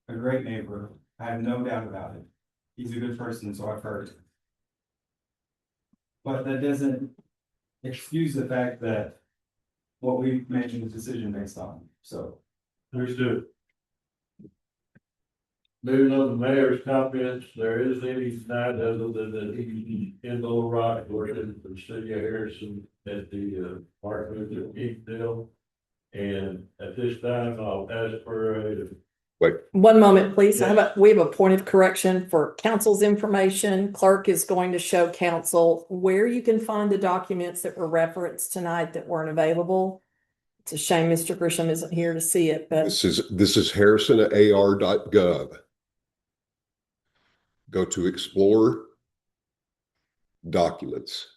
a great neighbor. I have no doubt about it. He's a good person, so I've heard. But that doesn't excuse the fact that what we making the decision based on, so. Understood. Moving on the mayor's comments, there is any tonight other than that he in Little Rock, working for the city of Harrison at the apartment at Eekdale. And at this time, I'll ask for a. One moment, please. We have a point of correction for council's information. Clerk is going to show council where you can find the documents that were referenced tonight that weren't available. It's a shame Mr. Grisham isn't here to see it, but This is harrisonar.gov. Go to Explore Documents.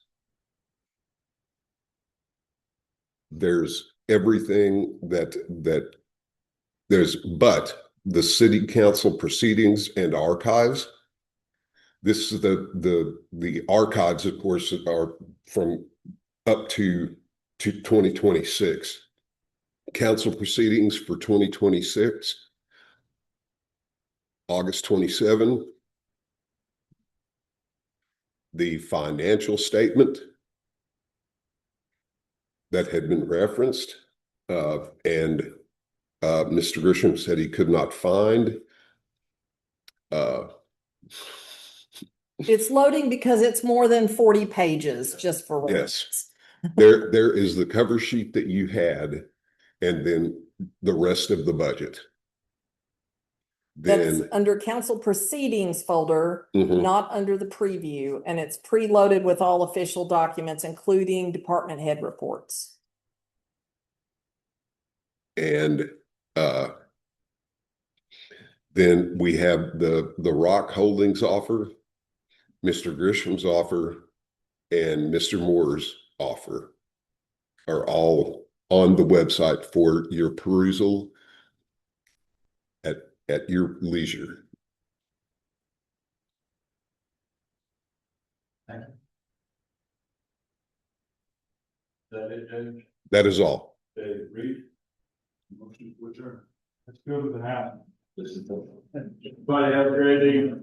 There's everything that there's, but the city council proceedings and archives. This is the archives, of course, are from up to 2026. Council proceedings for 2026, August 27. The financial statement that had been referenced, and Mr. Grisham said he could not find. it's loading because it's more than 40 pages just for reference. Yes, there is the cover sheet that you had, and then the rest of the budget. That's Then under council proceedings folder, not under the preview, and it's preloaded with all official documents, including department head reports. and then we have the Rock Holdings offer, Mr. Grisham's offer, and Mr. Moore's offer are all on the website for your perusal at your leisure. Is that it, James? That is all. Okay, Reed? Motion to adjourn. Let's go to the house. Everybody have a great evening.